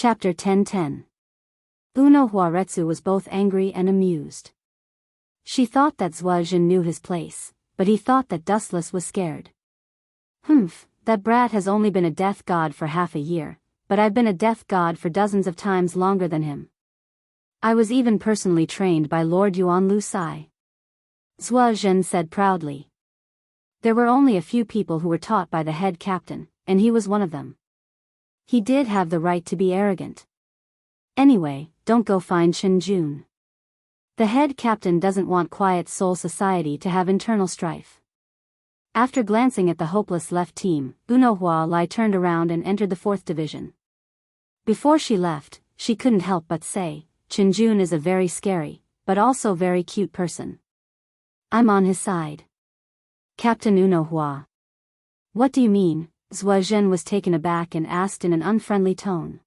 Chapter 10:10. Uno Huaretsu was both angry and amused. She thought that Zuozhen knew his place, but he thought that Dustless was scared. Humph, that brat has only been a death god for half a year, but I've been a death god for dozens of times longer than him. I was even personally trained by Lord Yuan Lu Sai. Zuozhen said proudly. There were only a few people who were taught by the head captain, and he was one of them. He did have the right to be arrogant. Anyway, don't go find Shen Jun. The head captain doesn't want Quiet Soul Society to have internal strife. After glancing at the hopeless left team, Uno Hua Lai turned around and entered the 4th division. Before she left, she couldn't help but say, Chen Jun is a very scary, but also very cute person. I'm on his side. Captain Uno Hua. What do you mean? Zuozhen was taken aback and asked in an unfriendly tone.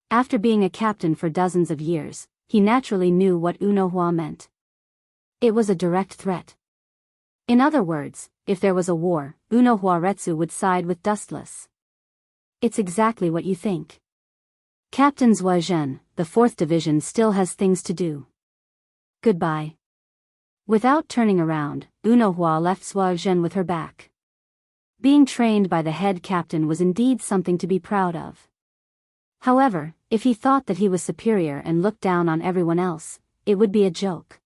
After being a captain for dozens of years, he naturally knew what Uno Hua meant. It was a direct threat. In other words, if there was a war, Uno Huaretsu would side with Dustless. It's exactly what you think. Captain Zuozhen, the 4th division still has things to do. Goodbye. Without turning around, Uno Hua left Zuozhen with her back. Being trained by the head captain was indeed something to be proud of. However, if he thought that he was superior and looked down on everyone else, it would be a joke.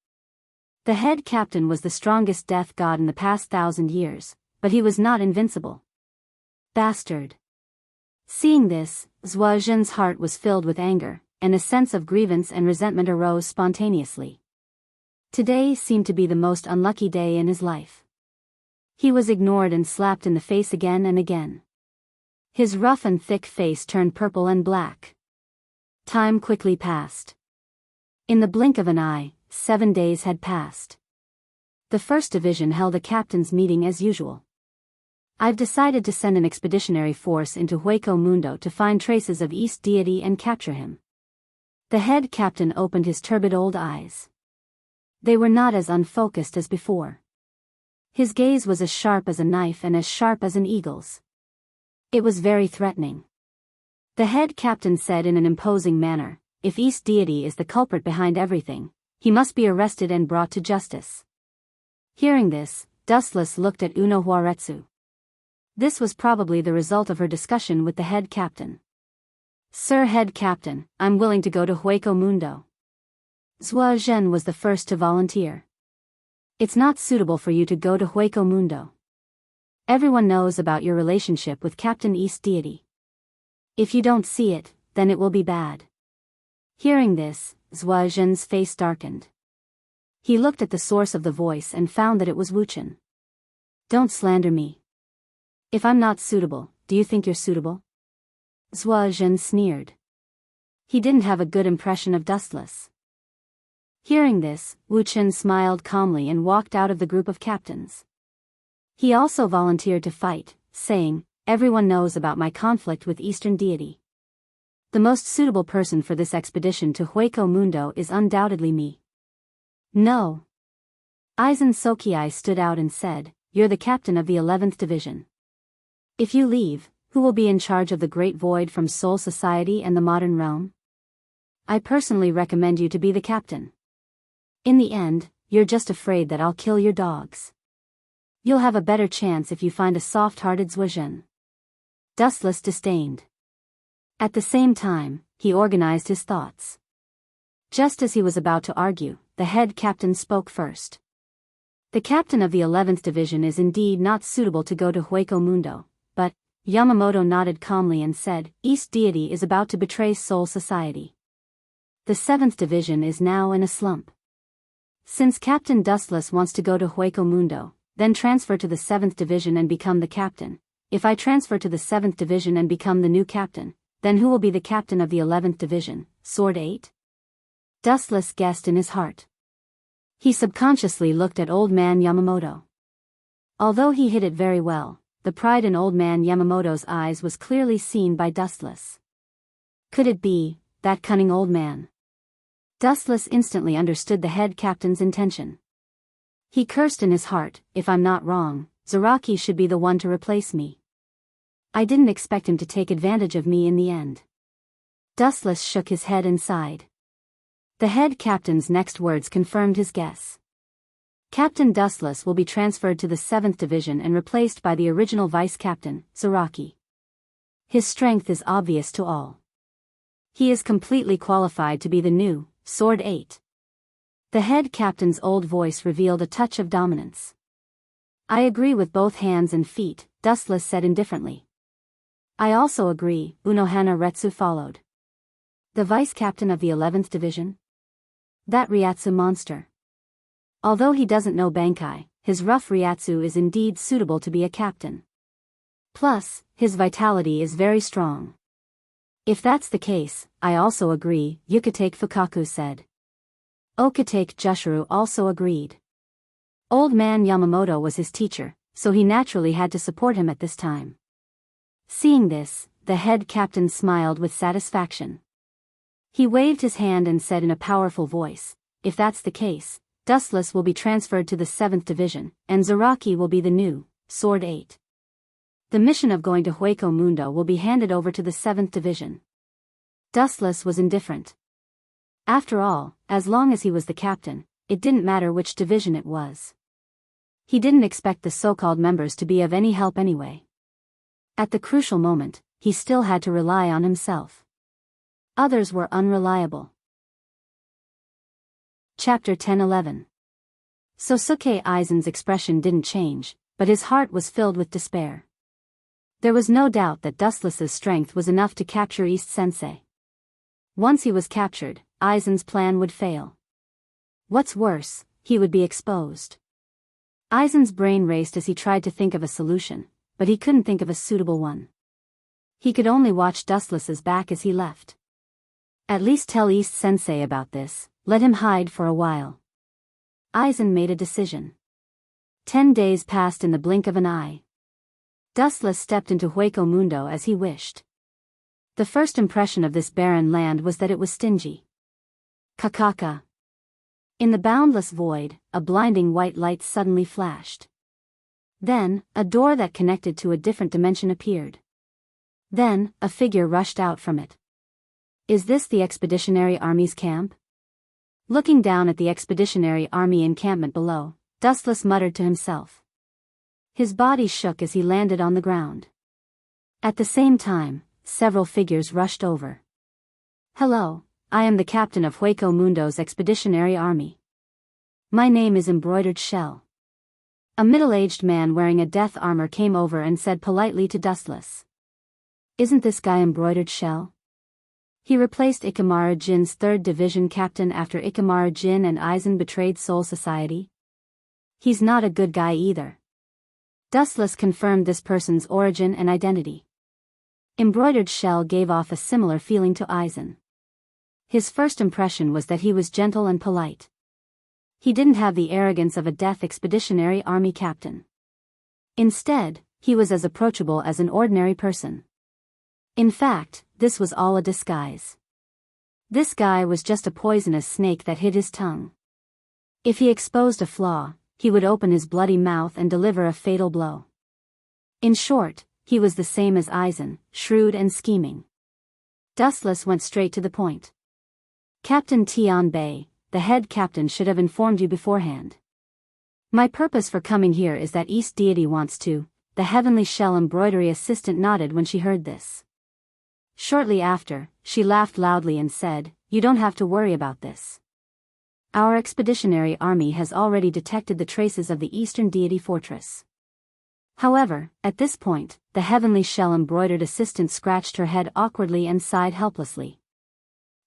The head captain was the strongest death god in the past 1,000 years, but he was not invincible. Bastard. Seeing this, Zuozhen's heart was filled with anger, and a sense of grievance and resentment arose spontaneously. Today seemed to be the most unlucky day in his life. He was ignored and slapped in the face again and again. His rough and thick face turned purple and black. Time quickly passed. In the blink of an eye, 7 days had passed. The 1st division held a captain's meeting as usual. I've decided to send an expeditionary force into Hueco Mundo to find traces of East Deity and capture him. The head captain opened his turbid old eyes. They were not as unfocused as before. His gaze was as sharp as a knife and as sharp as an eagle's. It was very threatening. The head captain said in an imposing manner, if East Deity is the culprit behind everything, he must be arrested and brought to justice. Hearing this, Dustless looked at Uno Huaretsu. This was probably the result of her discussion with the head captain. Sir Head Captain, I'm willing to go to Hueco Mundo. Zuozhen was the first to volunteer. It's not suitable for you to go to Hueco Mundo. Everyone knows about your relationship with Captain East Deity. If you don't see it, then it will be bad. Hearing this, Zuozhen's face darkened. He looked at the source of the voice and found that it was Wuchen. Don't slander me. If I'm not suitable, do you think you're suitable? Zuozhen sneered. He didn't have a good impression of Dustless. Hearing this, Wuchen smiled calmly and walked out of the group of captains. He also volunteered to fight, saying, everyone knows about my conflict with Eastern Deity. The most suitable person for this expedition to Hueco Mundo is undoubtedly me. No. Aizen Sokiai stood out and said, you're the captain of the 11th division. If you leave, who will be in charge of the Great Void from Soul Society and the Modern Realm? I personally recommend you to be the captain. In the end, you're just afraid that I'll kill your dogs. You'll have a better chance if you find a soft-hearted Zuozhen. Dustless disdained. At the same time, he organized his thoughts. Just as he was about to argue, the head captain spoke first. The captain of the 11th division is indeed not suitable to go to Hueco Mundo, but, Yamamoto nodded calmly and said, East Deity is about to betray Soul Society. The 7th division is now in a slump. Since Captain Dustless wants to go to Hueco Mundo, then transfer to the 7th division and become the captain. If I transfer to the 7th division and become the new captain, then who will be the captain of the 11th division, Sword 8? Dustless guessed in his heart. He subconsciously looked at Old Man Yamamoto. Although he hid it very well, the pride in Old Man Yamamoto's eyes was clearly seen by Dustless. Could it be, that cunning old man? Dustless instantly understood the head captain's intention. He cursed in his heart, if I'm not wrong, Zaraki should be the one to replace me. I didn't expect him to take advantage of me in the end. Dustless shook his head and sighed. The head captain's next words confirmed his guess. Captain Dustless will be transferred to the 7th Division and replaced by the original vice captain, Zaraki. His strength is obvious to all. He is completely qualified to be the new Sword 8. The head captain's old voice revealed a touch of dominance. I agree with both hands and feet, Dustless said indifferently. I also agree, Unohana Retsu followed. The vice captain of the 11th Division? That Ryatsu monster. Although he doesn't know Bankai, his rough Ryatsu is indeed suitable to be a captain. Plus, his vitality is very strong. If that's the case, I also agree, Yukitake Fukaku said. Okitake Jushiro also agreed. Old man Yamamoto was his teacher, so he naturally had to support him at this time. Seeing this, the head captain smiled with satisfaction. He waved his hand and said in a powerful voice, if that's the case, Dustless will be transferred to the 7th Division, and Zaraki will be the new Sword 8. The mission of going to Hueco Mundo will be handed over to the 7th Division. Dustless was indifferent. After all, as long as he was the captain, it didn't matter which division it was. He didn't expect the so-called members to be of any help anyway. At the crucial moment, he still had to rely on himself. Others were unreliable. Chapter 10-11. Sosuke Aizen's expression didn't change, but his heart was filled with despair. There was no doubt that Dustless's strength was enough to capture East Sensei. Once he was captured, Aizen's plan would fail. What's worse, he would be exposed. Aizen's brain raced as he tried to think of a solution, but he couldn't think of a suitable one. He could only watch Dustless's back as he left. At least tell East Sensei about this, let him hide for a while. Aizen made a decision. 10 days passed in the blink of an eye. Dustless stepped into Hueco Mundo as he wished. The first impression of this barren land was that it was stingy. Kakaka. In the boundless void, a blinding white light suddenly flashed. Then, a door that connected to a different dimension appeared. Then, a figure rushed out from it. Is this the Expeditionary Army's camp? Looking down at the Expeditionary Army encampment below, Dustless muttered to himself. His body shook as he landed on the ground. At the same time, several figures rushed over. Hello, I am the captain of Hueco Mundo's Expeditionary Army. My name is Embroidered Shell. A middle-aged man wearing a death armor came over and said politely to Dustless. Isn't this guy Embroidered Shell? He replaced Ikamaru Jin's 3rd Division captain after Ikamaru Jin and Aizen betrayed Soul Society. He's not a good guy either. Dustless confirmed this person's origin and identity. Embroidered Shell gave off a similar feeling to Aizen. His first impression was that he was gentle and polite. He didn't have the arrogance of a Death Expeditionary Army captain. Instead, he was as approachable as an ordinary person. In fact, this was all a disguise. This guy was just a poisonous snake that hid his tongue. If he exposed a flaw, he would open his bloody mouth and deliver a fatal blow. In short, he was the same as Aizen, shrewd and scheming. Dustless went straight to the point. Captain Tian Bei, the head captain should have informed you beforehand. My purpose for coming here is that East Deity wants to. The Heavenly Shell embroidery assistant nodded when she heard this. Shortly after, she laughed loudly and said, you don't have to worry about this. Our expeditionary army has already detected the traces of the Eastern Deity Fortress. However, at this point, the Heavenly Shell embroidered assistant scratched her head awkwardly and sighed helplessly.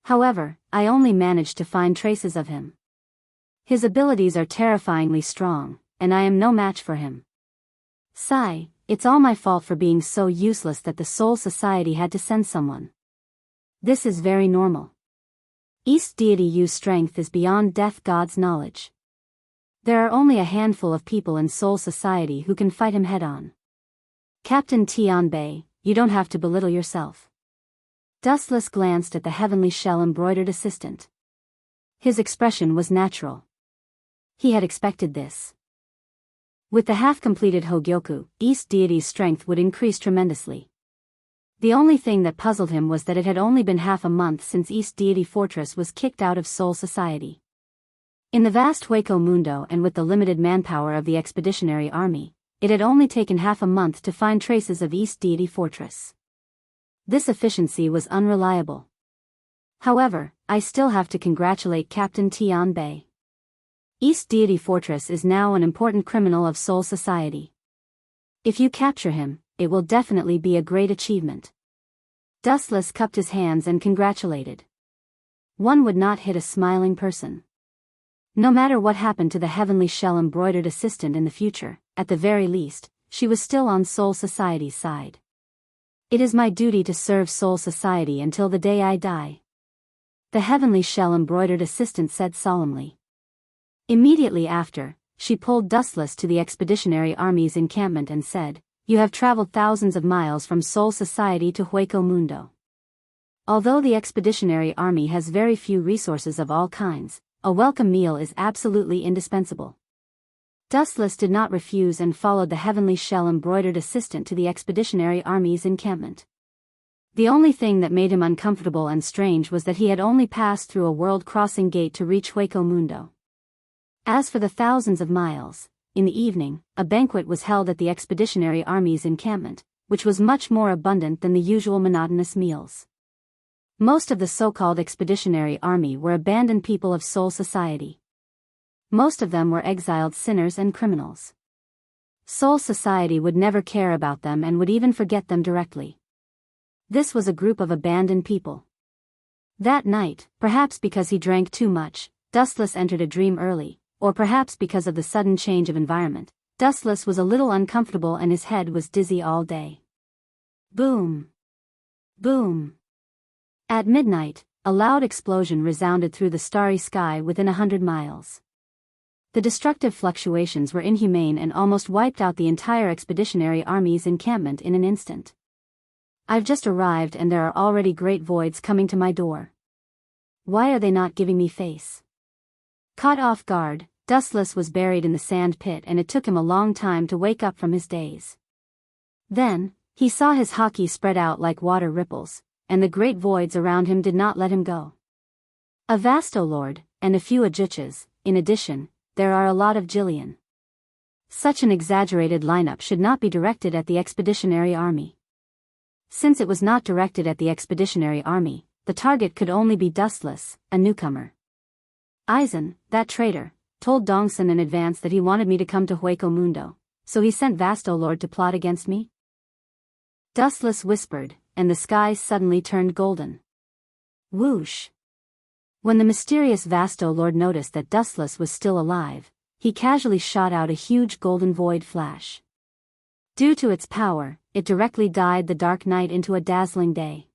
However, I only managed to find traces of him. His abilities are terrifyingly strong, and I am no match for him. Sigh, it's all my fault for being so useless that the Soul Society had to send someone. This is very normal. East Deity Yu's strength is beyond Death God's knowledge. There are only a handful of people in Soul Society who can fight him head-on. Captain Tian Bei, you don't have to belittle yourself. Dustless glanced at the Heavenly Shell embroidered assistant. His expression was natural. He had expected this. With the half-completed Hogyoku, East Deity's strength would increase tremendously. The only thing that puzzled him was that it had only been half a month since East Deity Fortress was kicked out of Soul Society. In the vast Hueco Mundo and with the limited manpower of the Expeditionary Army, it had only taken half a month to find traces of East Deity Fortress. This efficiency was unreliable. However, I still have to congratulate Captain Tian Bei. East Deity Fortress is now an important criminal of Soul Society. If you capture him, it will definitely be a great achievement. Dustless cupped his hands and congratulated. One would not hit a smiling person. No matter what happened to the heavenly shell embroidered assistant in the future, at the very least, she was still on Soul Society's side. It is my duty to serve Soul Society until the day I die, the heavenly shell embroidered assistant said solemnly. Immediately after, she pulled Dustless to the Expeditionary Army's encampment and said, "You have traveled thousands of miles from Soul Society to Hueco Mundo. Although the Expeditionary Army has very few resources of all kinds, a welcome meal is absolutely indispensable." Dustless did not refuse and followed the heavenly shell embroidered assistant to the Expeditionary Army's encampment. The only thing that made him uncomfortable and strange was that he had only passed through a world-crossing gate to reach Hueco Mundo. As for the thousands of miles, in the evening, a banquet was held at the Expeditionary Army's encampment, which was much more abundant than the usual monotonous meals. Most of the so-called Expeditionary Army were abandoned people of Soul Society. Most of them were exiled sinners and criminals. Soul Society would never care about them and would even forget them directly. This was a group of abandoned people. That night, perhaps because he drank too much, Dustless entered a dream early, or perhaps because of the sudden change of environment, Dustless was a little uncomfortable and his head was dizzy all day. Boom! Boom! At midnight, a loud explosion resounded through the starry sky within 100 miles. The destructive fluctuations were inhumane and almost wiped out the entire Expeditionary Army's encampment in an instant. I've just arrived and there are already great voids coming to my door. Why are they not giving me face? Caught off guard, Dustless was buried in the sand pit and it took him a long time to wake up from his daze. Then, he saw his hockey spread out like water ripples, and the great voids around him did not let him go. A Vasto Lord, and a few Ajuchas, in addition, there are a lot of Jillian. Such an exaggerated lineup should not be directed at the Expeditionary Army. Since it was not directed at the Expeditionary Army, the target could only be Dustless, a newcomer. Eisen, that traitor, told Dongson in advance that he wanted me to come to Hueco Mundo, so he sent Vasto Lord to plot against me? Dustless whispered, and the skies suddenly turned golden. Whoosh! When the mysterious Vasto Lord noticed that Dustless was still alive, he casually shot out a huge golden void flash. Due to its power, it directly dyed the dark night into a dazzling day.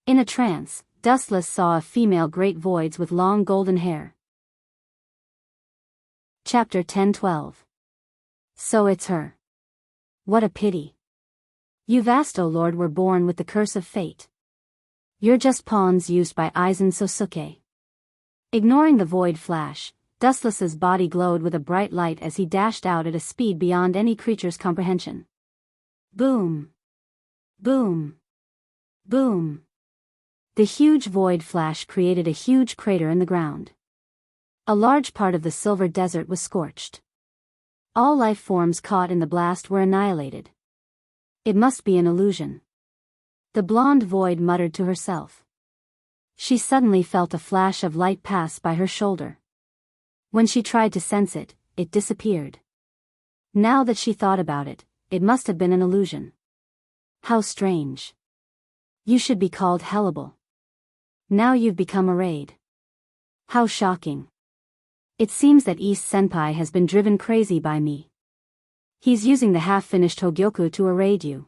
In a trance, Dustless saw a female great voids with long golden hair. Chapter 10-12. So it's her. What a pity. You Vasto Lord were born with the curse of fate. You're just pawns used by Eisen Sosuke. Ignoring the void flash, Dustless's body glowed with a bright light as he dashed out at a speed beyond any creature's comprehension. Boom! Boom! Boom! The huge void flash created a huge crater in the ground. A large part of the silver desert was scorched. All life forms caught in the blast were annihilated. It must be an illusion. The blonde void muttered to herself. She suddenly felt a flash of light pass by her shoulder. When she tried to sense it, it disappeared. Now that she thought about it, it must have been an illusion. How strange. You should be called Hellable. Now you've become a raid. How shocking. It seems that East Senpai has been driven crazy by me. He's using the half-finished Hogyoku to raid you.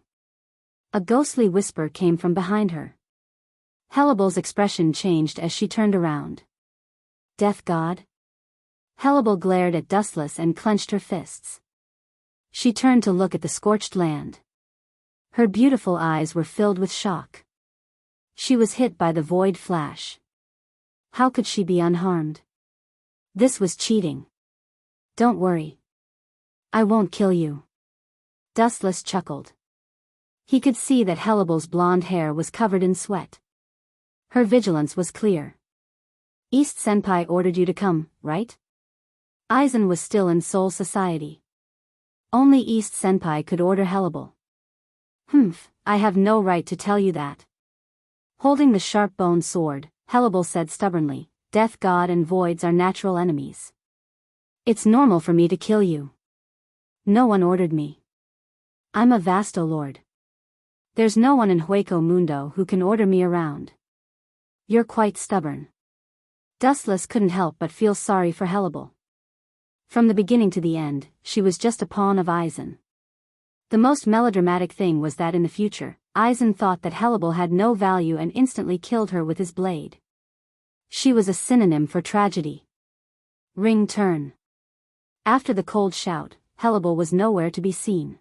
A ghostly whisper came from behind her. Hellable's expression changed as she turned around. Death God? Hellable glared at Dustless and clenched her fists. She turned to look at the scorched land. Her beautiful eyes were filled with shock. She was hit by the void flash. How could she be unharmed? This was cheating. Don't worry. I won't kill you. Dustless chuckled. He could see that Helibal's blonde hair was covered in sweat. Her vigilance was clear. East Senpai ordered you to come, right? Aizen was still in Soul Society. Only East Senpai could order Helibal. I have no right to tell you that. Holding the sharp-boned sword, Helibal said stubbornly, Death God and voids are natural enemies. It's normal for me to kill you. No one ordered me. I'm a Vasto Lord. There's no one in Hueco Mundo who can order me around. You're quite stubborn. Dustless couldn't help but feel sorry for Helibal. From the beginning to the end, she was just a pawn of Aizen. The most melodramatic thing was that in the future, Aizen thought that Helibal had no value and instantly killed her with his blade. She was a synonym for tragedy. Ring turn. After the cold shout, Helibal was nowhere to be seen.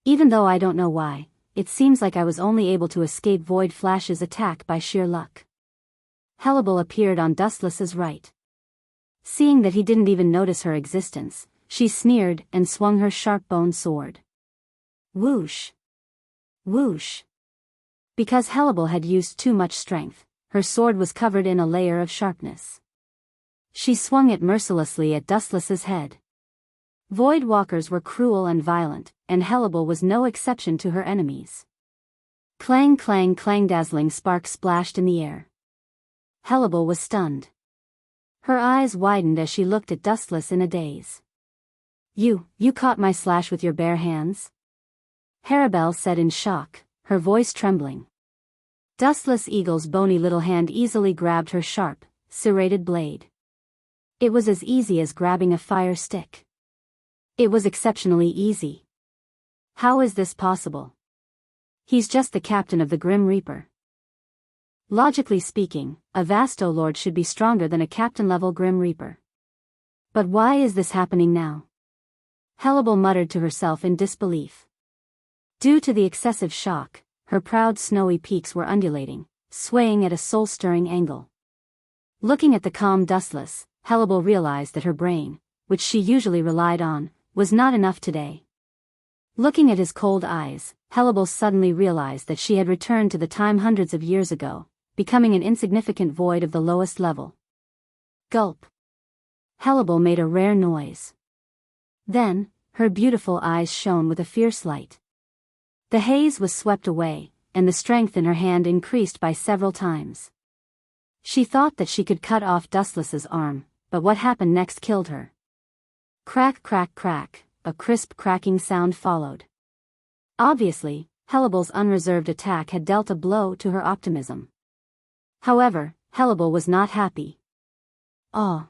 Even though I don't know why, it seems like I was only able to escape Void Flash's attack by sheer luck. Helibal appeared on Dustless's right. Seeing that he didn't even notice her existence, she sneered and swung her sharp-boned sword. Whoosh! Whoosh! Because Helibal had used too much strength, her sword was covered in a layer of sharpness. She swung it mercilessly at Dustless's head. Void Walkers were cruel and violent, and Helibal was no exception to her enemies. Clang clang clang, dazzling sparks splashed in the air. Helibal was stunned. Her eyes widened as she looked at Dustless in a daze. You caught my slash with your bare hands? Harabelle said in shock, her voice trembling. Dustless Eagle's bony little hand easily grabbed her sharp, serrated blade. It was as easy as grabbing a fire stick. It was exceptionally easy. How is this possible? He's just the captain of the Grim Reaper. Logically speaking, a Vasto Lord should be stronger than a captain-level Grim Reaper. But why is this happening now? Helibal muttered to herself in disbelief. Due to the excessive shock, her proud snowy peaks were undulating, swaying at a soul-stirring angle. Looking at the calm Dustless, Helibal realized that her brain, which she usually relied on, was not enough today. Looking at his cold eyes, Helibal suddenly realized that she had returned to the time hundreds of years ago, becoming an insignificant void of the lowest level. Gulp. Helibal made a rare noise. Then, her beautiful eyes shone with a fierce light. The haze was swept away, and the strength in her hand increased by several times. She thought that she could cut off Dustless's arm, but what happened next killed her. Crack crack crack, a crisp cracking sound followed. Obviously, Helibal's unreserved attack had dealt a blow to her optimism. However, Helibal was not happy. "Oh.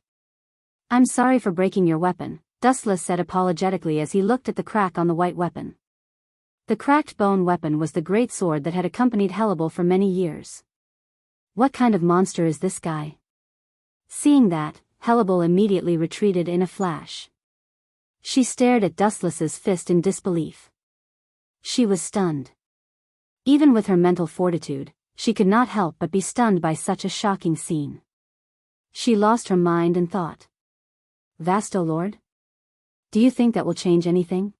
I'm sorry for breaking your weapon," Dustless said apologetically as he looked at the crack on the white weapon. The cracked bone weapon was the great sword that had accompanied Helibal for many years. What kind of monster is this guy? Seeing that, Helibal immediately retreated in a flash. She stared at Dustless's fist in disbelief. She was stunned. Even with her mental fortitude, she could not help but be stunned by such a shocking scene. She lost her mind and thought. Vasto Lord? Do you think that will change anything?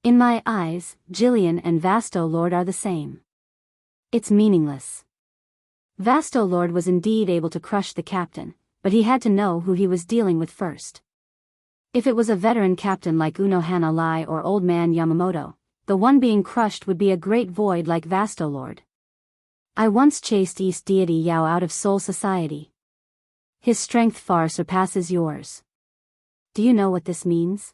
In my eyes, Jillian and Vasto Lord are the same. It's meaningless. Vasto Lord was indeed able to crush the captain, but he had to know who he was dealing with first. If it was a veteran captain like Unohana Lai or Old Man Yamamoto, the one being crushed would be a great void like Vasto Lord. I once chased East Deity Yao out of Soul Society. His strength far surpasses yours. Do you know what this means?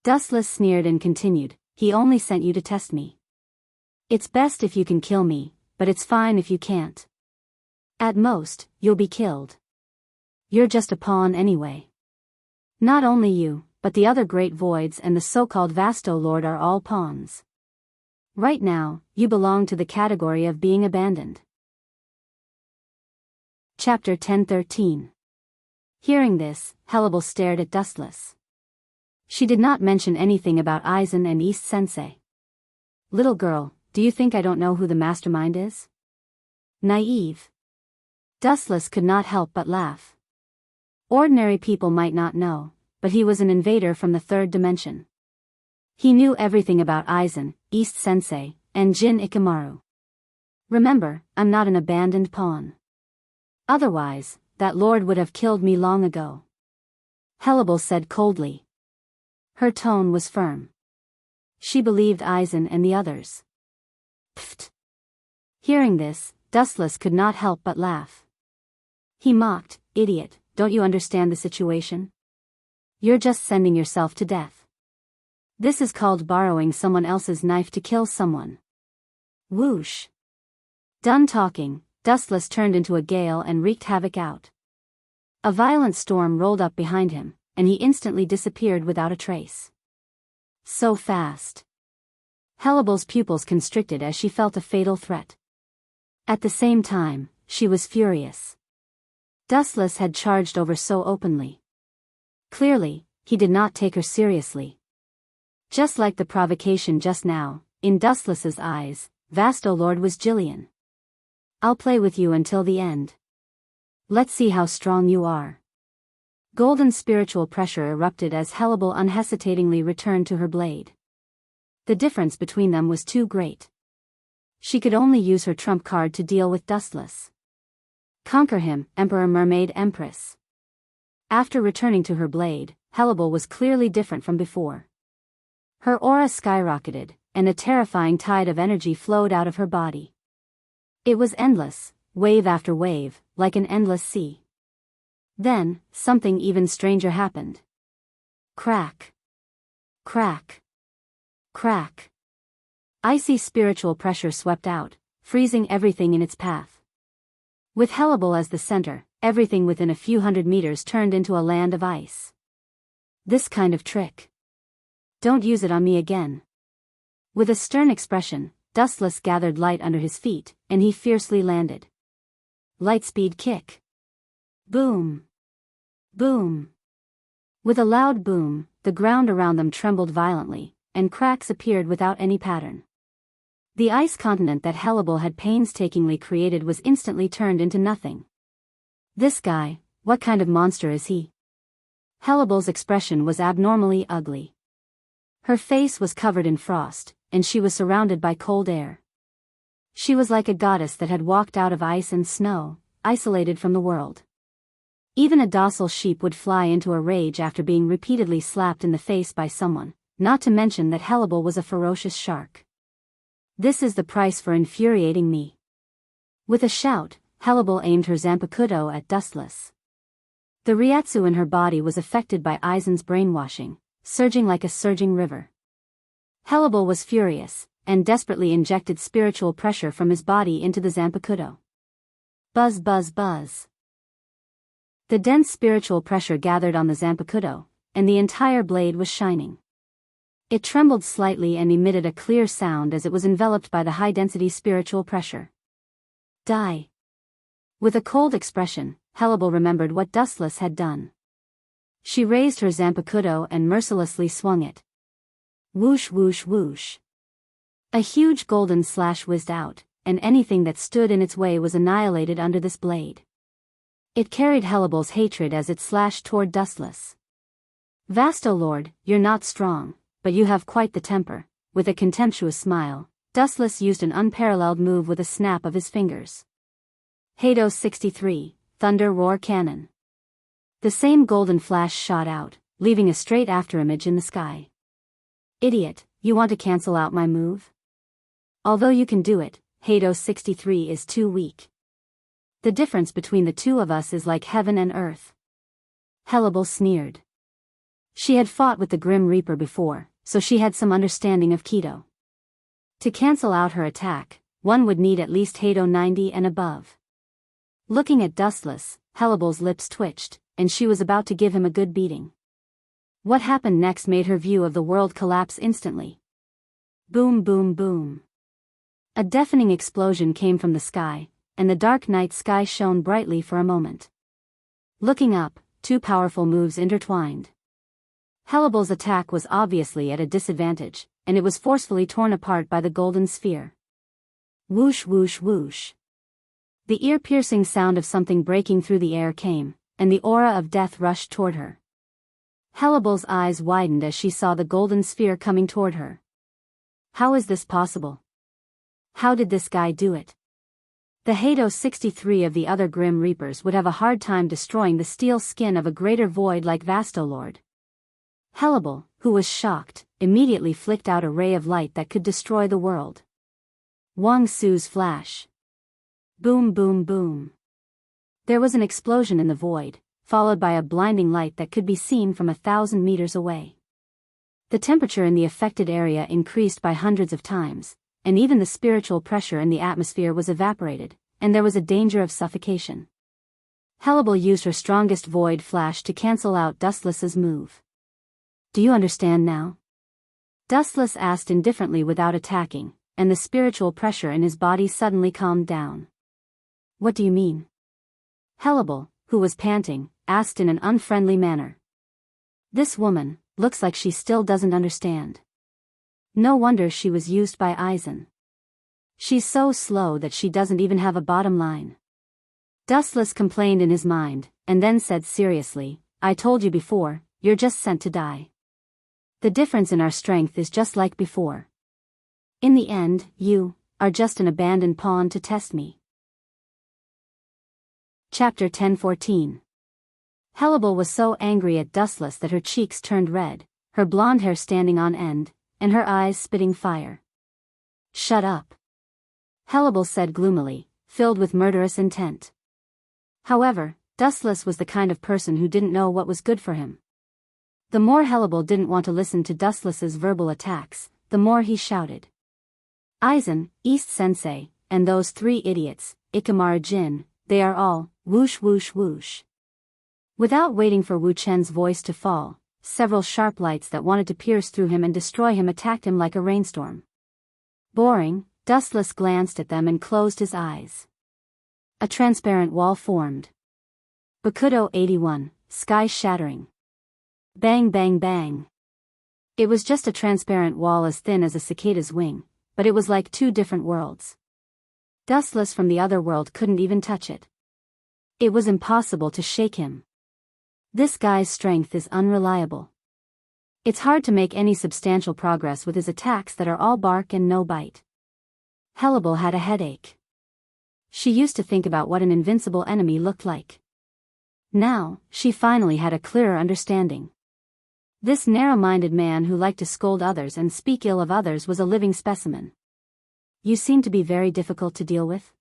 Dustless sneered and continued, he only sent you to test me. It's best if you can kill me, but it's fine if you can't. At most, you'll be killed. You're just a pawn anyway. Not only you, but the other great voids and the so-called Vasto Lord are all pawns. Right now, you belong to the category of being abandoned. Chapter 10:13. Hearing this, Helibal stared at Dustless. She did not mention anything about Aizen and East Sensei. Little girl, do you think I don't know who the mastermind is? Naive. Dustless could not help but laugh. Ordinary people might not know, but he was an invader from the third dimension. He knew everything about Aizen, East Sensei, and Jin Ikamaru. Remember, I'm not an abandoned pawn. Otherwise, that lord would have killed me long ago. Hellable said coldly. Her tone was firm. She believed Aizen and the others. Pfft. Hearing this, Dustless could not help but laugh. He mocked, idiot, don't you understand the situation? You're just sending yourself to death. This is called borrowing someone else's knife to kill someone. Whoosh. Done talking, Dustless turned into a gale and wreaked havoc out. A violent storm rolled up behind him, and he instantly disappeared without a trace. So fast. Hellable's pupils constricted as she felt a fatal threat. At the same time, she was furious. Dustless had charged over so openly. Clearly, he did not take her seriously. Just like the provocation just now, in Dustless's eyes, Vasto Lord was Jillian. I'll play with you until the end. Let's see how strong you are. Golden spiritual pressure erupted as Hellable unhesitatingly returned to her blade. The difference between them was too great. She could only use her trump card to deal with Dustless. Conquer him, Emperor Mermaid Empress. After returning to her blade, Hellable was clearly different from before. Her aura skyrocketed, and a terrifying tide of energy flowed out of her body. It was endless, wave after wave, like an endless sea. Then, something even stranger happened. Crack. Crack. Crack. Icy spiritual pressure swept out, freezing everything in its path. With Hellable as the center, everything within a few hundred meters turned into a land of ice. This kind of trick. Don't use it on me again. With a stern expression, Dustless gathered light under his feet, and he fiercely landed. Lightspeed kick. Boom. Boom. With a loud boom, the ground around them trembled violently, and cracks appeared without any pattern. The ice continent that Hellable had painstakingly created was instantly turned into nothing. This guy, what kind of monster is he? Hellable's expression was abnormally ugly. Her face was covered in frost, and she was surrounded by cold air. She was like a goddess that had walked out of ice and snow, isolated from the world. Even a docile sheep would fly into a rage after being repeatedly slapped in the face by someone, not to mention that Hellable was a ferocious shark. This is the price for infuriating me. With a shout, Hellable aimed her Zanpakuto at Dustless. The Ryatsu in her body was affected by Aizen's brainwashing, surging like a surging river. Hellable was furious, and desperately injected spiritual pressure from his body into the Zanpakuto. Buzz buzz buzz. The dense spiritual pressure gathered on the Zanpakuto, and the entire blade was shining. It trembled slightly and emitted a clear sound as it was enveloped by the high-density spiritual pressure. Die. With a cold expression, Hellable remembered what Dustless had done. She raised her Zanpakuto and mercilessly swung it. Whoosh whoosh whoosh. A huge golden slash whizzed out, and anything that stood in its way was annihilated under this blade. It carried Hellable's hatred as it slashed toward Dustless. Vasto Lord, you're not strong, but you have quite the temper. With a contemptuous smile, Dustless used an unparalleled move with a snap of his fingers. Hado 63, Thunder Roar Cannon. The same golden flash shot out, leaving a straight afterimage in the sky. Idiot, you want to cancel out my move? Although you can do it, Hado 63 is too weak. The difference between the two of us is like heaven and earth. Hellable sneered. She had fought with the Grim Reaper before, so she had some understanding of Kido. To cancel out her attack, one would need at least Hado 90 and above. Looking at Dustless, Hellable's lips twitched, and she was about to give him a good beating. What happened next made her view of the world collapse instantly. Boom boom boom. A deafening explosion came from the sky, and the dark night sky shone brightly for a moment. Looking up, two powerful moves intertwined. Hellable's attack was obviously at a disadvantage, and it was forcefully torn apart by the golden sphere. Whoosh whoosh whoosh. The ear-piercing sound of something breaking through the air came, and the aura of death rushed toward her. Hellable's eyes widened as she saw the golden sphere coming toward her. How is this possible? How did this guy do it? The Hado 63 of the other Grim Reapers would have a hard time destroying the steel skin of a greater void like Vastolord. Hellable, who was shocked, immediately flicked out a ray of light that could destroy the world. Wang Su's flash. Boom boom boom. There was an explosion in the void, followed by a blinding light that could be seen from 1,000 meters away. The temperature in the affected area increased by hundreds of times, and even the spiritual pressure in the atmosphere was evaporated, and there was a danger of suffocation. Hellable used her strongest void flash to cancel out Dustless's move. Do you understand now? Dustless asked indifferently without attacking, and the spiritual pressure in his body suddenly calmed down. What do you mean? Hellable, who was panting, asked in an unfriendly manner. This woman, looks like she still doesn't understand. No wonder she was used by Aizen. She's so slow that she doesn't even have a bottom line. Dustless complained in his mind, and then said seriously, I told you before, you're just sent to die. The difference in our strength is just like before. In the end, you are just an abandoned pawn to test me. Chapter 10:14. Hellable was so angry at Dustless that her cheeks turned red, her blonde hair standing on end, and her eyes spitting fire. Shut up. Hellable said gloomily, filled with murderous intent. However, Dustless was the kind of person who didn't know what was good for him. The more Hellable didn't want to listen to Dustless's verbal attacks, the more he shouted. Aizen, East Sensei, and those three idiots, Ikimara Jin, they are all, whoosh whoosh whoosh. Without waiting for Wu Chen's voice to fall, several sharp lights that wanted to pierce through him and destroy him attacked him like a rainstorm. Boring, Dustless glanced at them and closed his eyes. A transparent wall formed. Bakudo 81, sky shattering. Bang bang bang. It was just a transparent wall as thin as a cicada's wing, but it was like two different worlds. Dustless from the other world couldn't even touch it. It was impossible to shake him. This guy's strength is unreliable. It's hard to make any substantial progress with his attacks that are all bark and no bite. Hellable had a headache. She used to think about what an invincible enemy looked like. Now, she finally had a clearer understanding. This narrow-minded man who liked to scold others and speak ill of others was a living specimen. You seem to be very difficult to deal with.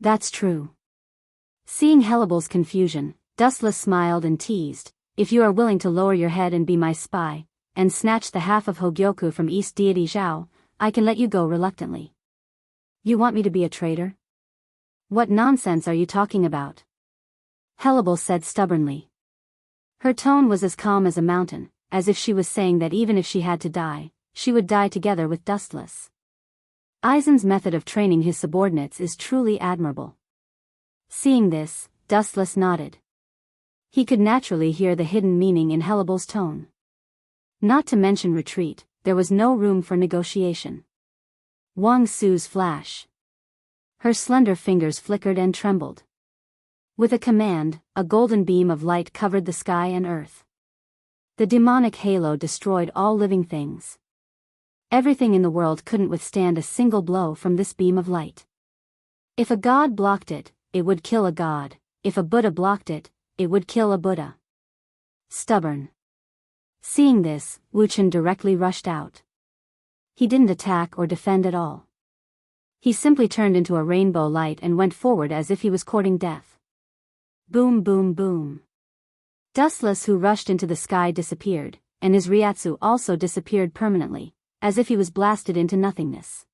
That's true. Seeing Hellable's confusion, Dustless smiled and teased, if you are willing to lower your head and be my spy, and snatch the half of Hogyoku from East Deity Zhao, I can let you go reluctantly. You want me to be a traitor? What nonsense are you talking about? Hellable said stubbornly. Her tone was as calm as a mountain, as if she was saying that even if she had to die, she would die together with Dustless. Aizen's method of training his subordinates is truly admirable. Seeing this, Dustless nodded. He could naturally hear the hidden meaning in Hellable's tone. Not to mention retreat, there was no room for negotiation. Wang Su's flash. Her slender fingers flickered and trembled. With a command, a golden beam of light covered the sky and earth. The demonic halo destroyed all living things. Everything in the world couldn't withstand a single blow from this beam of light. If a god blocked it, it would kill a god. If a Buddha blocked it, it would kill a Buddha. Stubborn. Seeing this, Wu Chen directly rushed out. He didn't attack or defend at all. He simply turned into a rainbow light and went forward as if he was courting death. Boom boom boom. Dustless who rushed into the sky disappeared, and his Ryatsu also disappeared permanently, as if he was blasted into nothingness.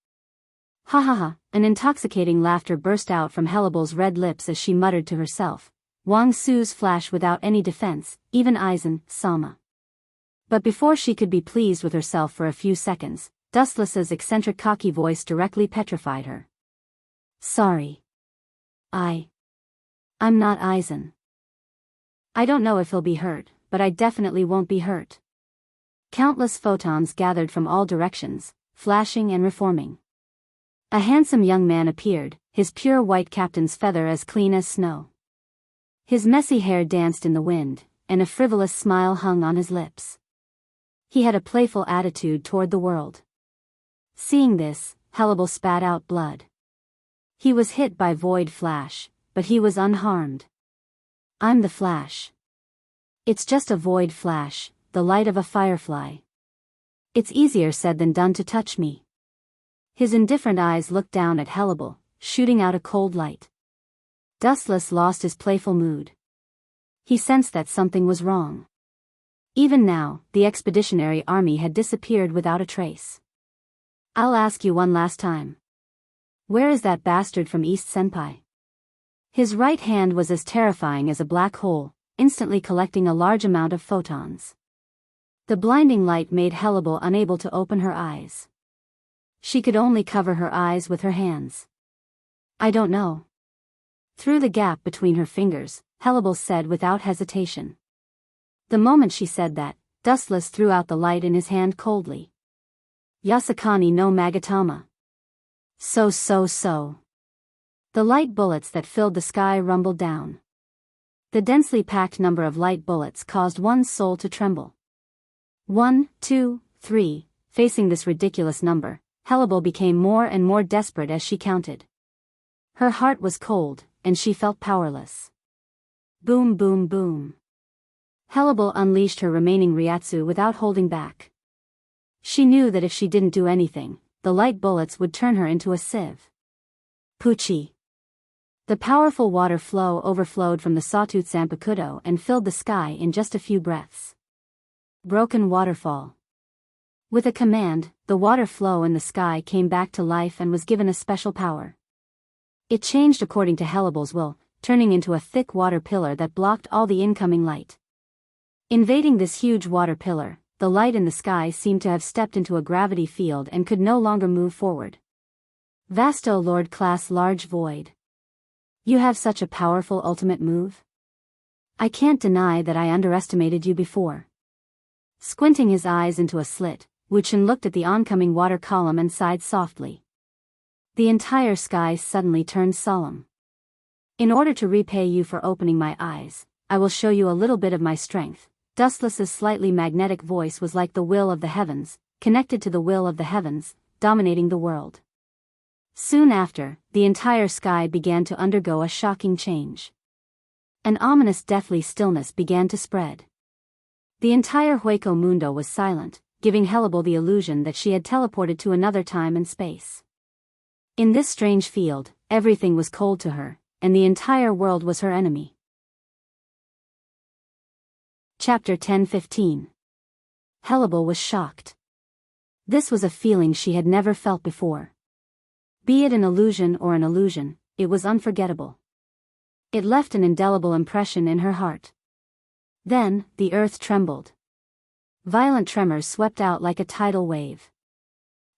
Ha ha ha, an intoxicating laughter burst out from Hellable's red lips as she muttered to herself, Wang Su's flash without any defense, even Aizen, Sama. But before she could be pleased with herself for a few seconds, Dustless's eccentric cocky voice directly petrified her. Sorry. I'm not Aizen. I don't know if he'll be hurt, but I definitely won't be hurt. Countless photons gathered from all directions, flashing and reforming. A handsome young man appeared, his pure white captain's feather as clean as snow. His messy hair danced in the wind, and a frivolous smile hung on his lips. He had a playful attitude toward the world. Seeing this, Hellable spat out blood. He was hit by Void Flash, but he was unharmed. I'm the Flash. It's just a Void Flash, the light of a firefly. It's easier said than done to touch me. His indifferent eyes looked down at Hellable, shooting out a cold light. Dustless lost his playful mood. He sensed that something was wrong. Even now, the expeditionary army had disappeared without a trace. I'll ask you one last time. Where is that bastard from East Senpai? His right hand was as terrifying as a black hole, instantly collecting a large amount of photons. The blinding light made Hellable unable to open her eyes. She could only cover her eyes with her hands. I don't know. Through the gap between her fingers, Hellable said without hesitation. The moment she said that, Dustless threw out the light in his hand coldly. Yasakani no Magatama. So. The light bullets that filled the sky rumbled down. The densely packed number of light bullets caused one's soul to tremble. 1, 2, 3, facing this ridiculous number, Hellable became more and more desperate as she counted. Her heart was cold, and she felt powerless. Boom boom boom. Hellable unleashed her remaining Ryatsu without holding back. She knew that if she didn't do anything, the light bullets would turn her into a sieve. Puchi. The powerful water flow overflowed from the Sawtooth Zanpakuto and filled the sky in just a few breaths. Broken waterfall. With a command, the water flow in the sky came back to life and was given a special power. It changed according to Hellable's will, turning into a thick water pillar that blocked all the incoming light. Invading this huge water pillar, the light in the sky seemed to have stepped into a gravity field and could no longer move forward. Vasto Lord class large void. You have such a powerful ultimate move? I can't deny that I underestimated you before. Squinting his eyes into a slit, Wuchen looked at the oncoming water column and sighed softly. The entire sky suddenly turned solemn. In order to repay you for opening my eyes, I will show you a little bit of my strength. Dustless's slightly magnetic voice was like the will of the heavens, connected to the will of the heavens, dominating the world. Soon after, the entire sky began to undergo a shocking change. An ominous deathly stillness began to spread. The entire Hueco Mundo was silent, giving Hellable the illusion that she had teleported to another time and space. In this strange field, everything was cold to her, and the entire world was her enemy. Chapter 10-15. Hellable was shocked. This was a feeling she had never felt before. Be it an illusion or an illusion, it was unforgettable. It left an indelible impression in her heart. Then, the earth trembled. Violent tremors swept out like a tidal wave.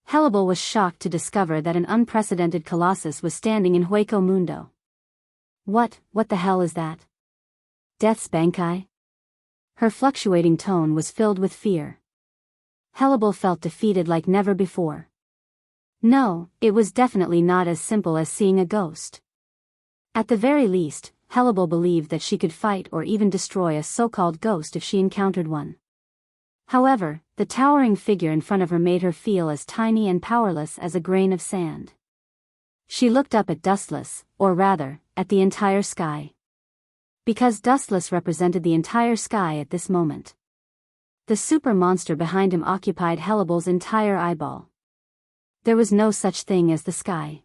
Hellable was shocked to discover that an unprecedented colossus was standing in Hueco Mundo. What the hell is that? Death's Bankai? Her fluctuating tone was filled with fear. Hellable felt defeated like never before. No, it was definitely not as simple as seeing a ghost. At the very least, Hellable believed that she could fight or even destroy a so-called ghost if she encountered one. However, the towering figure in front of her made her feel as tiny and powerless as a grain of sand. She looked up at Dustless, or rather, at the entire sky. Because Dustless represented the entire sky at this moment. The super monster behind him occupied Hellable's entire eyeball. There was no such thing as the sky.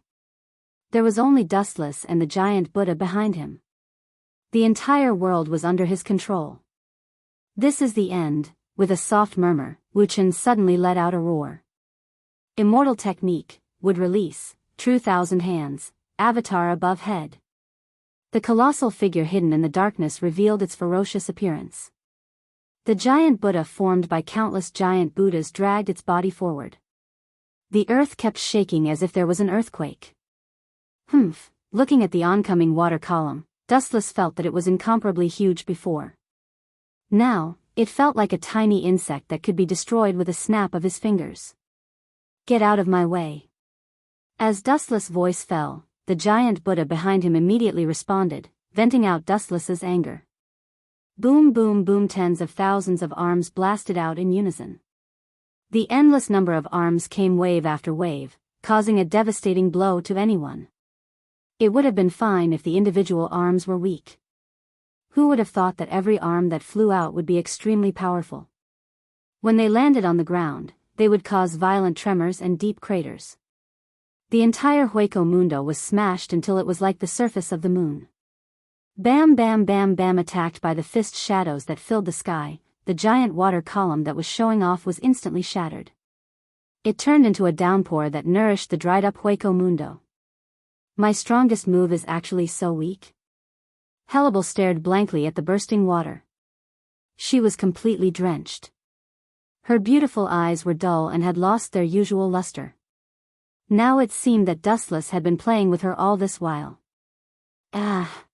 There was only Dustless and the giant Buddha behind him. The entire world was under his control. This is the end. With a soft murmur, Wuchen suddenly let out a roar. Immortal technique, would release, true thousand hands, avatar above head. The colossal figure hidden in the darkness revealed its ferocious appearance. The giant Buddha formed by countless giant Buddhas dragged its body forward. The earth kept shaking as if there was an earthquake. Looking at the oncoming water column, Dustless felt that it was incomparably huge before. Now, it felt like a tiny insect that could be destroyed with a snap of his fingers. Get out of my way. As Dustless' voice fell, the giant Buddha behind him immediately responded, venting out Dustless's anger. Boom boom boom, tens of thousands of arms blasted out in unison. The endless number of arms came wave after wave, causing a devastating blow to anyone. It would have been fine if the individual arms were weak. Who would have thought that every arm that flew out would be extremely powerful? When they landed on the ground, they would cause violent tremors and deep craters. The entire Hueco Mundo was smashed until it was like the surface of the moon. Bam bam bam bam. Attacked by the fist shadows that filled the sky, the giant water column that was showing off was instantly shattered. It turned into a downpour that nourished the dried up Hueco Mundo. My strongest move is actually so weak? Hellebel stared blankly at the bursting water. She was completely drenched. Her beautiful eyes were dull and had lost their usual luster. Now it seemed that Dustless had been playing with her all this while. Ah!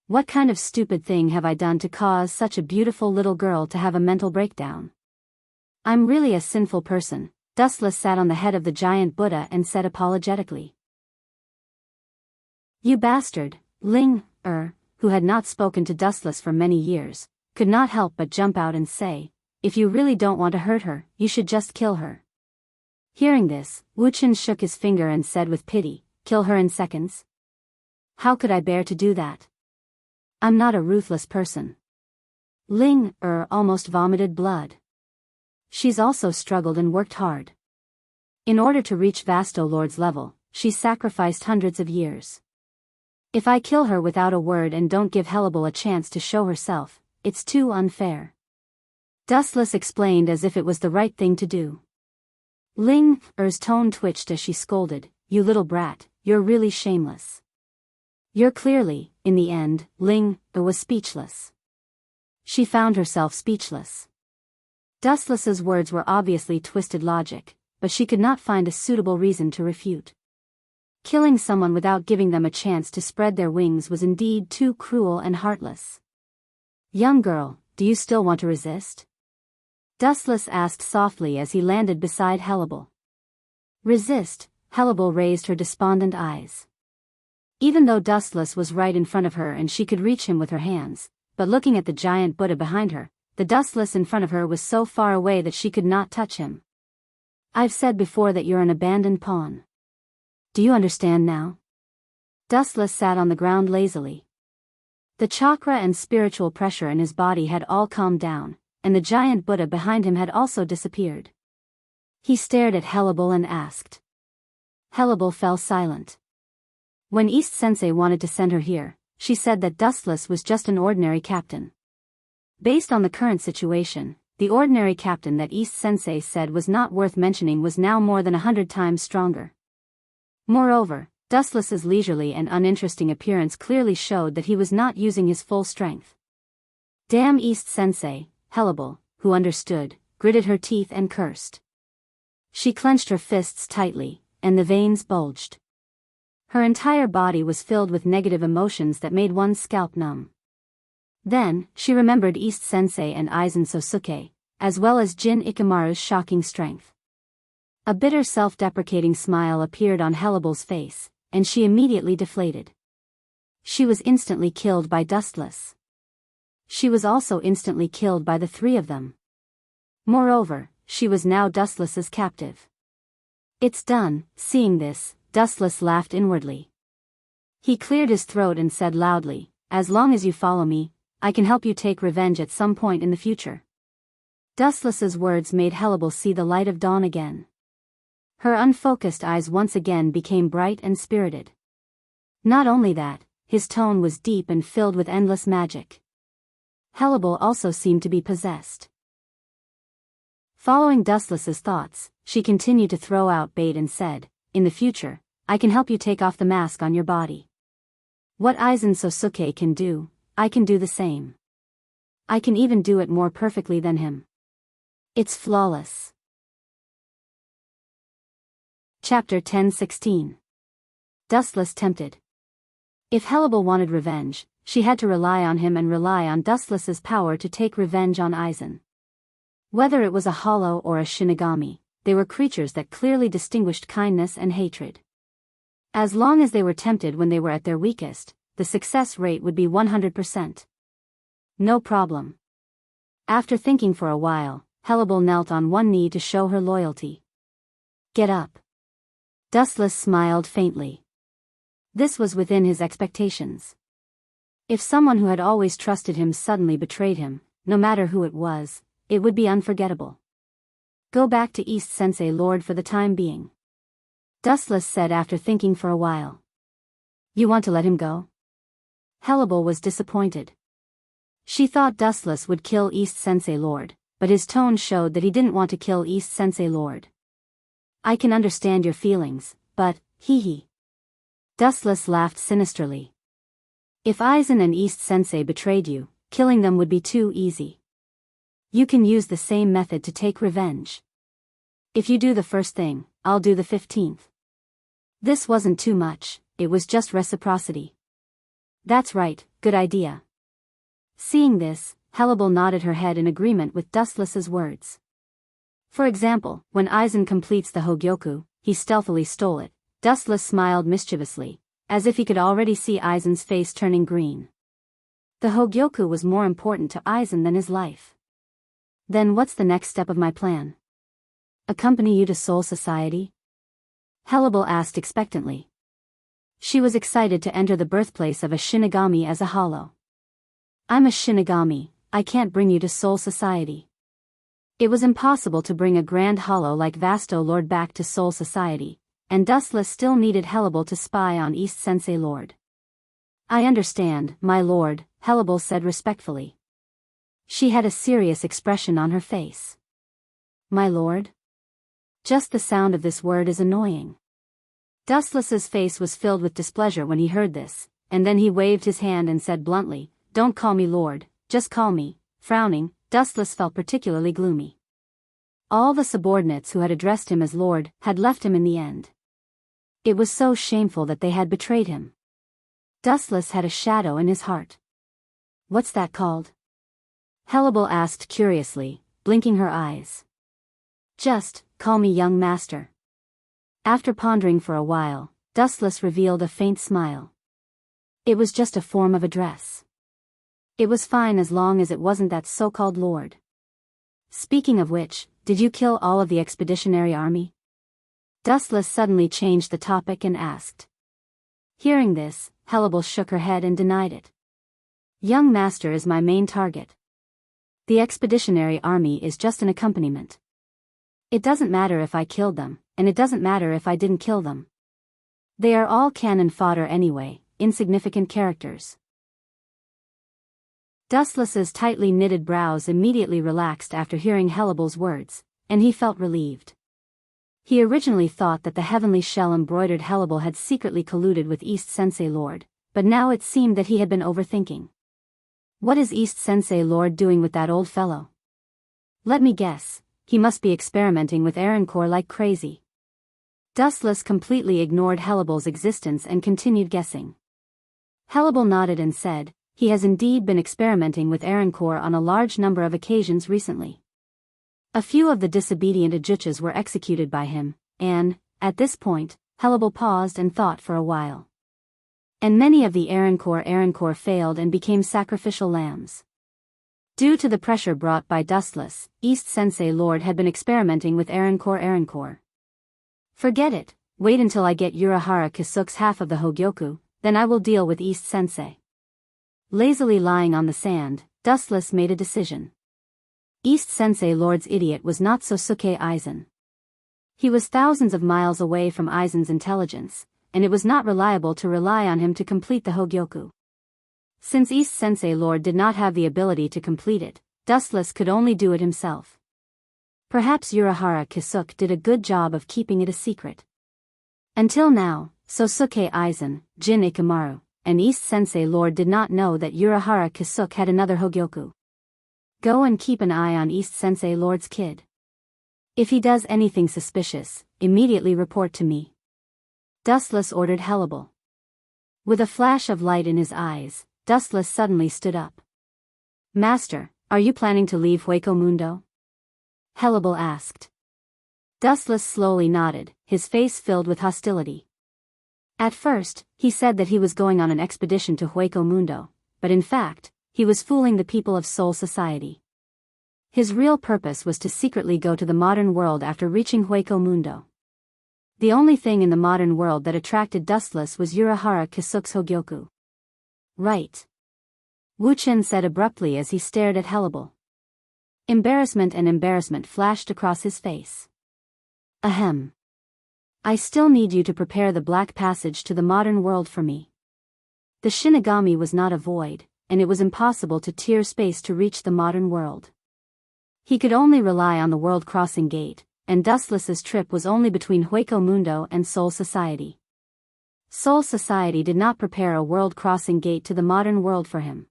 What kind of stupid thing have I done to cause such a beautiful little girl to have a mental breakdown? I'm really a sinful person. Dustless sat on the head of the giant Buddha and said apologetically. You bastard, Ling, who had not spoken to Dustless for many years, could not help but jump out and say, if you really don't want to hurt her, you should just kill her. Hearing this, Wuchen shook his finger and said with pity, kill her in seconds? How could I bear to do that? I'm not a ruthless person. Ling, almost vomited blood. She's also struggled and worked hard. In order to reach Vasto Lord's level, she sacrificed hundreds of years. If I kill her without a word and don't give Hellebel a chance to show herself, it's too unfair. Dustless explained as if it was the right thing to do. Ling's tone twitched as she scolded, you little brat, you're really shameless. You're clearly, in the end, Ling was speechless. She found herself speechless. Dustless's words were obviously twisted logic, but she could not find a suitable reason to refute. Killing someone without giving them a chance to spread their wings was indeed too cruel and heartless. Young girl, do you still want to resist? Dustless asked softly as he landed beside Hellebel. Resist? Hellebel raised her despondent eyes. Even though Dustless was right in front of her and she could reach him with her hands, but looking at the giant Buddha behind her, the Dustless in front of her was so far away that she could not touch him. I've said before that you're an abandoned pawn. Do you understand now? Dustless sat on the ground lazily. The chakra and spiritual pressure in his body had all calmed down, and the giant Buddha behind him had also disappeared. He stared at Hellebel and asked. Hellebel fell silent. When East Sensei wanted to send her here, she said that Dustless was just an ordinary captain. Based on the current situation, the ordinary captain that East Sensei said was not worth mentioning was now more than 100 times stronger. Moreover, Dustless's leisurely and uninteresting appearance clearly showed that he was not using his full strength. Damn East Sensei, Hellebel, who understood, gritted her teeth and cursed. She clenched her fists tightly, and the veins bulged. Her entire body was filled with negative emotions that made one's scalp numb. Then, she remembered East Sensei and Aizen Sosuke, as well as Jin Ikamaru's shocking strength. A bitter self-deprecating smile appeared on Hellebel's face, and she immediately deflated. She was instantly killed by Dustless. She was also instantly killed by the three of them. Moreover, she was now Dustless's captive. It's done. Seeing this, Dustless laughed inwardly. He cleared his throat and said loudly, as long as you follow me, I can help you take revenge at some point in the future. Dustless's words made Hellebel see the light of dawn again. Her unfocused eyes once again became bright and spirited. Not only that, his tone was deep and filled with endless magic. Hellebel also seemed to be possessed. Following Dustless's thoughts, she continued to throw out bait and said, in the future, I can help you take off the mask on your body. What Aizen Sosuke can do, I can do the same. I can even do it more perfectly than him. It's flawless. Chapter 10:16. Dustless tempted. If Hellebel wanted revenge, she had to rely on him and rely on Dustless's power to take revenge on Aizen. Whether it was a hollow or a Shinigami, they were creatures that clearly distinguished kindness and hatred. As long as they were tempted when they were at their weakest, the success rate would be 100%. No problem. After thinking for a while, Hellebel knelt on one knee to show her loyalty. Get up. Dustless smiled faintly. This was within his expectations. If someone who had always trusted him suddenly betrayed him, no matter who it was, it would be unforgettable. Go back to East Sensei Lord for the time being. Dustless said after thinking for a while. You want to let him go? Hellebel was disappointed. She thought Dustless would kill East Sensei Lord, but his tone showed that he didn't want to kill East Sensei Lord. I can understand your feelings, but, hee. Dustless laughed sinisterly. If Aizen and East Sensei betrayed you, killing them would be too easy. You can use the same method to take revenge. If you do the first thing, I'll do the 15th. This wasn't too much, it was just reciprocity. That's right, good idea. Seeing this, Hellebel nodded her head in agreement with Dustless's words. For example, when Aizen completes the Hogyoku, he stealthily stole it. Dustless smiled mischievously, as if he could already see Aizen's face turning green. The Hogyoku was more important to Aizen than his life. Then what's the next step of my plan? Accompany you to Soul Society? Hellebel asked expectantly. She was excited to enter the birthplace of a Shinigami as a hollow. I'm a Shinigami, I can't bring you to Soul Society. It was impossible to bring a grand hollow like Vasto Lord back to Soul Society, and Dustless still needed Hellebel to spy on East Sensei Lord. I understand, my lord, Hellebel said respectfully. She had a serious expression on her face. My lord? Just the sound of this word is annoying. Dustless's face was filled with displeasure when he heard this, and then he waved his hand and said bluntly, Don't call me lord, just call me. Frowning, Dustless felt particularly gloomy. All the subordinates who had addressed him as lord had left him in the end. It was so shameful that they had betrayed him. Dustless had a shadow in his heart. What's that called? Hellebel asked curiously, blinking her eyes. Just, call me young master. After pondering for a while, Dustless revealed a faint smile. It was just a form of address. It was fine as long as it wasn't that so-called lord. Speaking of which, did you kill all of the expeditionary army? Dustless suddenly changed the topic and asked. Hearing this, Hellebel shook her head and denied it. Young master is my main target. The expeditionary army is just an accompaniment. It doesn't matter if I killed them, and it doesn't matter if I didn't kill them. They are all cannon fodder anyway, insignificant characters. Dustless's tightly knitted brows immediately relaxed after hearing Hellebel's words, and he felt relieved. He originally thought that the heavenly shell embroidered Hellebel had secretly colluded with East Sensei Lord, but now it seemed that he had been overthinking. What is East Sensei Lord doing with that old fellow? Let me guess, he must be experimenting with Aaroncore like crazy. Dustless completely ignored Hellebel's existence and continued guessing. Hellebel nodded and said, he has indeed been experimenting with Aaroncore on a large number of occasions recently. A few of the disobedient Ajuchas were executed by him, and, at this point, Hellebel paused and thought for a while. And many of the Aaroncore failed and became sacrificial lambs. Due to the pressure brought by Dustless, East Sensei Lord had been experimenting with Aaroncore. Forget it, wait until I get Urahara Kisuke's half of the Hogyoku, then I will deal with East Sensei. Lazily lying on the sand, Dustless made a decision. East Sensei Lord's idiot was not Sosuke Aizen. He was thousands of miles away from Aizen's intelligence, and it was not reliable to rely on him to complete the Hogyoku. Since East Sensei Lord did not have the ability to complete it, Dustless could only do it himself. Perhaps Urahara Kisuke did a good job of keeping it a secret. Until now, Sosuke Aizen, Jin Ikamaru, and East Sensei Lord did not know that Urahara Kisuke had another Hogyoku. Go and keep an eye on East Sensei Lord's kid. If he does anything suspicious, immediately report to me. Dustless ordered Hellebel. With a flash of light in his eyes, Dustless suddenly stood up. Master, are you planning to leave Hueco Mundo? Hellebel asked. Dustless slowly nodded, his face filled with hostility. At first, he said that he was going on an expedition to Hueco Mundo, but in fact, he was fooling the people of Soul Society. His real purpose was to secretly go to the modern world after reaching Hueco Mundo. The only thing in the modern world that attracted Dustless was Urahara Kisuke's Hogyoku. Right. Wu Qin said abruptly as he stared at Hellable. Embarrassment flashed across his face. Ahem. I still need you to prepare the black passage to the modern world for me. The Shinigami was not a void, and it was impossible to tear space to reach the modern world. He could only rely on the world crossing gate, and Dustless's trip was only between Hueco Mundo and Soul Society. Soul Society did not prepare a world crossing gate to the modern world for him.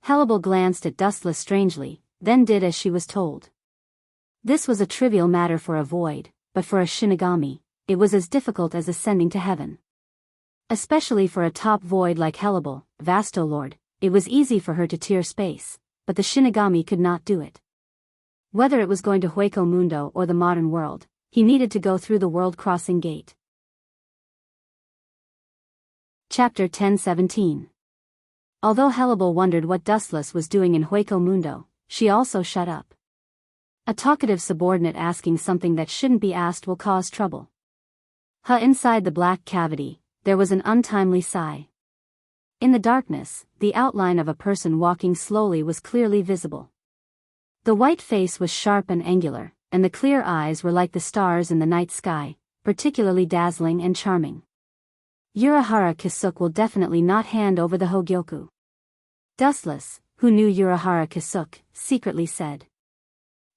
Hellable glanced at Dustless strangely, then did as she was told. This was a trivial matter for a void, but for a Shinigami, it was as difficult as ascending to heaven. Especially for a top void like Hellable, Vastolord, it was easy for her to tear space, but the Shinigami could not do it. Whether it was going to Hueco Mundo or the modern world, he needed to go through the world crossing gate. Chapter 10:17. Although Hellable wondered what Dustless was doing in Hueco Mundo, she also shut up. A talkative subordinate asking something that shouldn't be asked will cause trouble. Inside the black cavity, there was an untimely sigh. In the darkness, the outline of a person walking slowly was clearly visible. The white face was sharp and angular, and the clear eyes were like the stars in the night sky, particularly dazzling and charming. Urahara Kisuke will definitely not hand over the Hogyoku. Dustless, who knew Urahara Kisuke, secretly said.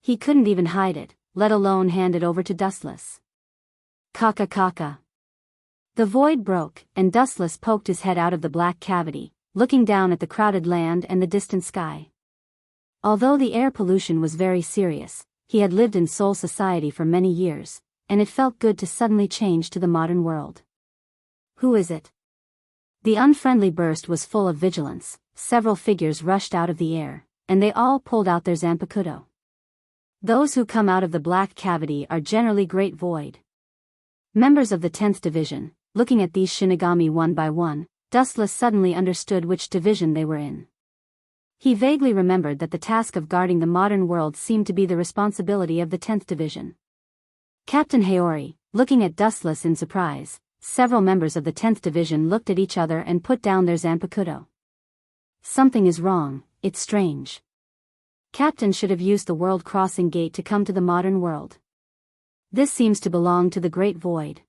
He couldn't even hide it, let alone hand it over to Dustless. Kaka. The void broke, and Dustless poked his head out of the black cavity, looking down at the crowded land and the distant sky. Although the air pollution was very serious, he had lived in Soul Society for many years, and it felt good to suddenly change to the modern world. Who is it? The unfriendly burst was full of vigilance, several figures rushed out of the air, and they all pulled out their Zanpakuto. Those who come out of the black cavity are generally great void. Members of the 10th Division, looking at these Shinigami one by one, Dustless suddenly understood which division they were in. He vaguely remembered that the task of guarding the modern world seemed to be the responsibility of the 10th Division. Captain Haori, looking at Dustless in surprise, several members of the 10th Division looked at each other and put down their Zanpakuto. Something is wrong, it's strange. Captain should have used the world crossing gate to come to the modern world. This seems to belong to the Great Void.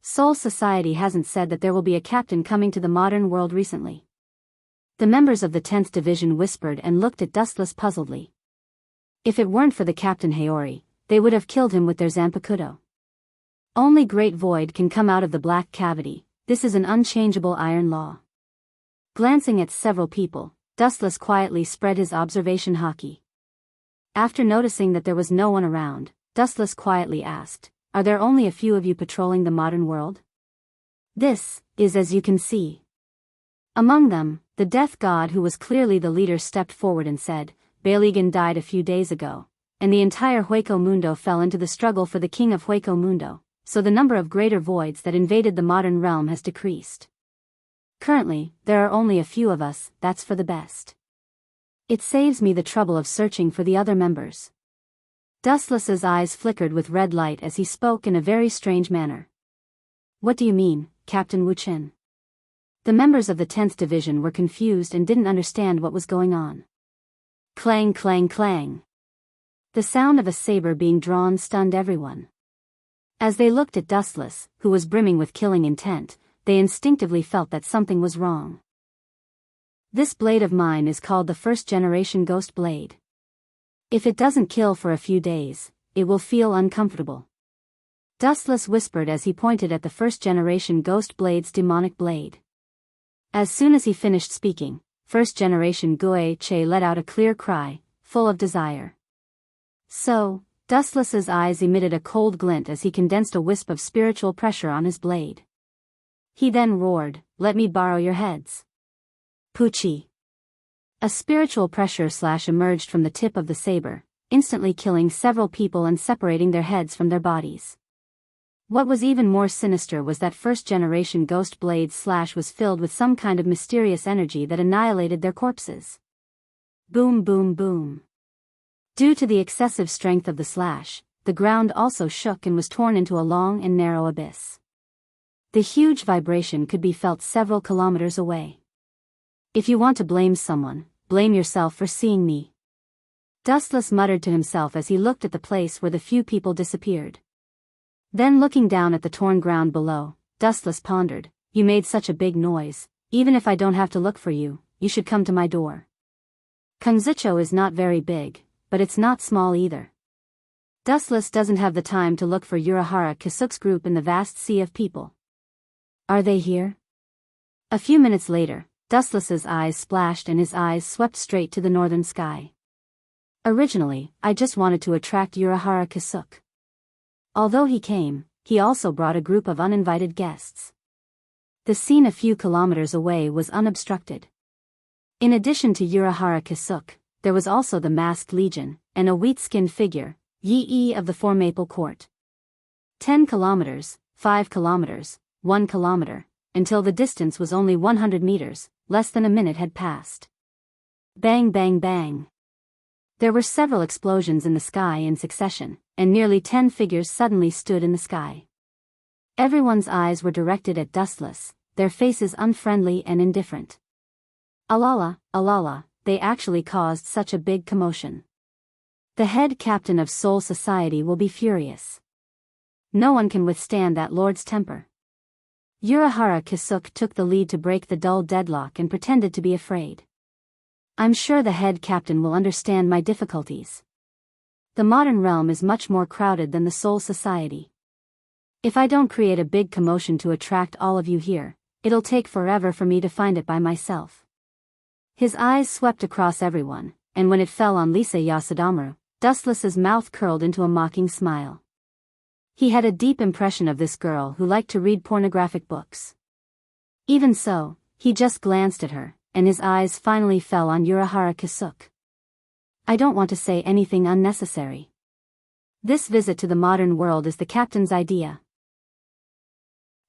Soul Society hasn't said that there will be a captain coming to the modern world recently. The members of the 10th Division whispered and looked at Dustless puzzledly. If it weren't for the Captain Haori, they would have killed him with their Zanpakuto. Only Great Void can come out of the black cavity, this is an unchangeable iron law. Glancing at several people, Dustless quietly spread his observation haki. After noticing that there was no one around, Dustless quietly asked, "Are there only a few of you patrolling the modern world?" "This is as you can see." Among them, the death god who was clearly the leader stepped forward and said, "Baligan died a few days ago, and the entire Hueco Mundo fell into the struggle for the king of Hueco Mundo, so the number of greater voids that invaded the modern realm has decreased. Currently, there are only a few of us, that's for the best. It saves me the trouble of searching for the other members." Dustless's eyes flickered with red light as he spoke in a very strange manner. "What do you mean, Captain Wu Qin?" The members of the 10th Division were confused and didn't understand what was going on. Clang clang clang. The sound of a saber being drawn stunned everyone. As they looked at Dustless, who was brimming with killing intent, they instinctively felt that something was wrong. "This blade of mine is called the first-generation ghost blade. If it doesn't kill for a few days, it will feel uncomfortable." Dustless whispered as he pointed at the first-generation ghost blade's demonic blade. As soon as he finished speaking, first-generation Gue Che let out a clear cry, full of desire. So, Dustless's eyes emitted a cold glint as he condensed a wisp of spiritual pressure on his blade. He then roared, "Let me borrow your heads." Poochie. A spiritual pressure slash emerged from the tip of the saber, instantly killing several people and separating their heads from their bodies. What was even more sinister was that first-generation ghost blade's slash was filled with some kind of mysterious energy that annihilated their corpses. Boom boom boom. Due to the excessive strength of the slash, the ground also shook and was torn into a long and narrow abyss. The huge vibration could be felt several kilometers away. If you want to blame someone, blame yourself for seeing me. Dustless muttered to himself as he looked at the place where the few people disappeared. Then looking down at the torn ground below, Dustless pondered, you made such a big noise, even if I don't have to look for you, you should come to my door. Kungzicho is not very big, but it's not small either. Dustless doesn't have the time to look for Urahara Kisuk's group in the vast sea of people. Are they here? A few minutes later, Dustless's eyes splashed and his eyes swept straight to the northern sky. Originally, I just wanted to attract Urahara Kisuk. Although he came, he also brought a group of uninvited guests. The scene a few kilometers away was unobstructed. In addition to Urahara Kisuk, there was also the masked legion, and a wheat-skinned figure, Yi of the Four Maple Court. 10 kilometers, 5 kilometers, 1 kilometer, until the distance was only 100 meters, less than a minute had passed. Bang bang bang. There were several explosions in the sky in succession, and nearly 10 figures suddenly stood in the sky. Everyone's eyes were directed at Dustless, their faces unfriendly and indifferent. Alala, alala, they actually caused such a big commotion. The head captain of Soul Society will be furious. No one can withstand that lord's temper. Urahara Kisuk took the lead to break the dull deadlock and pretended to be afraid. I'm sure the head captain will understand my difficulties. The modern realm is much more crowded than the Soul Society. If I don't create a big commotion to attract all of you here, it'll take forever for me to find it by myself. His eyes swept across everyone, and when it fell on Lisa Yasudamaru, Dustless's mouth curled into a mocking smile. He had a deep impression of this girl who liked to read pornographic books. Even so, he just glanced at her, and his eyes finally fell on Urahara Kisuk. I don't want to say anything unnecessary. This visit to the modern world is the captain's idea.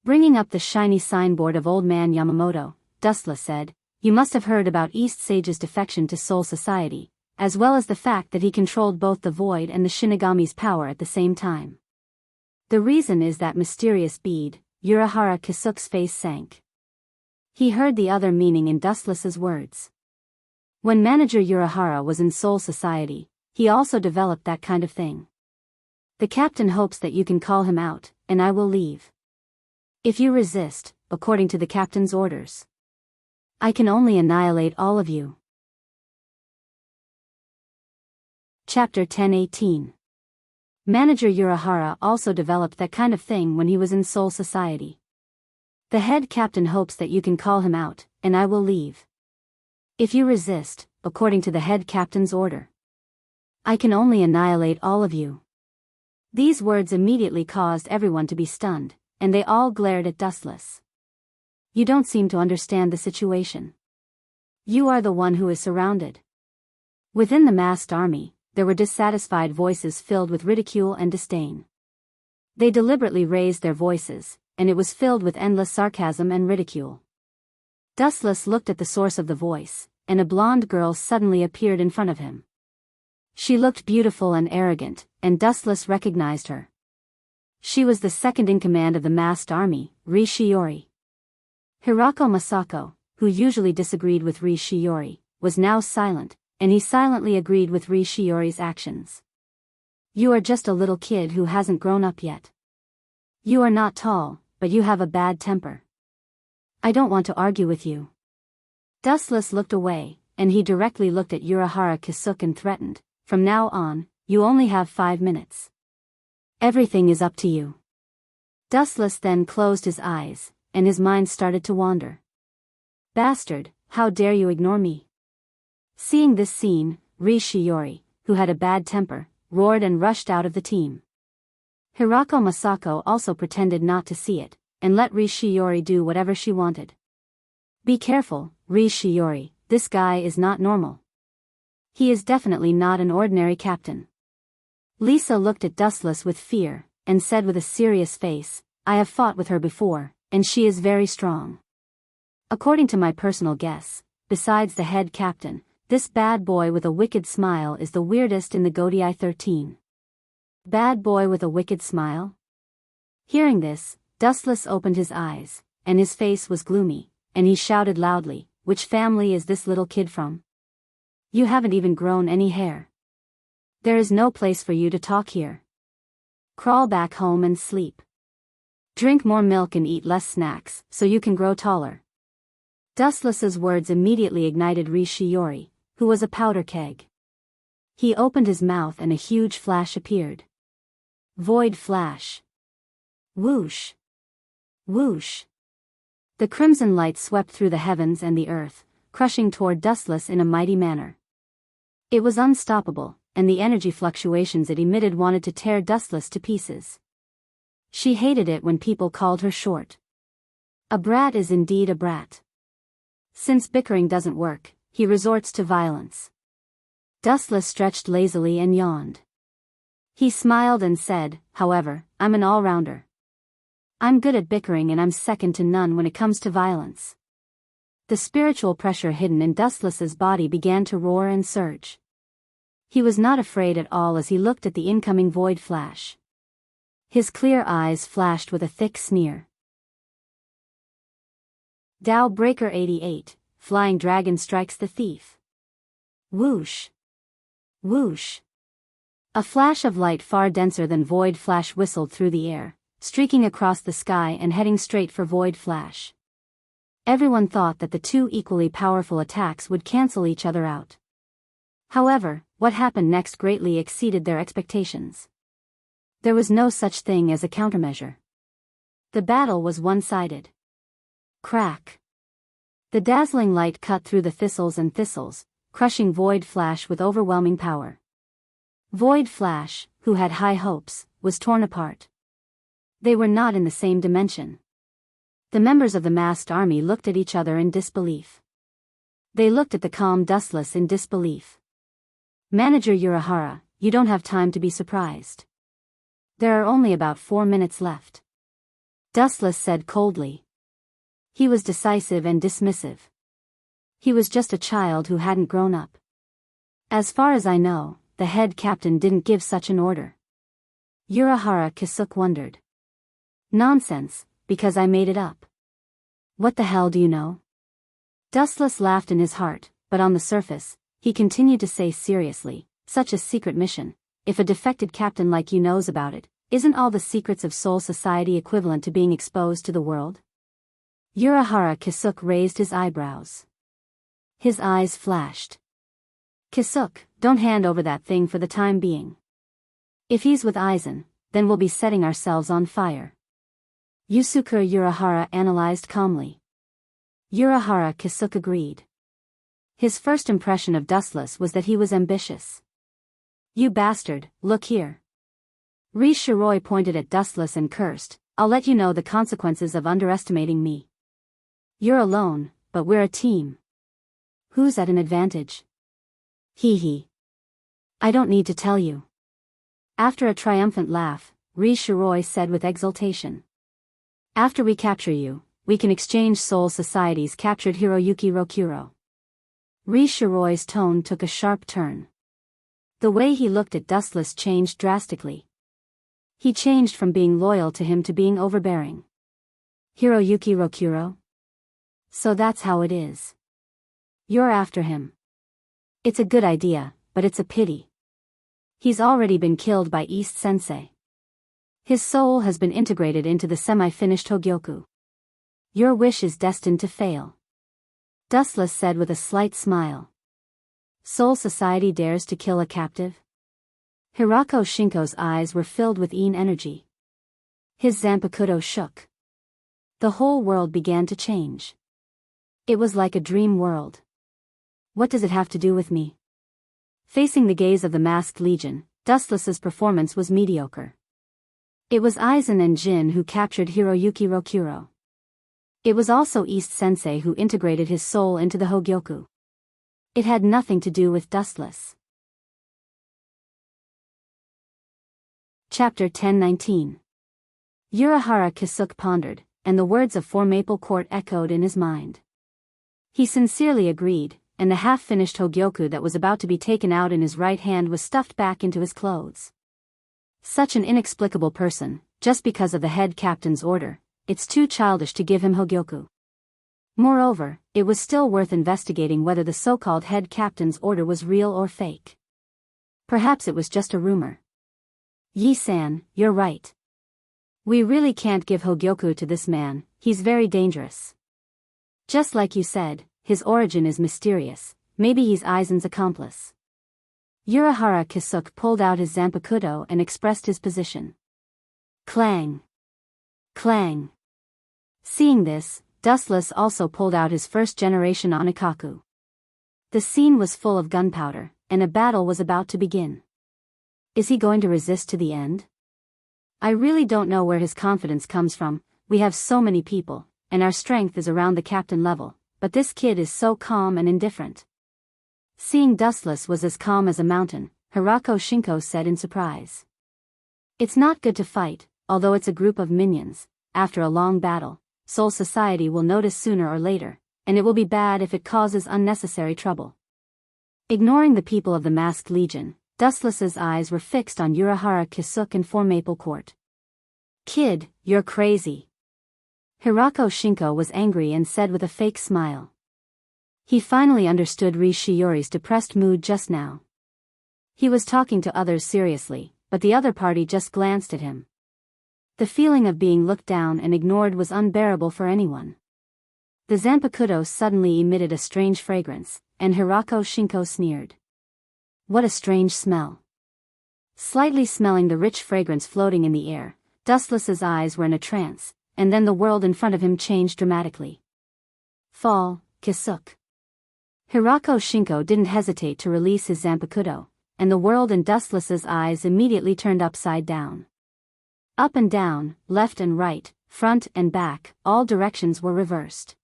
Bringing up the shiny signboard of Old Man Yamamoto, Dustless said, you must have heard about East Sage's defection to Soul Society, as well as the fact that he controlled both the Void and the Shinigami's power at the same time. The reason is that mysterious bead. Urahara Kisuk's face sank. He heard the other meaning in Dustless's words. When Manager Urahara was in Soul Society, he also developed that kind of thing. The captain hopes that you can call him out, and I will leave. If you resist, according to the captain's orders, I can only annihilate all of you. Chapter 10:18. Manager Urahara also developed that kind of thing when he was in Soul Society. The head captain hopes that you can call him out, and I will leave. If you resist, according to the head captain's order, I can only annihilate all of you. These words immediately caused everyone to be stunned, and they all glared at Dustless. You don't seem to understand the situation. You are the one who is surrounded. Within the masked army, there were dissatisfied voices filled with ridicule and disdain. They deliberately raised their voices, and it was filled with endless sarcasm and ridicule. Dustless looked at the source of the voice, and a blonde girl suddenly appeared in front of him. She looked beautiful and arrogant, and Dustless recognized her. She was the second in command of the masked army, Ri Shiori. Hirako Masako, who usually disagreed with Ri Shiori, was now silent, and he silently agreed with Ri Shiori's actions. You are just a little kid who hasn't grown up yet. You are not tall, but you have a bad temper. I don't want to argue with you. Dustless looked away, and he directly looked at Urahara Kisuk and threatened, from now on, you only have 5 minutes. Everything is up to you. Dustless then closed his eyes, and his mind started to wander. Bastard, how dare you ignore me? Seeing this scene, Ri Shiori, who had a bad temper, roared and rushed out of the team. Hirako Masako also pretended not to see it, and let Ri Shiori do whatever she wanted. Be careful, Ri Shiori, this guy is not normal. He is definitely not an ordinary captain. Lisa looked at Dustless with fear, and said with a serious face, I have fought with her before, and she is very strong. According to my personal guess, besides the head captain, This bad boy with a wicked smile is the weirdest in the Godii 13. Bad boy with a wicked smile? Hearing this, Dustless opened his eyes, and his face was gloomy, and he shouted loudly, "Which family is this little kid from? You haven't even grown any hair. There is no place for you to talk here. Crawl back home and sleep. Drink more milk and eat less snacks, so you can grow taller." Dustless's words immediately ignited Rishiori, who was a powder keg. He opened his mouth and a huge flash appeared. Void flash. Whoosh. Whoosh. The crimson light swept through the heavens and the earth, crushing toward Dustless in a mighty manner. It was unstoppable, and the energy fluctuations it emitted wanted to tear Dustless to pieces. She hated it when people called her short. A brat is indeed a brat. Since bickering doesn't work, he resorts to violence. Dustless stretched lazily and yawned. He smiled and said, "However, I'm an all-rounder. I'm good at bickering and I'm second to none when it comes to violence." The spiritual pressure hidden in Dustless's body began to roar and surge. He was not afraid at all as he looked at the incoming void flash. His clear eyes flashed with a thick sneer. Tao Breaker 88, Flying Dragon Strikes the Thief. Whoosh. Whoosh. A flash of light far denser than Void Flash whistled through the air, streaking across the sky and heading straight for Void Flash. Everyone thought that the two equally powerful attacks would cancel each other out. However, what happened next greatly exceeded their expectations. There was no such thing as a countermeasure. The battle was one-sided. Crack. The dazzling light cut through the thistles and thistles, crushing Void Flash with overwhelming power. Void Flash, who had high hopes, was torn apart. They were not in the same dimension. The members of the masked army looked at each other in disbelief. They looked at the calm Dustless in disbelief. "Manager Urahara, you don't have time to be surprised. There are only about 4 minutes left," Dustless said coldly. He was decisive and dismissive. He was just a child who hadn't grown up. "As far as I know, the head captain didn't give such an order." Urahara Kisuk wondered. "Nonsense, because I made it up." "What the hell do you know?" Dustless laughed in his heart, but on the surface, he continued to say seriously, "Such a secret mission. If a defected captain like you knows about it, isn't all the secrets of Soul Society equivalent to being exposed to the world?" Urahara Kisuk raised his eyebrows. His eyes flashed. "Kisuk, don't hand over that thing for the time being. If he's with Aizen, then we'll be setting ourselves on fire." Yusuke Urahara analyzed calmly. Urahara Kisuk agreed. His first impression of Dustless was that he was ambitious. "You bastard, look here." Rishiroi pointed at Dustless and cursed, "I'll let you know the consequences of underestimating me. You're alone, but we're a team. Who's at an advantage?" "Hee hee. I don't need to tell you." After a triumphant laugh, Rishiroi said with exultation, "After we capture you, we can exchange Soul Society's captured Hiroyuki Rokuro." Rishiroi's tone took a sharp turn. The way he looked at Dustless changed drastically. He changed from being loyal to him to being overbearing. "Hiroyuki Rokuro? So that's how it is. You're after him. It's a good idea, but it's a pity. He's already been killed by East Sensei. His soul has been integrated into the semi-finished Hogyoku. Your wish is destined to fail." Dustless said with a slight smile. "Soul Society dares to kill a captive?" Hirako Shinko's eyes were filled with energy. His Zanpakuto shook. The whole world began to change. It was like a dream world. "What does it have to do with me?" Facing the gaze of the masked legion, Dustless's performance was mediocre. It was Aizen and Jin who captured Hiroyuki Rokuro. It was also East Sensei who integrated his soul into the Hogyoku. It had nothing to do with Dustless. Chapter 1019. Urahara Kisuk pondered, and the words of 4 Maple Court echoed in his mind. He sincerely agreed, and the half-finished hogyoku that was about to be taken out in his right hand was stuffed back into his clothes. Such an inexplicable person, just because of the head captain's order, it's too childish to give him hogyoku. Moreover, it was still worth investigating whether the so-called head captain's order was real or fake. Perhaps it was just a rumor. Yi-san, you're right. We really can't give hogyoku to this man, he's very dangerous. Just like you said, his origin is mysterious, maybe he's Aizen's accomplice. Urahara Kisuke pulled out his zanpakuto and expressed his position. Clang! Clang! Seeing this, Dustless also pulled out his first-generation onikaku. The scene was full of gunpowder, and a battle was about to begin. Is he going to resist to the end? I really don't know where his confidence comes from. We have so many people, and our strength is around the captain level, but this kid is so calm and indifferent. Seeing Dustless was as calm as a mountain, Hirako Shinko said in surprise. It's not good to fight, although it's a group of minions. After a long battle, Soul Society will notice sooner or later, and it will be bad if it causes unnecessary trouble. Ignoring the people of the Masked Legion, Dustless's eyes were fixed on Urahara Kisuke and Four Maple Court. Kid, you're crazy. Hirako Shinko was angry and said with a fake smile. He finally understood Ri Shiori's depressed mood just now. He was talking to others seriously, but the other party just glanced at him. The feeling of being looked down and ignored was unbearable for anyone. The zanpakuto suddenly emitted a strange fragrance, and Hirako Shinko sneered. What a strange smell. Slightly smelling the rich fragrance floating in the air, Dustless's eyes were in a trance, and then the world in front of him changed dramatically. Fall, Kisuke. Hirako Shinko didn't hesitate to release his zanpakuto, and the world in Dustless's eyes immediately turned upside down. Up and down, left and right, front and back, all directions were reversed.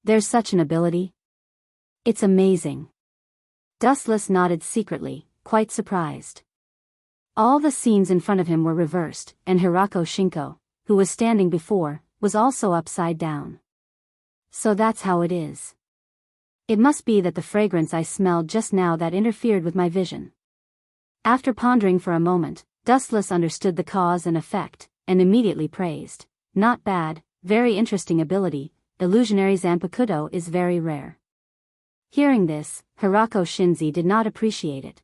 There's such an ability. It's amazing. Dustless nodded secretly, quite surprised. All the scenes in front of him were reversed, and Hirako Shinko, who was standing before, was also upside down. So that's how it is. It must be that the fragrance I smelled just now that interfered with my vision. After pondering for a moment, Dustless understood the cause and effect, and immediately praised. Not bad, very interesting ability, illusionary zanpakuto is very rare. Hearing this, Hirako Shinzi did not appreciate it.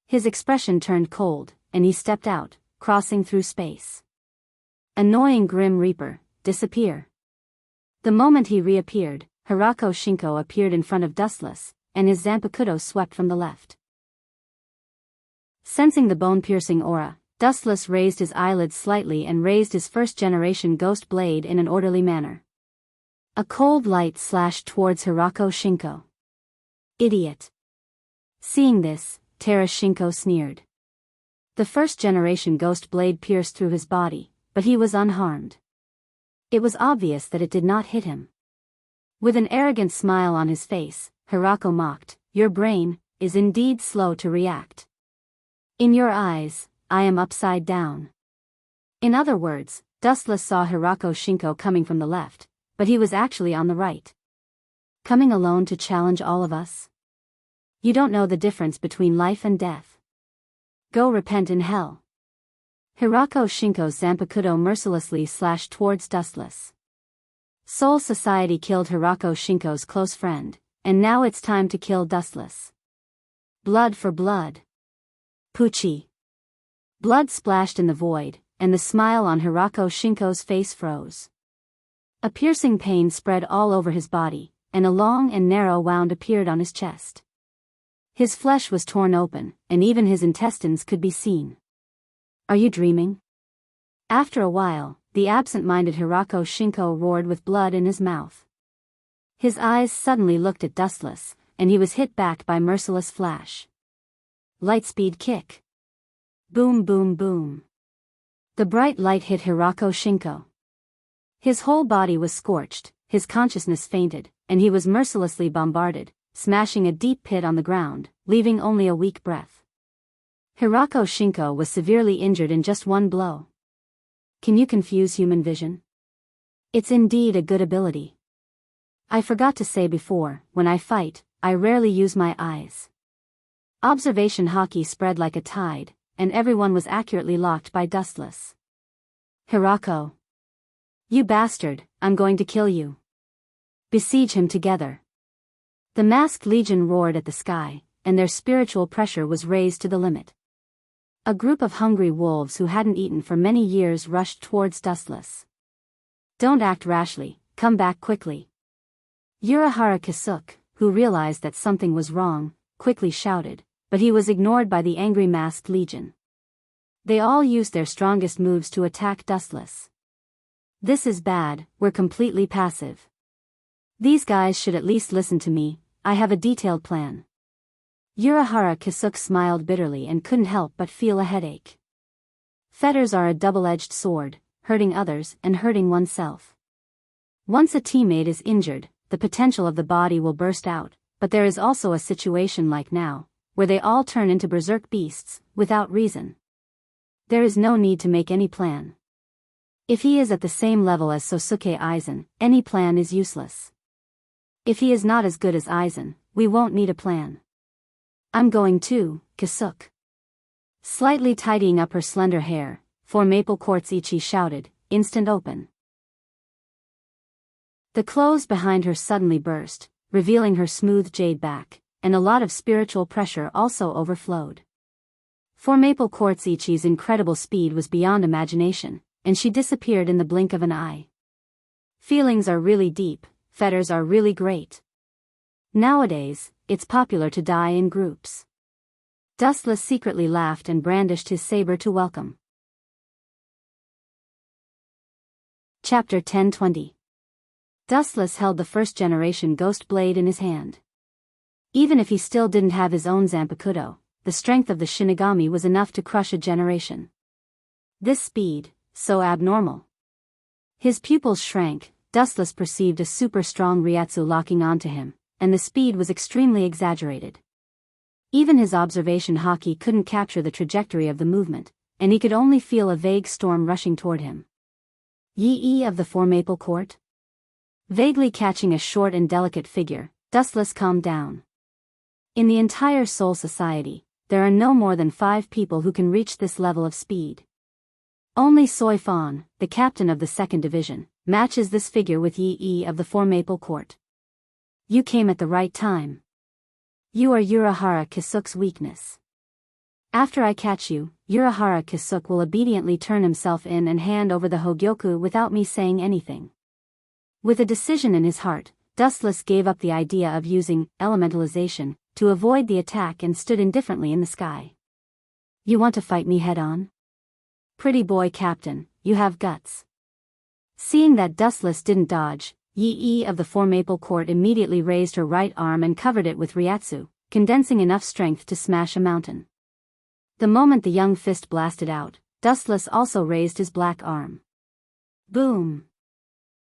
His expression turned cold, and he stepped out, crossing through space. Annoying Grim Reaper, disappear. The moment he reappeared, Hirako Shinko appeared in front of Dustless, and his zanpakuto swept from the left. Sensing the bone-piercing aura, Dustless raised his eyelids slightly and raised his first-generation ghost blade in an orderly manner. A cold light slashed towards Hirako Shinko. Idiot. Seeing this, Tara Shinko sneered. The first-generation ghost blade pierced through his body, but he was unharmed. It was obvious that it did not hit him. With an arrogant smile on his face, Hirako mocked, "Your brain is indeed slow to react. In your eyes, I am upside down." In other words, Dustless saw Hirako Shinko coming from the left, but he was actually on the right. Coming alone to challenge all of us? You don't know the difference between life and death. Go repent in hell. Hirako Shinko's zanpakuto mercilessly slashed towards Dustless. Soul Society killed Hirako Shinko's close friend, and now it's time to kill Dustless. Blood for blood. Pucci. Blood splashed in the void, and the smile on Hirako Shinko's face froze. A piercing pain spread all over his body, and a long and narrow wound appeared on his chest. His flesh was torn open, and even his intestines could be seen. Are you dreaming? After a while, the absent-minded Hirako Shinko roared with blood in his mouth. His eyes suddenly looked at Dustless, and he was hit back by merciless flash. Lightspeed kick. Boom boom boom. The bright light hit Hirako Shinko. His whole body was scorched, his consciousness fainted, and he was mercilessly bombarded, smashing a deep pit on the ground, leaving only a weak breath. Hirako Shinko was severely injured in just one blow. Can you confuse human vision? It's indeed a good ability. I forgot to say before, when I fight, I rarely use my eyes. Observation hockey spread like a tide, and everyone was accurately locked by Dustless. Hirako. You bastard, I'm going to kill you. Besiege him together. The masked legion roared at the sky, and their spiritual pressure was raised to the limit. A group of hungry wolves who hadn't eaten for many years rushed towards Dustless. Don't act rashly, come back quickly. Urahara Kisuke, who realized that something was wrong, quickly shouted, but he was ignored by the angry masked legion. They all used their strongest moves to attack Dustless. This is bad, we're completely passive. These guys should at least listen to me, I have a detailed plan. Urahara Kisuke smiled bitterly and couldn't help but feel a headache. Fetters are a double-edged sword, hurting others and hurting oneself. Once a teammate is injured, the potential of the body will burst out, but there is also a situation like now, where they all turn into berserk beasts, without reason. There is no need to make any plan. If he is at the same level as Sosuke Aizen, any plan is useless. If he is not as good as Aizen, we won't need a plan. I'm going too, Kisuke. Slightly tidying up her slender hair, for Maple Quartz Ichi shouted, instant open. The clothes behind her suddenly burst, revealing her smooth jade back, and a lot of spiritual pressure also overflowed. For Maple Quartz Ichi's incredible speed was beyond imagination, and she disappeared in the blink of an eye. Feelings are really deep, fetters are really great. Nowadays, it's popular to die in groups. Dustless secretly laughed and brandished his saber to welcome. Chapter 1020. Dustless held the first-generation ghost blade in his hand. Even if he still didn't have his own Zanpakuto, the strength of the Shinigami was enough to crush a generation. This speed, so abnormal. His pupils shrank, Dustless perceived a super-strong Ryatsu locking onto him, and the speed was extremely exaggerated. Even his observation hockey couldn't capture the trajectory of the movement, and he could only feel a vague storm rushing toward him. Yi of the Four Maple Court? Vaguely catching a short and delicate figure, Dustless calmed down. In the entire Soul Society, there are no more than 5 people who can reach this level of speed. Only Soi Fan, the captain of the 2nd Division, matches this figure with Yi of the Four Maple Court. You came at the right time. You are Urahara Kisuke's weakness. After I catch you, Urahara Kisuke will obediently turn himself in and hand over the Hogyoku without me saying anything. With a decision in his heart, Dustless gave up the idea of using elementalization to avoid the attack and stood indifferently in the sky. You want to fight me head-on? Pretty boy captain, you have guts. Seeing that Dustless didn't dodge, Yi of the Four Maple Court immediately raised her right arm and covered it with Ryatsu, condensing enough strength to smash a mountain. The moment the young fist blasted out, Dustless also raised his black arm. Boom!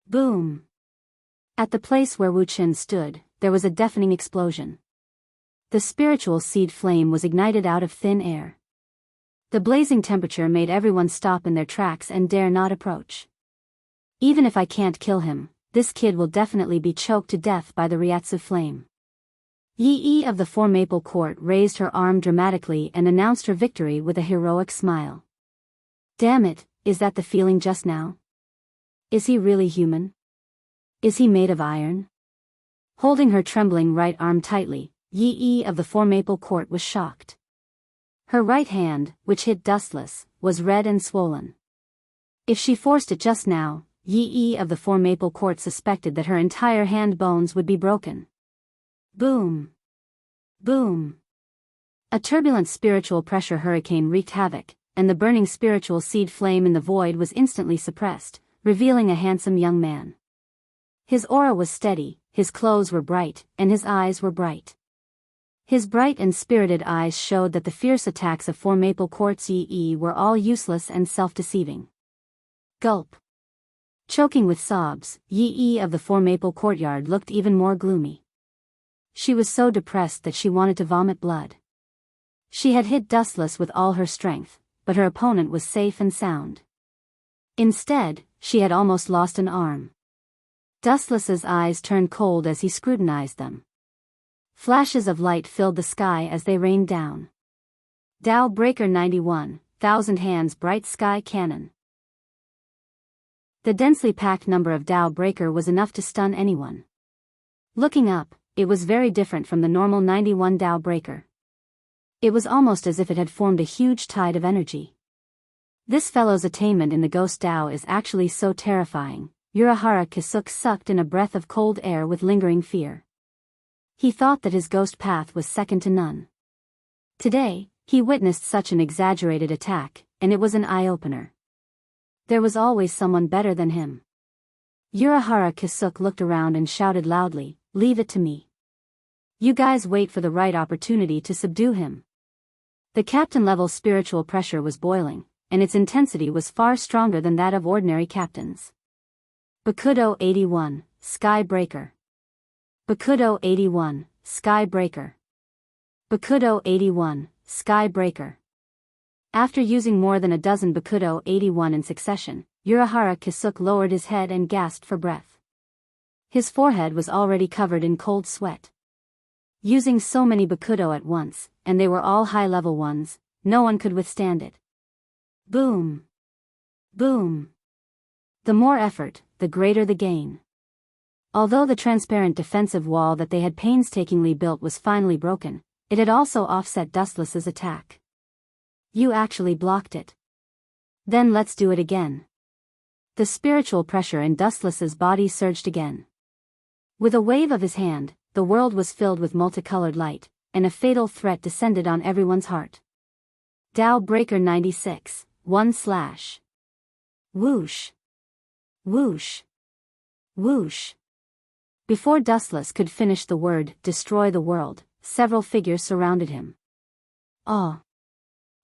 Boom! At the place where Wu Qin stood, there was a deafening explosion. The spiritual seed flame was ignited out of thin air. The blazing temperature made everyone stop in their tracks and dare not approach. Even if I can't kill him, this kid will definitely be choked to death by the Ryatsu flame. Yi of the Four Maple Court raised her arm dramatically and announced her victory with a heroic smile. Damn it, is that the feeling just now? Is he really human? Is he made of iron? Holding her trembling right arm tightly, Yi of the Four Maple Court was shocked. Her right hand, which hit Dustless, was red and swollen. If she forced it just now, Yi of the Four Maple Court suspected that her entire hand bones would be broken. Boom! Boom! A turbulent spiritual pressure hurricane wreaked havoc, and the burning spiritual seed flame in the void was instantly suppressed, revealing a handsome young man. His aura was steady, his clothes were bright, and his eyes were bright. His bright and spirited eyes showed that the fierce attacks of Four Maple Court's Yi were all useless and self-deceiving. Gulp. Choking with sobs, Yi of the Four Maple Courtyard looked even more gloomy. She was so depressed that she wanted to vomit blood. She had hit Dustless with all her strength, but her opponent was safe and sound. Instead, she had almost lost an arm. Dustless's eyes turned cold as he scrutinized them. Flashes of light filled the sky as they rained down. Dow Breaker 91, Thousand Hands Bright Sky Cannon. The densely packed number of Dow Breaker was enough to stun anyone. Looking up, it was very different from the normal 91 Dow Breaker. It was almost as if it had formed a huge tide of energy. This fellow's attainment in the ghost Dow is actually so terrifying. Urahara Kisuk sucked in a breath of cold air with lingering fear. He thought that his ghost path was second to none. Today, he witnessed such an exaggerated attack, and it was an eye-opener. There was always someone better than him. Urahara Kisuk looked around and shouted loudly, "Leave it to me. You guys wait for the right opportunity to subdue him." The captain-level spiritual pressure was boiling, and its intensity was far stronger than that of ordinary captains. Bakudo 81, Sky Breaker. Bakudo 81, Sky Breaker. Bakudo 81, Sky Breaker. After using more than a dozen Bakudo 81 in succession, Urahara Kisuk lowered his head and gasped for breath. His forehead was already covered in cold sweat. Using so many Bakudo at once, and they were all high-level ones, no one could withstand it. Boom! Boom! The more effort, the greater the gain. Although the transparent defensive wall that they had painstakingly built was finally broken, it had also offset Dustless's attack. You actually blocked it. Then let's do it again. The spiritual pressure in Dustless's body surged again. With a wave of his hand, the world was filled with multicolored light, and a fatal threat descended on everyone's heart. Dow Breaker 96, 1/. Whoosh! Whoosh! Whoosh! Before Dustless could finish the word, "destroy the world," several figures surrounded him. "Aw.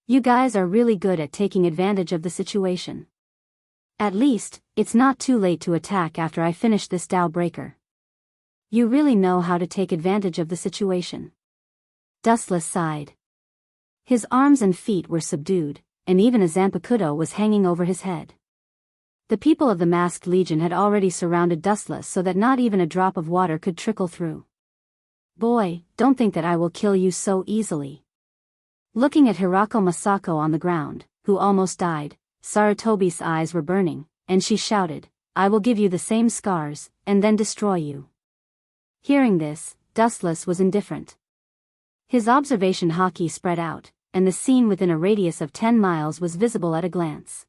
You guys are really good at taking advantage of the situation. At least, it's not too late to attack after I finish this Dow Breaker. You really know how to take advantage of the situation." Dustless sighed. His arms and feet were subdued, and even a Zanpakudo was hanging over his head. The people of the Masked Legion had already surrounded Dustless so that not even a drop of water could trickle through. "Boy, don't think that I will kill you so easily." Looking at Hirako Masako on the ground, who almost died, Sarutobi's eyes were burning, and she shouted, "I will give you the same scars, and then destroy you." Hearing this, Dustless was indifferent. His observation haki spread out, and the scene within a radius of 10 miles was visible at a glance.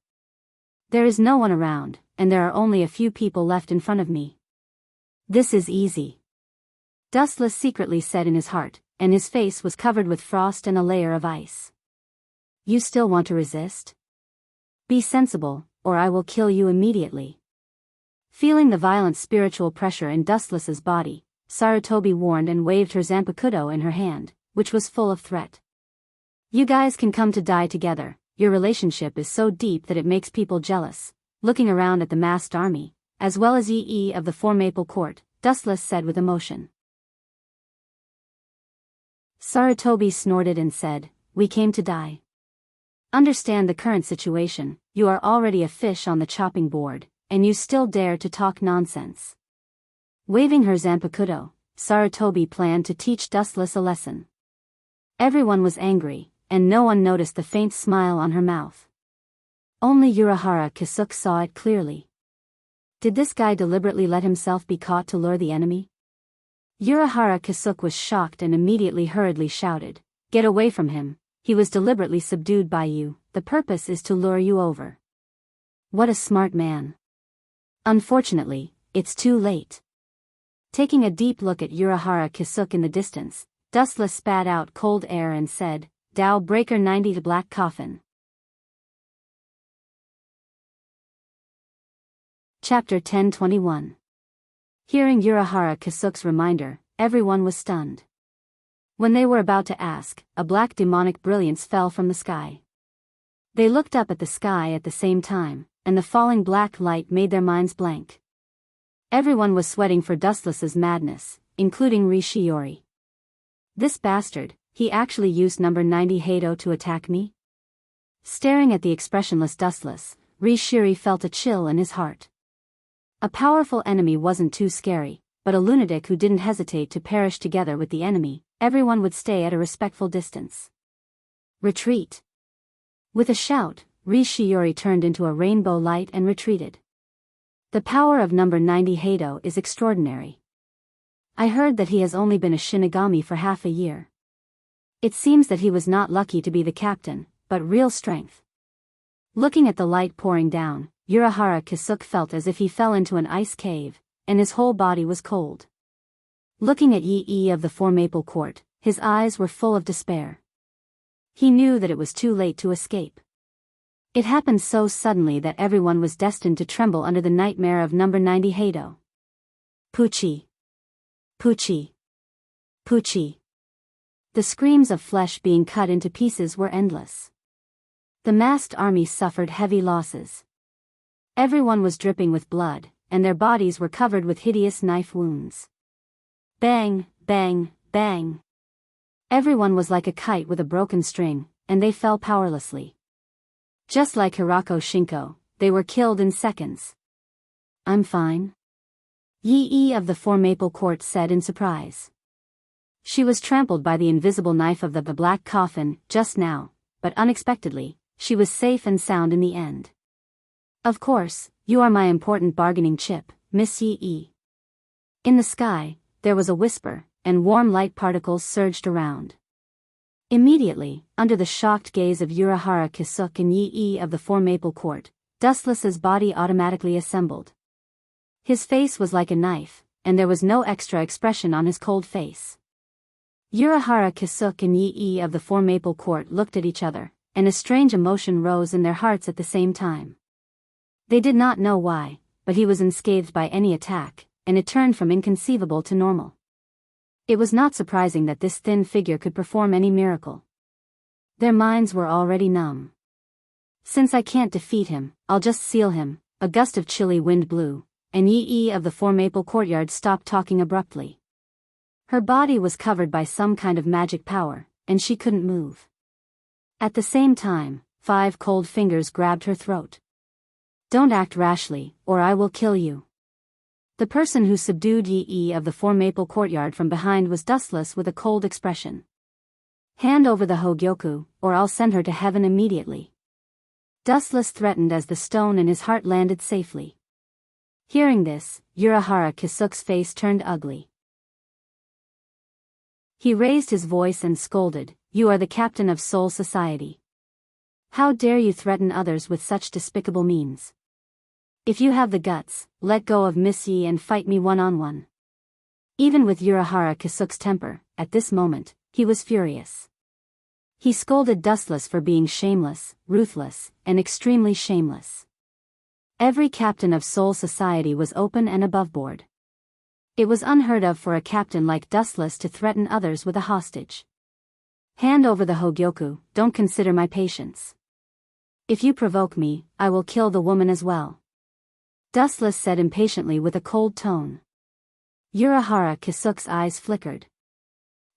There is no one around, and there are only a few people left in front of me. This is easy. Dustless secretly said in his heart, and his face was covered with frost and a layer of ice. You still want to resist? Be sensible, or I will kill you immediately. Feeling the violent spiritual pressure in Dustless's body, Sarutobi warned and waved her Zanpakudo in her hand, which was full of threat. You guys can come to die together. Your relationship is so deep that it makes people jealous. Looking around at the masked army, as well as EE of the Four Maple Court, Dustless said with emotion. Sarutobi snorted and said, "We came to die. Understand the current situation, you are already a fish on the chopping board, and you still dare to talk nonsense." Waving her Zanpakudo, Sarutobi planned to teach Dustless a lesson. Everyone was angry, and no one noticed the faint smile on her mouth. Only Urahara Kisuk saw it clearly. Did this guy deliberately let himself be caught to lure the enemy? Urahara Kisuk was shocked and immediately hurriedly shouted, "Get away from him, he was deliberately subdued by you, the purpose is to lure you over." What a smart man. Unfortunately, it's too late. Taking a deep look at Urahara Kisuk in the distance, Dustless spat out cold air and said, "Dow Breaker 90 to Black Coffin." Chapter 1021. Hearing Urahara Kisuk's reminder, everyone was stunned. When they were about to ask, a black demonic brilliance fell from the sky. They looked up at the sky at the same time, and the falling black light made their minds blank. Everyone was sweating for Dustless's madness, including Rishiori. This bastard, he actually used number 90 Hado to attack me? Staring at the expressionless Dustless, Rishiri felt a chill in his heart. A powerful enemy wasn't too scary, but a lunatic who didn't hesitate to perish together with the enemy, everyone would stay at a respectful distance. Retreat. With a shout, Shiori turned into a rainbow light and retreated. The power of number 90 Hado is extraordinary. I heard that he has only been a Shinigami for half a year. It seems that he was not lucky to be the captain, but real strength. Looking at the light pouring down, Urahara Kisuke felt as if he fell into an ice cave, and his whole body was cold. Looking at Yi of the Four Maple Court, his eyes were full of despair. He knew that it was too late to escape. It happened so suddenly that everyone was destined to tremble under the nightmare of number 90 Hado. Pucci! Pucci! Pucci! The screams of flesh being cut into pieces were endless. The masked army suffered heavy losses. Everyone was dripping with blood, and their bodies were covered with hideous knife wounds. Bang, bang, bang. Everyone was like a kite with a broken string, and they fell powerlessly. Just like Hirako Shinko, they were killed in seconds. I'm fine. Yi of the Four Maple Court said in surprise. She was trampled by the invisible knife of the black coffin just now, but unexpectedly, she was safe and sound in the end. Of course, you are my important bargaining chip, Miss Yi. In the sky, there was a whisper, and warm light particles surged around. Immediately, under the shocked gaze of Urahara Kisuke and Yi of the Four Maple Court, Dustless's body automatically assembled. His face was like a knife, and there was no extra expression on his cold face. Urahara Kisuke and Yi of the Four Maple Court looked at each other, and a strange emotion rose in their hearts at the same time. They did not know why, but he was unscathed by any attack, and it turned from inconceivable to normal. It was not surprising that this thin figure could perform any miracle. Their minds were already numb. Since I can't defeat him, I'll just seal him. A gust of chilly wind blew, and Yi of the Four Maple Courtyard stopped talking abruptly. Her body was covered by some kind of magic power, and she couldn't move. At the same time, 5 cold fingers grabbed her throat. Don't act rashly, or I will kill you. The person who subdued Yi of the Four Maple Courtyard from behind was Dustless with a cold expression. Hand over the Hogyoku, or I'll send her to heaven immediately. Dustless threatened as the stone in his heart landed safely. Hearing this, Urahara Kisuke's face turned ugly. He raised his voice and scolded, "You are the captain of Soul Society. How dare you threaten others with such despicable means? If you have the guts, let go of Miss Yi and fight me one-on-one." Even with Urahara Kisuke's temper, at this moment, he was furious. He scolded Dustless for being shameless, ruthless, and extremely shameless. Every captain of Soul Society was open and aboveboard. It was unheard of for a captain like Dustless to threaten others with a hostage. Hand over the Hogyoku, don't consider my patience. If you provoke me, I will kill the woman as well. Dustless said impatiently with a cold tone. Urahara Kisuke's eyes flickered.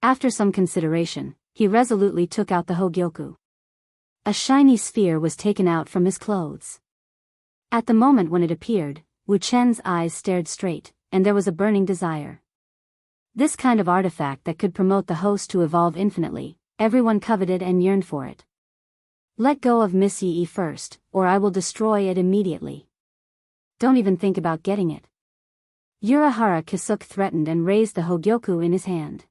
After some consideration, he resolutely took out the Hogyoku. A shiny sphere was taken out from his clothes. At the moment when it appeared, Wu Chen's eyes stared straight, and there was a burning desire. This kind of artifact that could promote the host to evolve infinitely, everyone coveted and yearned for it. Let go of Miss Yi first, or I will destroy it immediately. Don't even think about getting it. Urahara Kisuke threatened and raised the Hogyoku in his hand.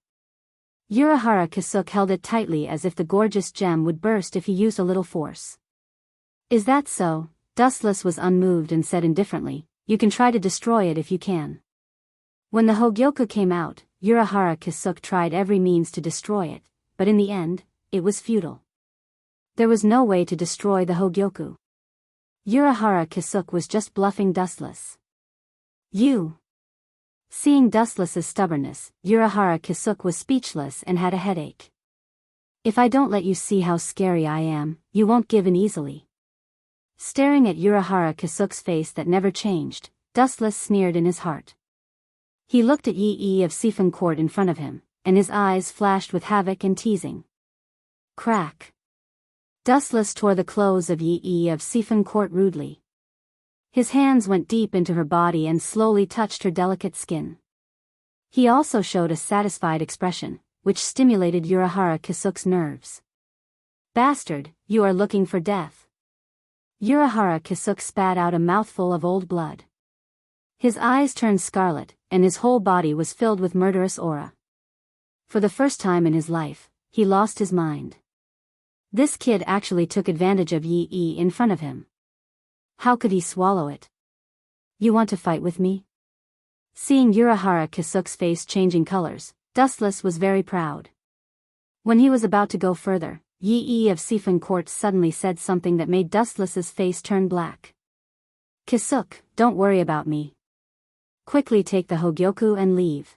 Urahara Kisuke held it tightly as if the gorgeous gem would burst if he used a little force. Is that so? Dustless was unmoved and said indifferently, you can try to destroy it if you can. When the Hogyoku came out, Urahara Kisuke tried every means to destroy it, but in the end, it was futile. There was no way to destroy the Hogyoku. Urahara Kisuke was just bluffing Dustless. You. Seeing Dustless's stubbornness, Urahara Kisuke was speechless and had a headache. If I don't let you see how scary I am, you won't give in easily. Staring at Urahara Kisuke's face that never changed, Dustless sneered in his heart. He looked at Yi of Siphon Court in front of him, and his eyes flashed with havoc and teasing. Crack. Dustless tore the clothes of Yi of Siphon Court rudely. His hands went deep into her body and slowly touched her delicate skin. He also showed a satisfied expression, which stimulated Urahara Kisuk's nerves. Bastard, you are looking for death. Urahara Kisuk spat out a mouthful of old blood. His eyes turned scarlet, and his whole body was filled with murderous aura. For the first time in his life, he lost his mind. This kid actually took advantage of Yi in front of him. How could he swallow it? You want to fight with me? Seeing Urahara Kisuk's face changing colors, Dustless was very proud. When he was about to go further, Yi of Sifan Court suddenly said something that made Dustless's face turn black. Kisuk, don't worry about me. Quickly take the Hogyoku and leave.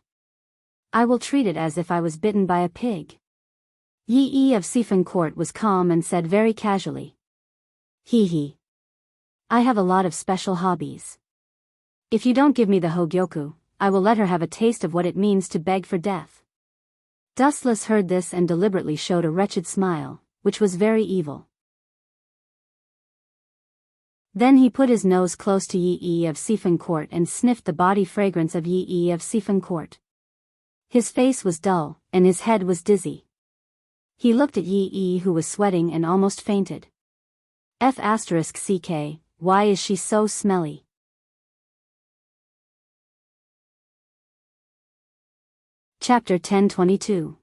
I will treat it as if I was bitten by a pig. Yi of Sifan Court was calm and said very casually. Hee. I have a lot of special hobbies. If you don't give me the Hogyoku, I will let her have a taste of what it means to beg for death. Dustless heard this and deliberately showed a wretched smile, which was very evil. Then he put his nose close to Yi of Sifan Court and sniffed the body fragrance of Yi of Sifan Court. His face was dull, and his head was dizzy. He looked at Yi who was sweating and almost fainted. *CK, why is she so smelly? Chapter 1022.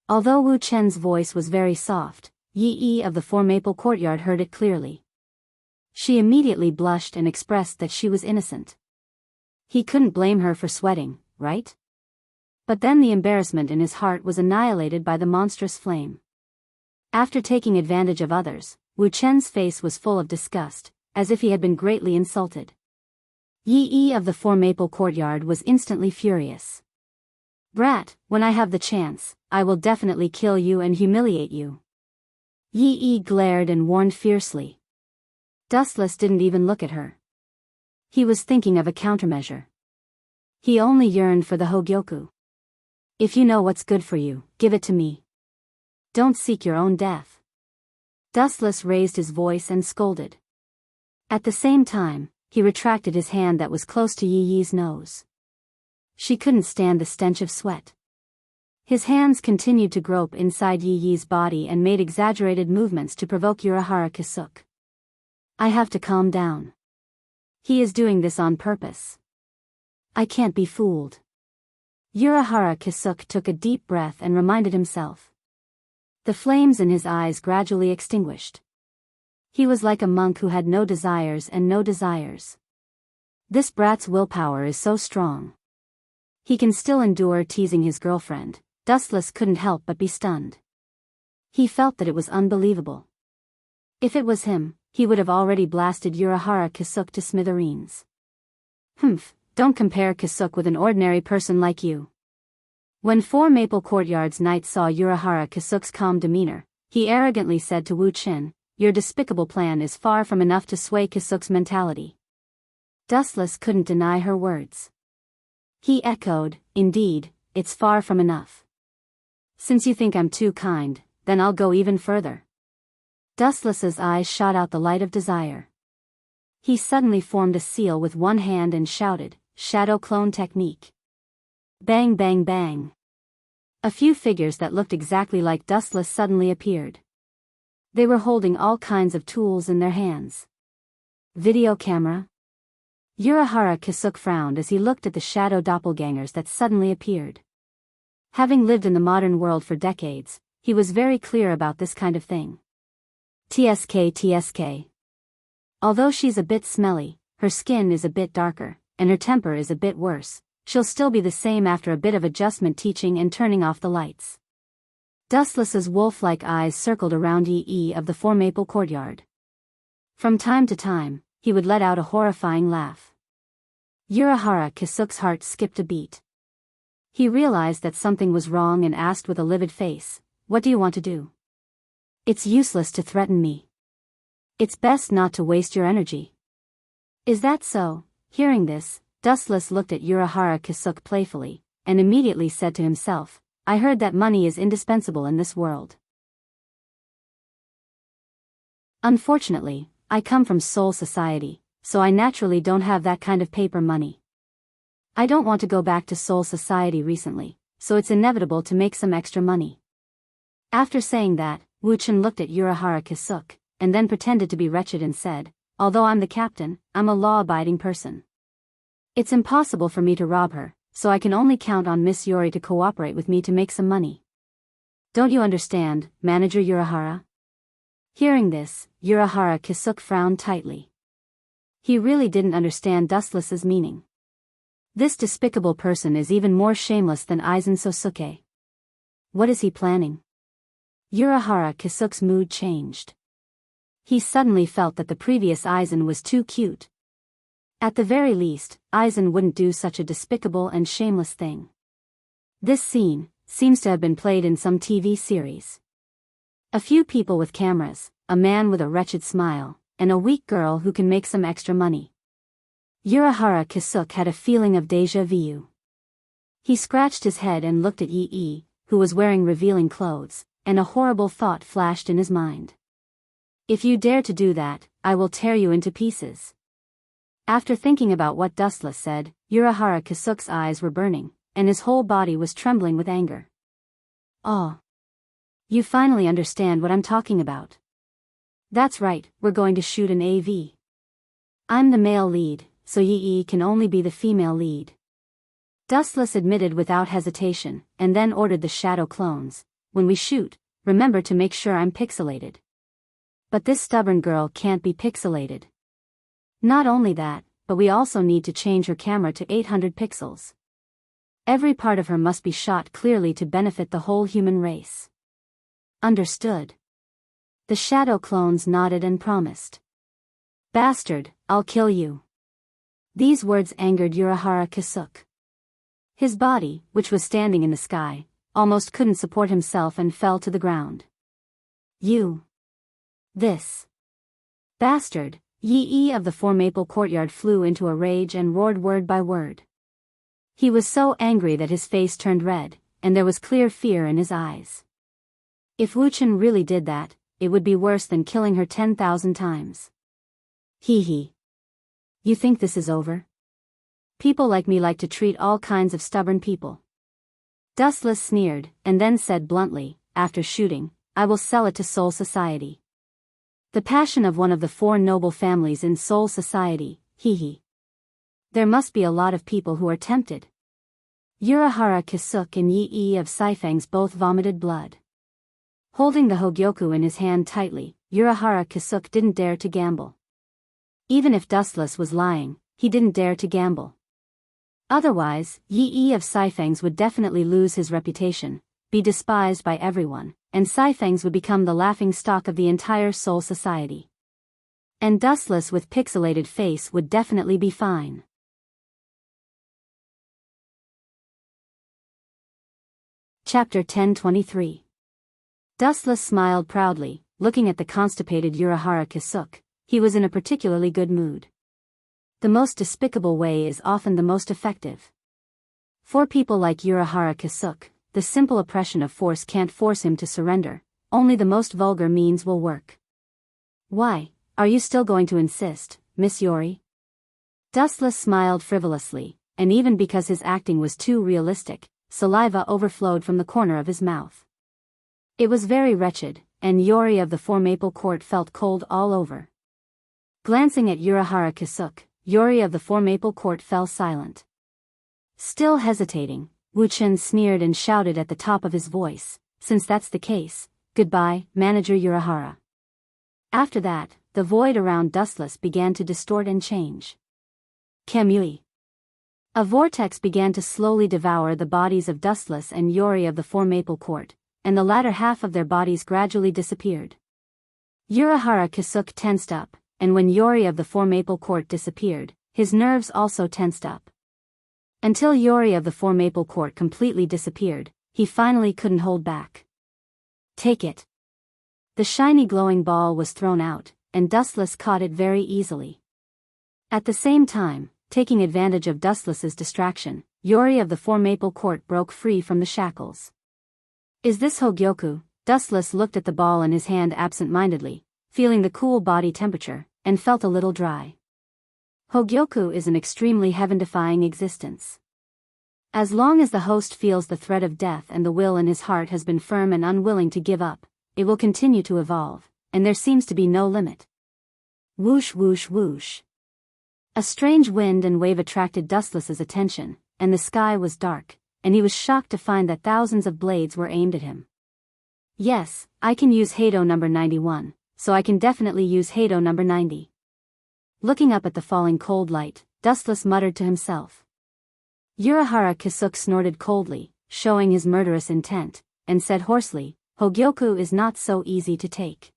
Although Wu Chen's voice was very soft, Yi of the Four Maple Courtyard heard it clearly. She immediately blushed and expressed that she was innocent. He couldn't blame her for sweating, right? But then the embarrassment in his heart was annihilated by the monstrous flame. After taking advantage of others, Wu Chen's face was full of disgust, as if he had been greatly insulted. Yi of the Four Maple Courtyard was instantly furious. Brat, when I have the chance, I will definitely kill you and humiliate you. Yi glared and warned fiercely. Dustless didn't even look at her. He was thinking of a countermeasure. He only yearned for the Hogyoku. If you know what's good for you, give it to me. Don't seek your own death. Dustless raised his voice and scolded. At the same time, he retracted his hand that was close to Yi's nose. She couldn't stand the stench of sweat. His hands continued to grope inside Yi's body and made exaggerated movements to provoke Urahara Kisuk. I have to calm down. He is doing this on purpose. I can't be fooled. Urahara Kisuk took a deep breath and reminded himself. The flames in his eyes gradually extinguished. He was like a monk who had no desires and no desires. This brat's willpower is so strong. He can still endure teasing his girlfriend. Dustless couldn't help but be stunned. He felt that it was unbelievable. If it was him, he would have already blasted Urahara Kisuk to smithereens. Don't compare Kisuk with an ordinary person like you. When Four Maple Courtyard's knight saw Urahara Kisuk's calm demeanor, he arrogantly said to Wu Chen, your despicable plan is far from enough to sway Kisuk's mentality. Dustless couldn't deny her words. He echoed, indeed, it's far from enough. Since you think I'm too kind, then I'll go even further. Dustless's eyes shot out the light of desire. He suddenly formed a seal with one hand and shouted, shadow clone technique. Bang bang bang. A few figures that looked exactly like Dustless suddenly appeared. They were holding all kinds of tools in their hands. Video camera? Urahara Kisuk frowned as he looked at the shadow doppelgangers that suddenly appeared. Having lived in the modern world for decades, he was very clear about this kind of thing. TSK. Although she's a bit smelly, her skin is a bit darker, and her temper is a bit worse, she'll still be the same after a bit of adjustment teaching and turning off the lights. Dustless's wolf-like eyes circled around Yi of the Four Maple Courtyard. From time to time, he would let out a horrifying laugh. Urahara Kisuk's heart skipped a beat. He realized that something was wrong and asked with a livid face, what do you want to do? It's useless to threaten me. It's best not to waste your energy. Is that so? Hearing this, Dustless looked at Urahara Kisuk playfully, and immediately said to himself, I heard that money is indispensable in this world. Unfortunately, I come from Soul Society, so I naturally don't have that kind of paper money. I don't want to go back to Soul Society recently, so it's inevitable to make some extra money. After saying that, Wu-chan looked at Urahara Kisuke, and then pretended to be wretched and said, although I'm the captain, I'm a law-abiding person. It's impossible for me to rob her, so I can only count on Miss Yori to cooperate with me to make some money. Don't you understand, Manager Urahara? Hearing this, Urahara Kisuke frowned tightly. He really didn't understand Dustless's meaning. This despicable person is even more shameless than Aizen Sosuke. What is he planning? Urahara Kisuke's mood changed. He suddenly felt that the previous Aizen was too cute. At the very least, Aizen wouldn't do such a despicable and shameless thing. This scene seems to have been played in some TV series. A few people with cameras, a man with a wretched smile, and a weak girl who can make some extra money. Urahara Kisuke had a feeling of déjà vu. He scratched his head and looked at Yi, who was wearing revealing clothes, and a horrible thought flashed in his mind. If you dare to do that, I will tear you into pieces. After thinking about what Dustless said, Urahara Kisuke's eyes were burning, and his whole body was trembling with anger. Oh. You finally understand what I'm talking about. That's right, we're going to shoot an AV. I'm the male lead, so Yi can only be the female lead. Dustless admitted without hesitation, and then ordered the shadow clones, when we shoot, remember to make sure I'm pixelated. But this stubborn girl can't be pixelated. Not only that, but we also need to change her camera to 800 pixels. Every part of her must be shot clearly to benefit the whole human race. Understood. The shadow clones nodded and promised. Bastard, I'll kill you. These words angered Urahara Kisuke. His body, which was standing in the sky, almost couldn't support himself and fell to the ground. You. This. Bastard, Yi of the Four Maple Courtyard flew into a rage and roared word by word. He was so angry that his face turned red, and there was clear fear in his eyes. If Wu-chan really did that, it would be worse than killing her 10,000 times. Hee hee. You think this is over? People like me like to treat all kinds of stubborn people. Dustless sneered, and then said bluntly, after shooting, I will sell it to Soul Society. The passion of one of the four noble families in Soul Society, hee hee. There must be a lot of people who are tempted. Urahara Kisuke and Yi of Saifang's both vomited blood. Holding the Hogyoku in his hand tightly, Urahara Kisuke didn't dare to gamble. Even if Dustless was lying, he didn't dare to gamble. Otherwise, Yi of Saifang's would definitely lose his reputation, be despised by everyone, and Saifang's would become the laughing stock of the entire Soul Society. And Dustless with pixelated face would definitely be fine. Chapter 1023. Dustless smiled proudly, looking at the constipated Urahara Kisuke. He was in a particularly good mood. The most despicable way is often the most effective. For people like Urahara Kisuke, the simple oppression of force can't force him to surrender, only the most vulgar means will work. Why, are you still going to insist, Miss Yori? Dustless smiled frivolously, and even because his acting was too realistic, saliva overflowed from the corner of his mouth. It was very wretched, and Yori of the Four Maple Court felt cold all over. Glancing at Urahara Kisuke, Yori of the Four Maple Court fell silent. Still hesitating, Wu-chan sneered and shouted at the top of his voice, since that's the case, goodbye, Manager Urahara. After that, the void around Dustless began to distort and change. Kamui. A vortex began to slowly devour the bodies of Dustless and Yori of the Four Maple Court, and the latter half of their bodies gradually disappeared. Urahara Kisuke tensed up, and when Yori of the Four Maple Court disappeared, his nerves also tensed up. Until Yori of the Four Maple Court completely disappeared, he finally couldn't hold back. Take it. The shiny glowing ball was thrown out, and Dustless caught it very easily. At the same time, taking advantage of Dustless's distraction, Yori of the Four Maple Court broke free from the shackles. Is this Hogyoku? Dustless looked at the ball in his hand absent-mindedly, feeling the cool body temperature, and felt a little dry. Hogyoku is an extremely heaven-defying existence. As long as the host feels the threat of death and the will in his heart has been firm and unwilling to give up, it will continue to evolve, and there seems to be no limit. Whoosh whoosh whoosh. A strange wind and wave attracted Dustless's attention, and the sky was dark, and he was shocked to find that thousands of blades were aimed at him. Yes, I can use Hado number 91, so I can definitely use Hado number 90. Looking up at the falling cold light, Dustless muttered to himself. Urahara Kisuke snorted coldly, showing his murderous intent, and said hoarsely, Hogyoku is not so easy to take.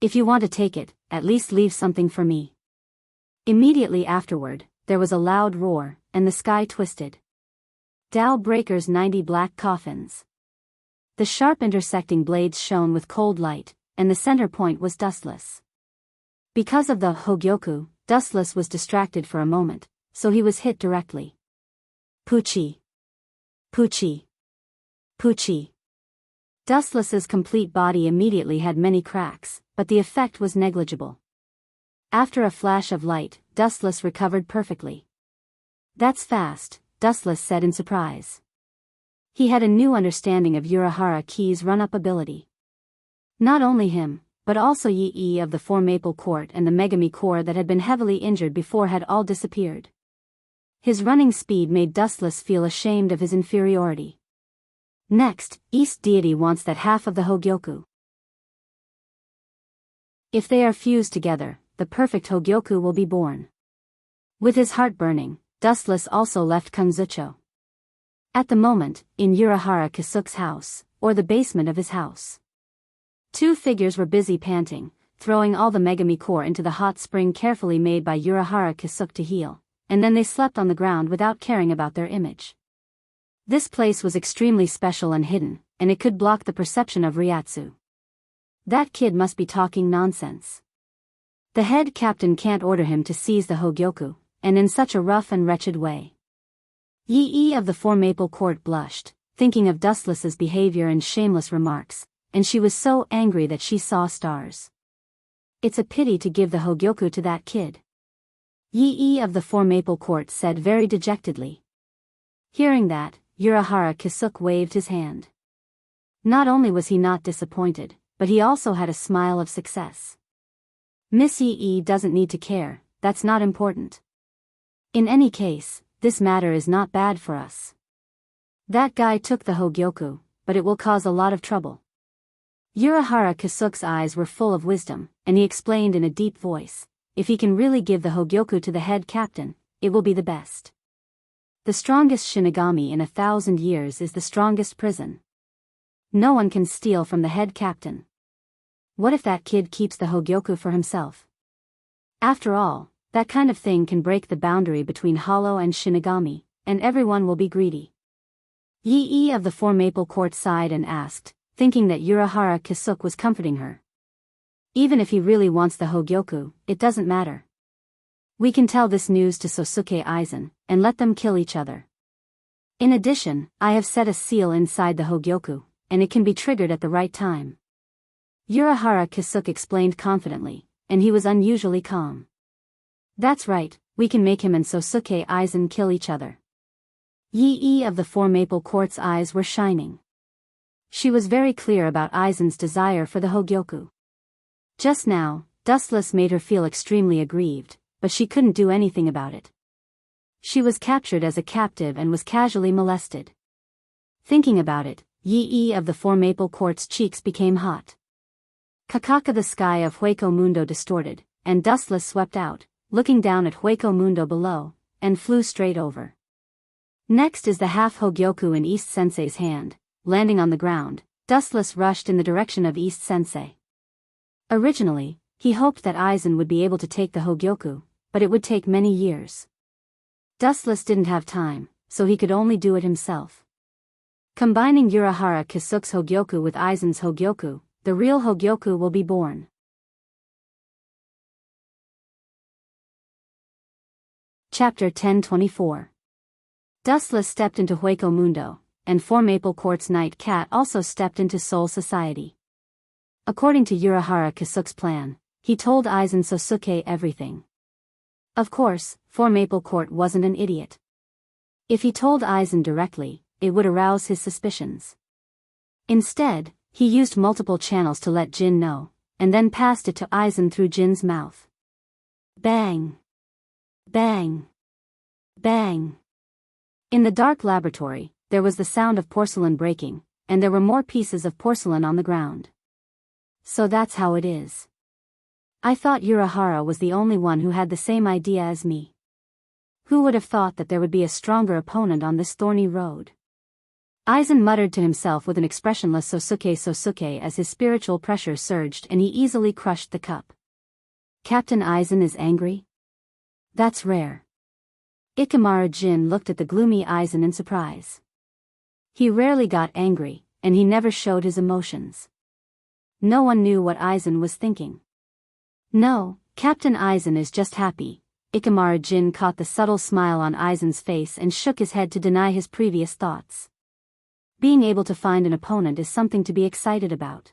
If you want to take it, at least leave something for me. Immediately afterward, there was a loud roar, and the sky twisted. Dao Breaker's 90 black coffins. The sharp intersecting blades shone with cold light, and the center point was Dustless. Because of the Hogyoku, Dustless was distracted for a moment, so he was hit directly. Poochie. Poochie. Poochie. Dustless's complete body immediately had many cracks, but the effect was negligible. After a flash of light, Dustless recovered perfectly. That's fast, Dustless said in surprise. He had a new understanding of Urahara Ki's run-up ability. Not only him, but also Yi of the Four Maple Court and the Megami Corps that had been heavily injured before had all disappeared. His running speed made Dustless feel ashamed of his inferiority. Next, East Deity wants that half of the Hogyoku. If they are fused together, the perfect Hogyoku will be born. With his heart burning, Dustless also left Kanzucho. At the moment, in Urahara Kisuke's house, or the basement of his house. Two figures were busy panting, throwing all the Megami Corps into the hot spring carefully made by Urahara Kisuke to heal, and then they slept on the ground without caring about their image. This place was extremely special and hidden, and it could block the perception of Ryatsu. That kid must be talking nonsense. The head captain can't order him to seize the Hogyoku, and in such a rough and wretched way. Yi of the Four Maple Court blushed, thinking of Dustless's behavior and shameless remarks, and she was so angry that she saw stars. It's a pity to give the Hogyoku to that kid. Yi of the Four Maple Court said very dejectedly. Hearing that, Urahara Kisuke waved his hand. Not only was he not disappointed, but he also had a smile of success. Miss Yi doesn't need to care, that's not important. In any case, this matter is not bad for us. That guy took the Hogyoku, but it will cause a lot of trouble. Urahara Kisuke's eyes were full of wisdom, and he explained in a deep voice, if he can really give the Hogyoku to the head captain, it will be the best. The strongest Shinigami in 1,000 years is the strongest prison. No one can steal from the head captain. What if that kid keeps the Hogyoku for himself? After all, that kind of thing can break the boundary between Hollow and Shinigami, and everyone will be greedy. Yi of the Four Maple Court sighed and asked, thinking that Urahara Kisuke was comforting her. Even if he really wants the Hogyoku, it doesn't matter. We can tell this news to Sosuke Aizen, and let them kill each other. In addition, I have set a seal inside the Hogyoku, and it can be triggered at the right time. Urahara Kisuke explained confidently, and he was unusually calm. That's right, we can make him and Sosuke Aizen kill each other. Yi of the Four Maple Court's eyes were shining. She was very clear about Aizen's desire for the Hogyoku. Just now, Dustless made her feel extremely aggrieved, but she couldn't do anything about it. She was captured as a captive and was casually molested. Thinking about it, Yi of the Four Maple Court's cheeks became hot. Kakaka, the sky of Hueco Mundo distorted, and Dustless swept out, looking down at Hueco Mundo below, and flew straight over. Next is the half Hogyoku in East Sensei's hand. Landing on the ground, Dustless rushed in the direction of East Sensei. Originally, he hoped that Aizen would be able to take the Hogyoku, but it would take many years. Dustless didn't have time, so he could only do it himself. Combining Urahara Kisuke's Hogyoku with Aizen's Hogyoku, the real Hogyoku will be born. Chapter 1024. Dustless stepped into Hueco Mundo, and Four Maple Court's Night Cat also stepped into Soul Society. According to Urahara Kisuke's plan, he told Aizen Sosuke everything. Of course, Four Maple Court wasn't an idiot. If he told Aizen directly, it would arouse his suspicions. Instead, he used multiple channels to let Jin know, and then passed it to Aizen through Jin's mouth. Bang! Bang! Bang! In the dark laboratory, there was the sound of porcelain breaking, and there were more pieces of porcelain on the ground. So that's how it is. I thought Urahara was the only one who had the same idea as me. Who would have thought that there would be a stronger opponent on this thorny road? Aizen muttered to himself with an expressionless Sosuke as his spiritual pressure surged and he easily crushed the cup. Captain Aizen is angry? That's rare. Ikemara Jin looked at the gloomy Aizen in surprise. He rarely got angry, and he never showed his emotions. No one knew what Aizen was thinking. No, Captain Aizen is just happy. Ikemara Jin caught the subtle smile on Aizen's face and shook his head to deny his previous thoughts. Being able to find an opponent is something to be excited about.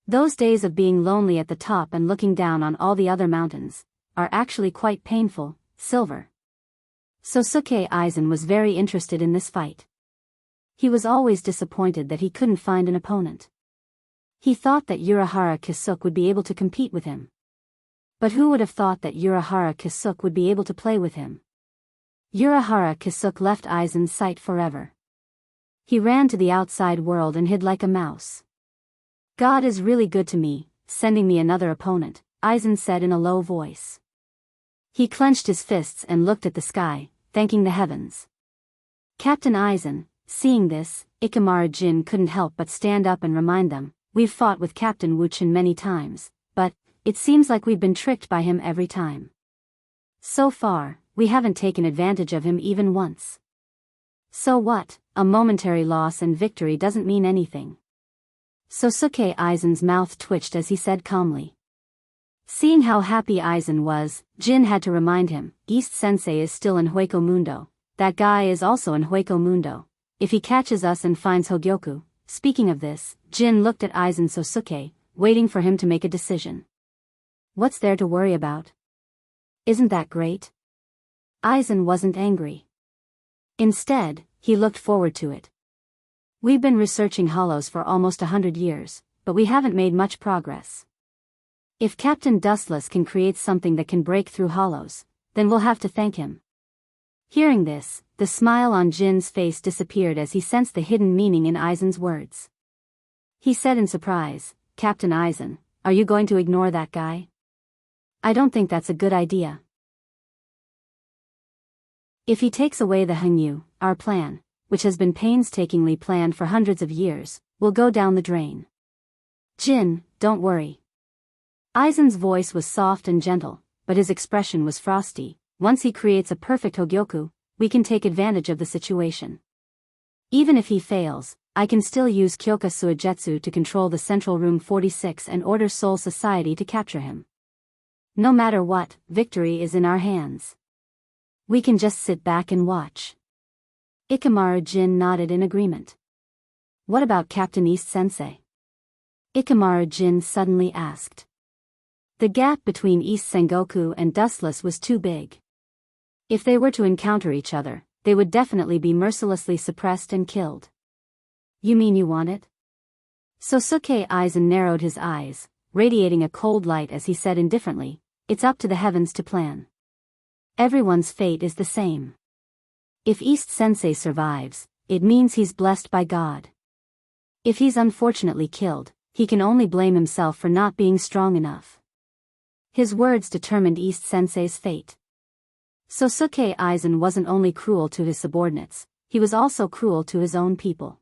Those days of being lonely at the top and looking down on all the other mountains are actually quite painful. Silver. Sosuke Aizen was very interested in this fight. He was always disappointed that he couldn't find an opponent. He thought that Urahara Kisuke would be able to compete with him. But who would have thought that Urahara Kisuke would be able to play with him? Urahara Kisuke left Aizen's sight forever. He ran to the outside world and hid like a mouse. God is really good to me, sending me another opponent, Aizen said in a low voice. He clenched his fists and looked at the sky, thanking the heavens. Captain Aizen, seeing this, Ikemara Jin couldn't help but stand up and remind them, we've fought with Captain Wuchen many times, but it seems like we've been tricked by him every time. So far, we haven't taken advantage of him even once. So what, a momentary loss and victory doesn't mean anything. Sosuke Aizen's mouth twitched as he said calmly. Seeing how happy Aizen was, Jin had to remind him, East Sensei is still in Hueco Mundo, that guy is also in Hueco Mundo. If he catches us and finds Hogyoku. Speaking of this, Jin looked at Aizen Sosuke, waiting for him to make a decision. What's there to worry about? Isn't that great? Aizen wasn't angry. Instead, he looked forward to it. We've been researching hollows for almost 100 years, but we haven't made much progress. If Captain Dustless can create something that can break through hollows, then we'll have to thank him. Hearing this, the smile on Jin's face disappeared as he sensed the hidden meaning in Aizen's words. He said in surprise, Captain Aizen, are you going to ignore that guy? I don't think that's a good idea. If he takes away the Hangyu, our plan, which has been painstakingly planned for hundreds of years, will go down the drain. Jin, don't worry. Aizen's voice was soft and gentle, but his expression was frosty. Once he creates a perfect Hogyoku, we can take advantage of the situation. Even if he fails, I can still use Kyoka Suigetsu to control the Central Room 46 and order Soul Society to capture him. No matter what, victory is in our hands. We can just sit back and watch. Ikemara Jin nodded in agreement. What about Captain East Sensei? Ikemara Jin suddenly asked. The gap between East Sengoku and Dustless was too big. If they were to encounter each other, they would definitely be mercilessly suppressed and killed. You mean you want it? Sosuke Aizen narrowed his eyes, radiating a cold light as he said indifferently, it's up to the heavens to plan. Everyone's fate is the same. If East Sensei survives, it means he's blessed by God. If he's unfortunately killed, he can only blame himself for not being strong enough. His words determined East Sensei's fate. Sosuke Aizen wasn't only cruel to his subordinates, he was also cruel to his own people.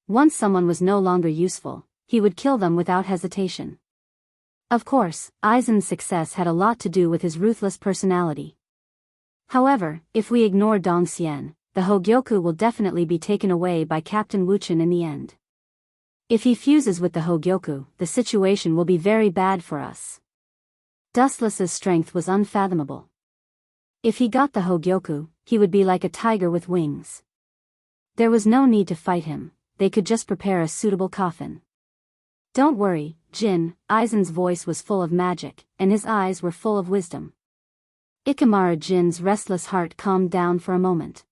Once someone was no longer useful, he would kill them without hesitation. Of course, Aizen's success had a lot to do with his ruthless personality. However, if we ignore Dong Xian, the Hogyoku will definitely be taken away by Captain Wuchen in the end. If he fuses with the Hogyoku, the situation will be very bad for us. Dustless's strength was unfathomable. If he got the Hogyoku, he would be like a tiger with wings. There was no need to fight him, they could just prepare a suitable coffin. Don't worry, Jin, Aizen's voice was full of magic, and his eyes were full of wisdom. Ikemara Jin's restless heart calmed down for a moment.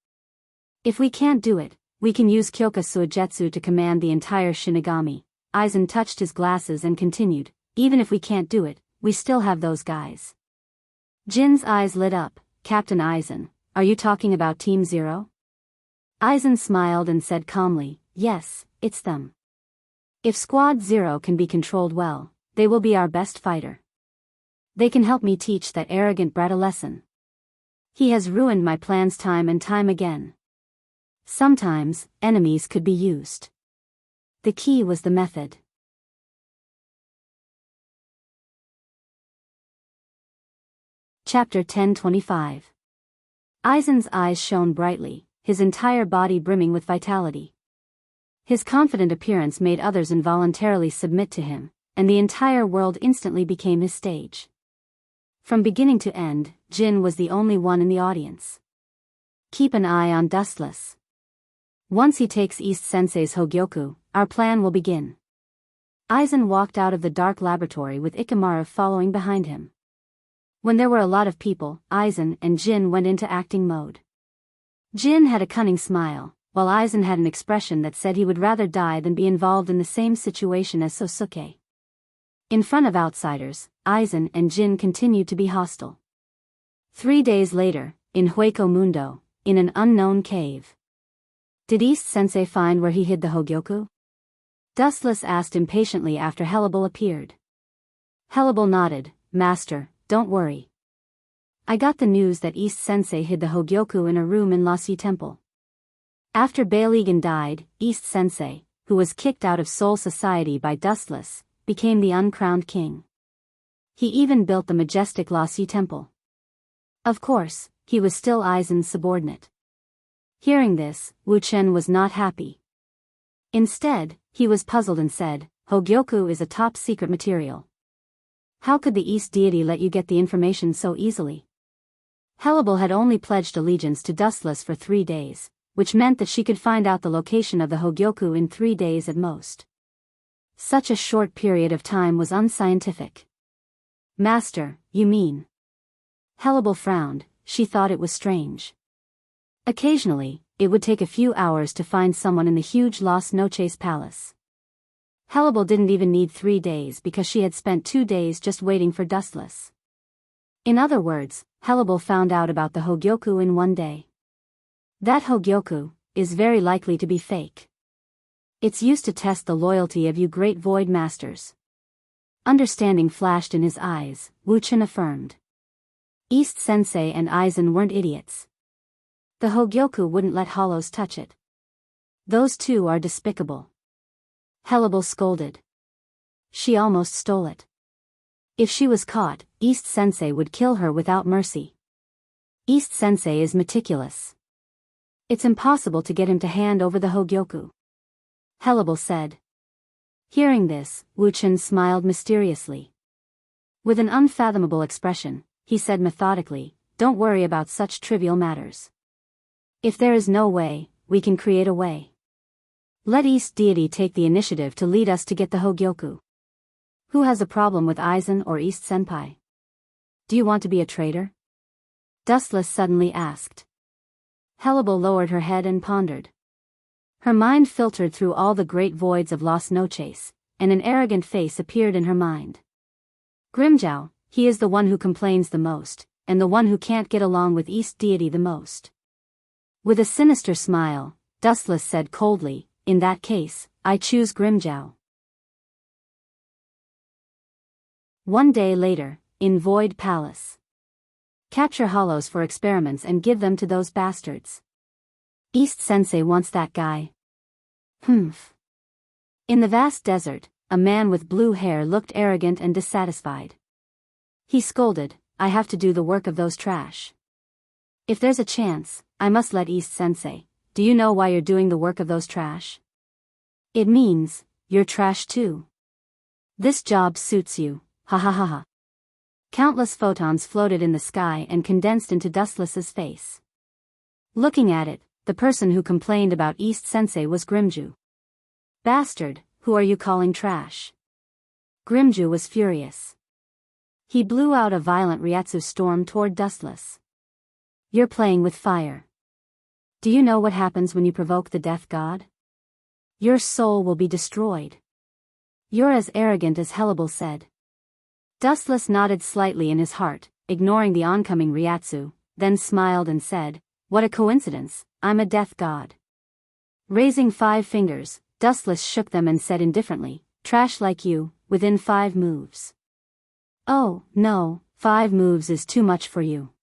If we can't do it, we can use Kyoka Suigetsu to command the entire Shinigami. Aizen touched his glasses and continued, even if we can't do it, we still have those guys. Jin's eyes lit up. Captain Aizen, are you talking about Team Zero? Aizen smiled and said calmly, yes, it's them. If Squad Zero can be controlled well, they will be our best fighter. They can help me teach that arrogant brat a lesson. He has ruined my plans time and time again. Sometimes, enemies could be used. The key was the method. Chapter 10:25. Aizen's eyes shone brightly, his entire body brimming with vitality. His confident appearance made others involuntarily submit to him, and the entire world instantly became his stage. From beginning to end, Jin was the only one in the audience. Keep an eye on Dustless. Once he takes East Sensei's Hogyoku, our plan will begin. Aizen walked out of the dark laboratory with Ikamaru following behind him. When there were a lot of people, Aizen and Jin went into acting mode. Jin had a cunning smile, while Aizen had an expression that said he would rather die than be involved in the same situation as Sosuke. In front of outsiders, Aizen and Jin continued to be hostile. 3 days later, in Hueco Mundo, in an unknown cave. Did East Sensei find where he hid the Hogyoku? Dustless asked impatiently after Hellable appeared. Hellable nodded, Master, don't worry. I got the news that East Sensei hid the Hogyoku in a room in Losu Temple. After Beilegan died, East Sensei, who was kicked out of Soul Society by Dustless, became the uncrowned king. He even built the majestic Losu Temple. Of course, he was still Aizen's subordinate. Hearing this, Wu Chen was not happy. Instead, he was puzzled and said, Hogyoku is a top-secret material. How could the East deity let you get the information so easily? Hellable had only pledged allegiance to Dustless for 3 days, which meant that she could find out the location of the Hogyoku in 3 days at most. Such a short period of time was unscientific. Master, you mean? Hellable frowned, she thought it was strange. Occasionally, it would take a few hours to find someone in the huge Las Noches palace. Hellable didn't even need 3 days because she had spent 2 days just waiting for Dustless. In other words, Hellable found out about the Hogyoku in 1 day. That Hogyoku is very likely to be fake. It's used to test the loyalty of you great Void Masters. Understanding flashed in his eyes, Wu Chen affirmed. East Sensei and Aizen weren't idiots. The Hogyoku wouldn't let Hollows touch it. Those two are despicable. Hellable scolded. She almost stole it. If she was caught, East Sensei would kill her without mercy. East Sensei is meticulous. It's impossible to get him to hand over the Hogyoku. Hellable said. Hearing this, Wu Chen smiled mysteriously. With an unfathomable expression, he said methodically, don't worry about such trivial matters. If there is no way, we can create a way. Let East Deity take the initiative to lead us to get the Hogyoku. Who has a problem with Aizen or East Senpai? Do you want to be a traitor? Dustless suddenly asked. Hellable lowered her head and pondered. Her mind filtered through all the great voids of Las Noches, and an arrogant face appeared in her mind. Grimjow, he is the one who complains the most, and the one who can't get along with East Deity the most. With a sinister smile, Dustless said coldly, in that case, I choose Grimjow. 1 day later, in Void Palace. Capture Hollows for experiments and give them to those bastards. East Sensei wants that guy. Humph. In the vast desert, a man with blue hair looked arrogant and dissatisfied. He scolded, I have to do the work of those trash. If there's a chance, I must let East Sensei. Do you know why you're doing the work of those trash? It means, you're trash too. This job suits you, ha ha ha ha. Countless photons floated in the sky and condensed into Dustless's face. Looking at it, the person who complained about East Sensei was Grimju. Bastard, who are you calling trash? Grimju was furious. He blew out a violent Ryatsu storm toward Dustless. You're playing with fire. Do you know what happens when you provoke the death god? Your soul will be destroyed. You're as arrogant as Hellable said. Dustless nodded slightly in his heart, ignoring the oncoming Ryatsu, then smiled and said, "What a coincidence, I'm a death god." Raising 5 fingers, Dustless shook them and said indifferently, "Trash like you, within 5 moves." "Oh, no, 5 moves is too much for you."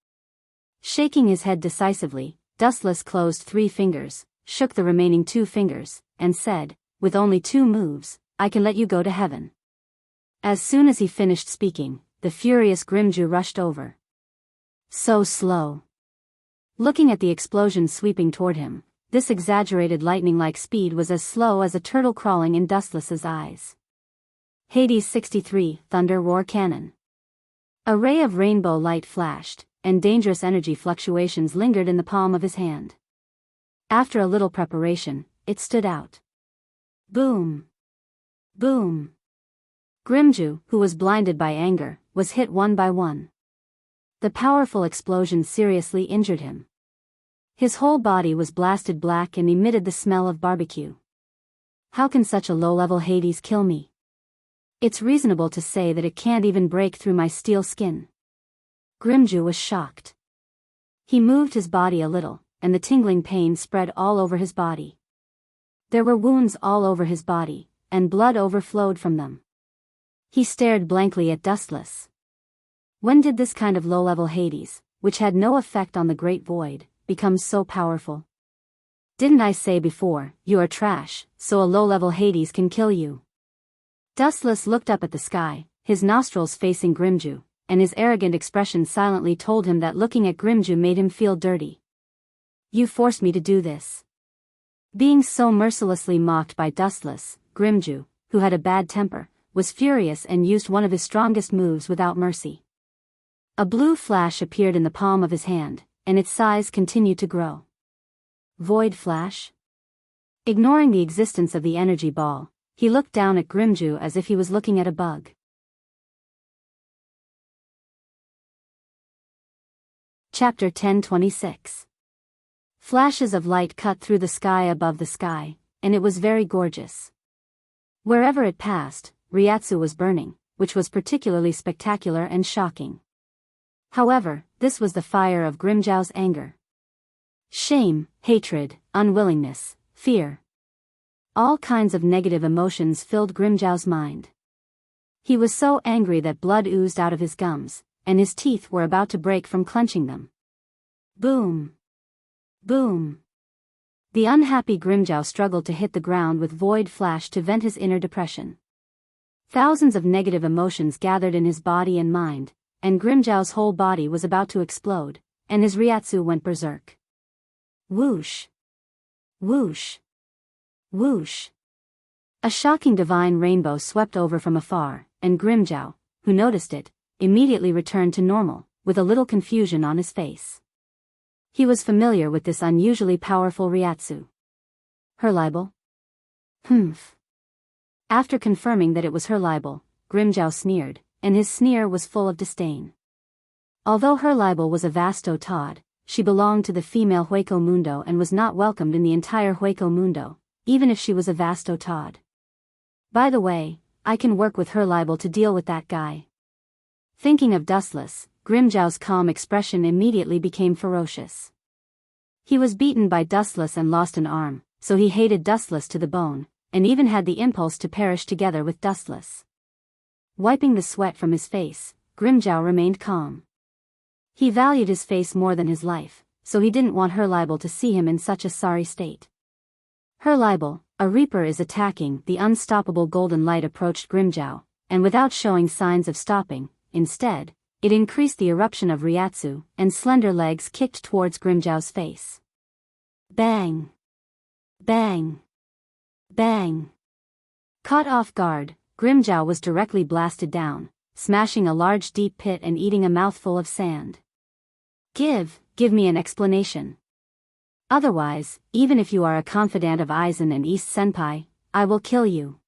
Shaking his head decisively, Dustless closed 3 fingers, shook the remaining 2 fingers, and said, "With only 2 moves, I can let you go to heaven." As soon as he finished speaking, the furious Grimju rushed over. So slow. Looking at the explosion sweeping toward him, this exaggerated lightning-like speed was as slow as a turtle crawling in Dustless's eyes. Hades 63, Thunder Roar Cannon. A ray of rainbow light flashed, and dangerous energy fluctuations lingered in the palm of his hand. After a little preparation, it stood out. Boom! Boom! Grimju, who was blinded by anger, was hit one by one. The powerful explosion seriously injured him. His whole body was blasted black and emitted the smell of barbecue. How can such a low-level Hades kill me? It's reasonable to say that it can't even break through my steel skin. Grimju was shocked. He moved his body a little, and the tingling pain spread all over his body. There were wounds all over his body, and blood overflowed from them. He stared blankly at Dustless. When did this kind of low-level Hades, which had no effect on the Great Void, become so powerful? Didn't I say before, you are trash, so a low-level Hades can kill you? Dustless looked up at the sky, his nostrils facing Grimju, and his arrogant expression silently told him that looking at Grimju made him feel dirty. You forced me to do this. Being so mercilessly mocked by Dustless, Grimju, who had a bad temper, was furious and used one of his strongest moves without mercy. A blue flash appeared in the palm of his hand, and its size continued to grow. Void Flash? Ignoring the existence of the energy ball, he looked down at Grimju as if he was looking at a bug. Chapter 1026. Flashes of light cut through the sky above the sky, and it was very gorgeous. Wherever it passed, Ryatsu was burning, which was particularly spectacular and shocking. However, this was the fire of Grimjow's anger. Shame, hatred, unwillingness, fear. All kinds of negative emotions filled Grimjow's mind. He was so angry that blood oozed out of his gums, and his teeth were about to break from clenching them. Boom! Boom! The unhappy Grimjow struggled to hit the ground with Void Flash to vent his inner depression. Thousands of negative emotions gathered in his body and mind, and Grimjow's whole body was about to explode, and his Ryatsu went berserk. Whoosh! Whoosh! Whoosh! A shocking divine rainbow swept over from afar, and Grimjow, who noticed it, immediately returned to normal, with a little confusion on his face. He was familiar with this unusually powerful Ryatsu. Her libel? Humph. After confirming that it was her libel, Grimjow sneered, and his sneer was full of disdain. Although her libel was a Vasto Todd, she belonged to the female Hueco Mundo and was not welcomed in the entire Hueco Mundo, even if she was a Vasto Todd. By the way, I can work with her libel to deal with that guy. Thinking of Dustless, Grimjow's calm expression immediately became ferocious. He was beaten by Dustless and lost an arm, so he hated Dustless to the bone, and even had the impulse to perish together with Dustless. Wiping the sweat from his face, Grimjow remained calm. He valued his face more than his life, so he didn't want her libel to see him in such a sorry state. Her libel, a reaper is attacking. The unstoppable golden light approached Grimjow, and without showing signs of stopping, instead, it increased the eruption of Ryatsu, and slender legs kicked towards Grimjow's face. Bang! Bang! Bang! Caught off guard, Grimjow was directly blasted down, smashing a large deep pit and eating a mouthful of sand. Give me an explanation. Otherwise, even if you are a confidant of Aizen and East Senpai, I will kill you.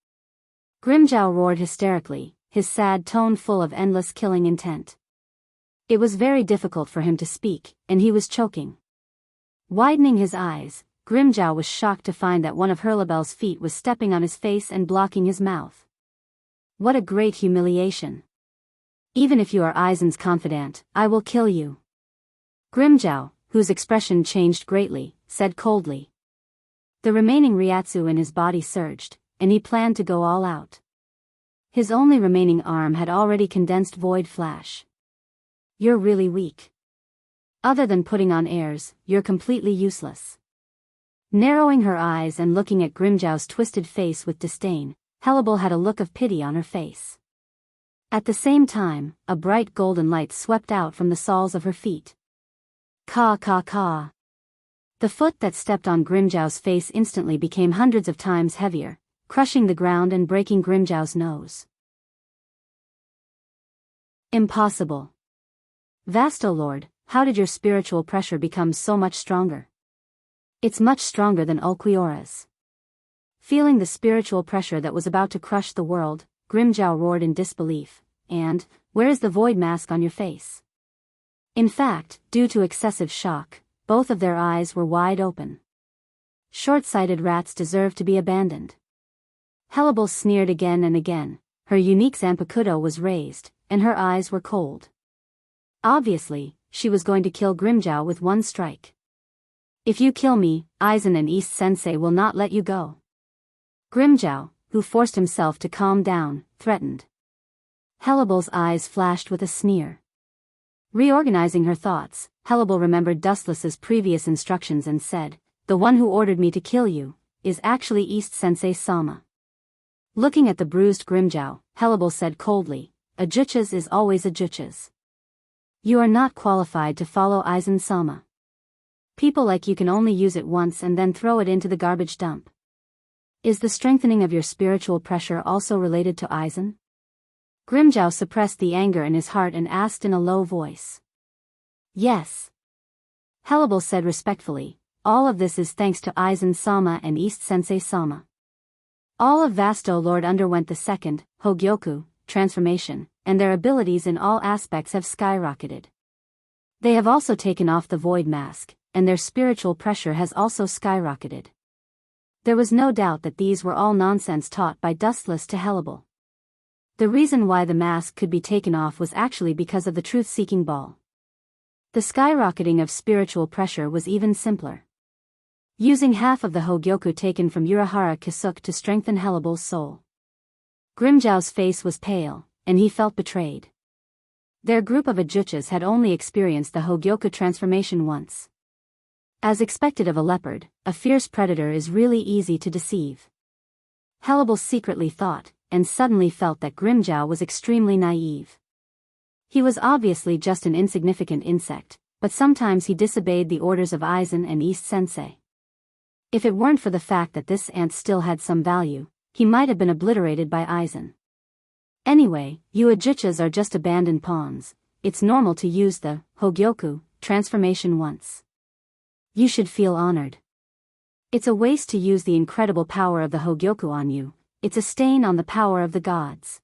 Grimjow roared hysterically, his sad tone full of endless killing intent. It was very difficult for him to speak, and he was choking. Widening his eyes, Grimjow was shocked to find that one of Hurlabel's feet was stepping on his face and blocking his mouth. What a great humiliation. Even if you are Aizen's confidant, I will kill you. Grimjow, whose expression changed greatly, said coldly. The remaining Ryatsu in his body surged, and he planned to go all out. His only remaining arm had already condensed Void Flash. You're really weak. Other than putting on airs, you're completely useless. Narrowing her eyes and looking at Grimjow's twisted face with disdain, Hellebel had a look of pity on her face. At the same time, a bright golden light swept out from the soles of her feet. Caw caw caw. The foot that stepped on Grimjow's face instantly became hundreds of times heavier, crushing the ground and breaking Grimjow's nose. Impossible. Vastolord, how did your spiritual pressure become so much stronger? It's much stronger than Ulquiora's. Feeling the spiritual pressure that was about to crush the world, Grimjow roared in disbelief. And, where is the void mask on your face? In fact, due to excessive shock, both of their eyes were wide open. Short-sighted rats deserve to be abandoned. Hellebel sneered again and again. Her unique Zanpakuto was raised, and her eyes were cold. Obviously, she was going to kill Grimjow with one strike. If you kill me, Aizen and East Sensei will not let you go. Grimjow, who forced himself to calm down, threatened. Hellebel's eyes flashed with a sneer. Reorganizing her thoughts, Hellebel remembered Dustless's previous instructions and said, "The one who ordered me to kill you is actually East Sensei Sama." Looking at the bruised Grimjow, Hellebel said coldly, "A jutsus is always a jutsus. You are not qualified to follow Aizen Sama. People like you can only use it once and then throw it into the garbage dump. Is the strengthening of your spiritual pressure also related to Aizen?" Grimjow suppressed the anger in his heart and asked in a low voice. "Yes." Hellebel said respectfully, "All of this is thanks to Aizen Sama and East Sensei Sama. All of Vastolord underwent the second, Hogyoku, transformation, and their abilities in all aspects have skyrocketed. They have also taken off the void mask, and their spiritual pressure has also skyrocketed." There was no doubt that these were all nonsense taught by Dustless to Hellebel. The reason why the mask could be taken off was actually because of the truth-seeking ball. The skyrocketing of spiritual pressure was even simpler. Using half of the Hogyoku taken from Urahara Kisuke to strengthen Hellebel's soul. Grimjow's face was pale, and he felt betrayed. Their group of Ajutchas had only experienced the Hogyoku transformation once. As expected of a leopard, a fierce predator is really easy to deceive. Hellebel secretly thought, and suddenly felt that Grimjow was extremely naive. He was obviously just an insignificant insect, but sometimes he disobeyed the orders of Aizen and East Sensei. If it weren't for the fact that this ant still had some value, he might have been obliterated by Aizen. Anyway, you Ajutchas are just abandoned pawns. It's normal to use the Hogyoku transformation once. You should feel honored. It's a waste to use the incredible power of the Hogyoku on you. It's a stain on the power of the gods.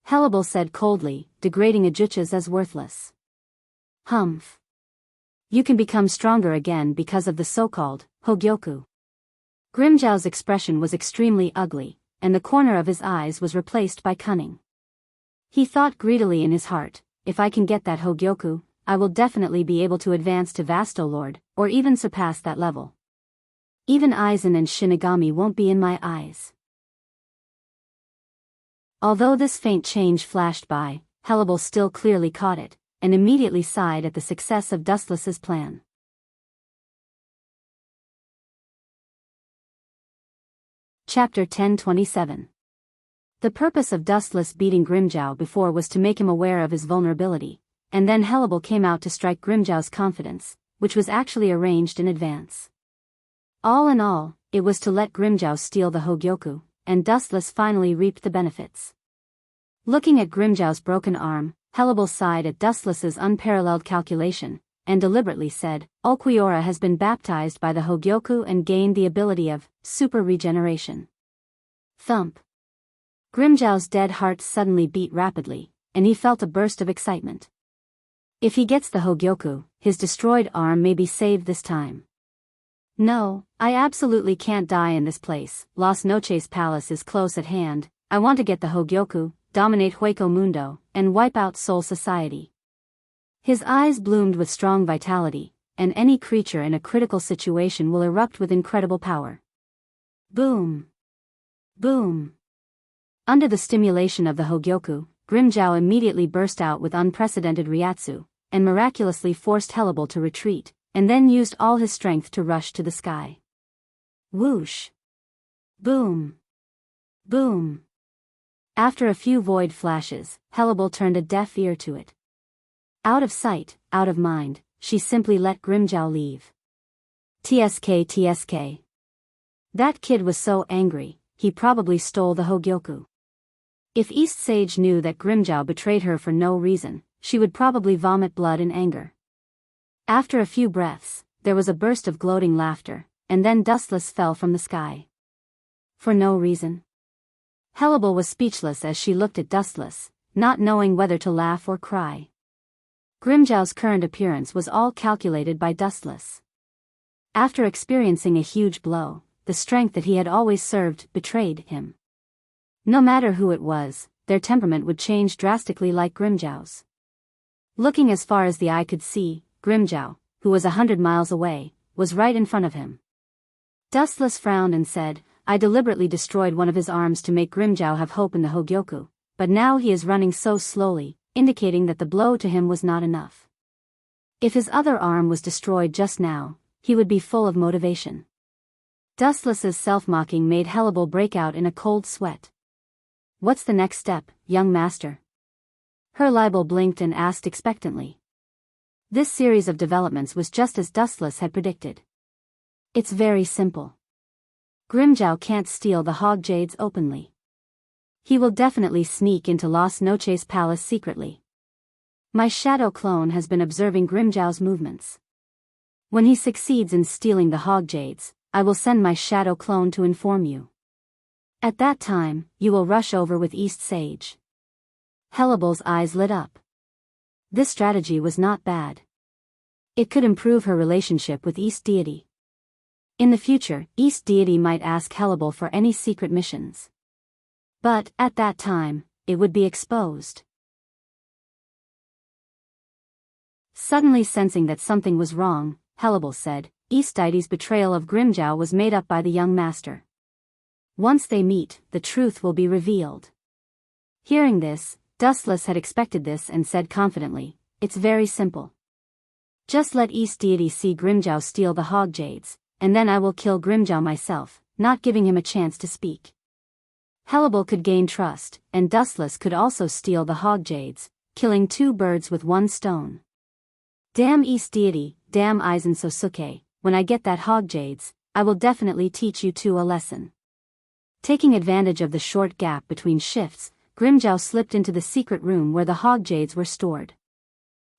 Hellebel said coldly, degrading Ajutchas as worthless. Humph. You can become stronger again because of the so-called Hogyoku. Grimjow's expression was extremely ugly, and the corner of his eyes was replaced by cunning. He thought greedily in his heart, if I can get that Hogyoku, I will definitely be able to advance to Vastolord, or even surpass that level. Even Aizen and Shinigami won't be in my eyes. Although this faint change flashed by, Hellebel still clearly caught it, and immediately sighed at the success of Dustless's plan. Chapter 1027. The purpose of Dustless beating Grimjow before was to make him aware of his vulnerability, and then Hellebel came out to strike Grimjow's confidence, which was actually arranged in advance. All in all, it was to let Grimjow steal the Hogyoku, and Dustless finally reaped the benefits. Looking at Grimjow's broken arm, Hellebel sighed at Dustless's unparalleled calculation, and deliberately said, Ulquiorra has been baptized by the Hogyoku and gained the ability of super regeneration. Thump. Grimjow's dead heart suddenly beat rapidly, and he felt a burst of excitement. If he gets the Hogyoku, his destroyed arm may be saved this time. No, I absolutely can't die in this place. Las Noches Palace is close at hand. I want to get the Hogyoku, dominate Hueco Mundo, and wipe out Soul Society. His eyes bloomed with strong vitality, and any creature in a critical situation will erupt with incredible power. Boom! Boom! Under the stimulation of the Hogyoku, Grimmjow immediately burst out with unprecedented Ryatsu, and miraculously forced Hellable to retreat, and then used all his strength to rush to the sky. Whoosh! Boom! Boom! After a few void flashes, Hellable turned a deaf ear to it. Out of sight, out of mind, she simply let Grimmjow leave. TSK. That kid was so angry, he probably stole the Hogyoku. If East Sage knew that Grimmjow betrayed her for no reason, she would probably vomit blood in anger. After a few breaths, there was a burst of gloating laughter, and then Dustless fell from the sky. For no reason. Hellable was speechless as she looked at Dustless, not knowing whether to laugh or cry. Grimmjow's current appearance was all calculated by Dustless. After experiencing a huge blow, the strength that he had always served betrayed him. No matter who it was, their temperament would change drastically like Grimmjow's. Looking as far as the eye could see, Grimmjow, who was 100 miles away, was right in front of him. Dustless frowned and said, I deliberately destroyed one of his arms to make Grimmjow have hope in the Hogyoku, but now he is running so slowly, indicating that the blow to him was not enough. If his other arm was destroyed just now, he would be full of motivation. Dustless's self-mocking made Hellable break out in a cold sweat. What's the next step, young master? Her libel blinked and asked expectantly. This series of developments was just as Dustless had predicted. It's very simple. Grimmjow can't steal the Hog Jades openly. He will definitely sneak into Las Noches Palace secretly. My shadow clone has been observing Grimmjow's movements. When he succeeds in stealing the Hog Jades, I will send my shadow clone to inform you. At that time, you will rush over with East Sage. Hellable's eyes lit up. This strategy was not bad. It could improve her relationship with East Deity. In the future, East Deity might ask Hellable for any secret missions. But, at that time, it would be exposed. Suddenly sensing that something was wrong, Hellable said, East Deity's betrayal of Grimmjow was made up by the young master. Once they meet, the truth will be revealed. Hearing this, Dustless had expected this and said confidently, it's very simple. Just let East Deity see Grimmjow steal the Hog Jades, and then I will kill Grimmjow myself, not giving him a chance to speak. Hellable could gain trust, and Dustless could also steal the Hog Jades, killing two birds with one stone. Damn East Deity, damn Aizen Sosuke, when I get that Hog Jades, I will definitely teach you two a lesson. Taking advantage of the short gap between shifts, Grimmjow slipped into the secret room where the Hog Jades were stored.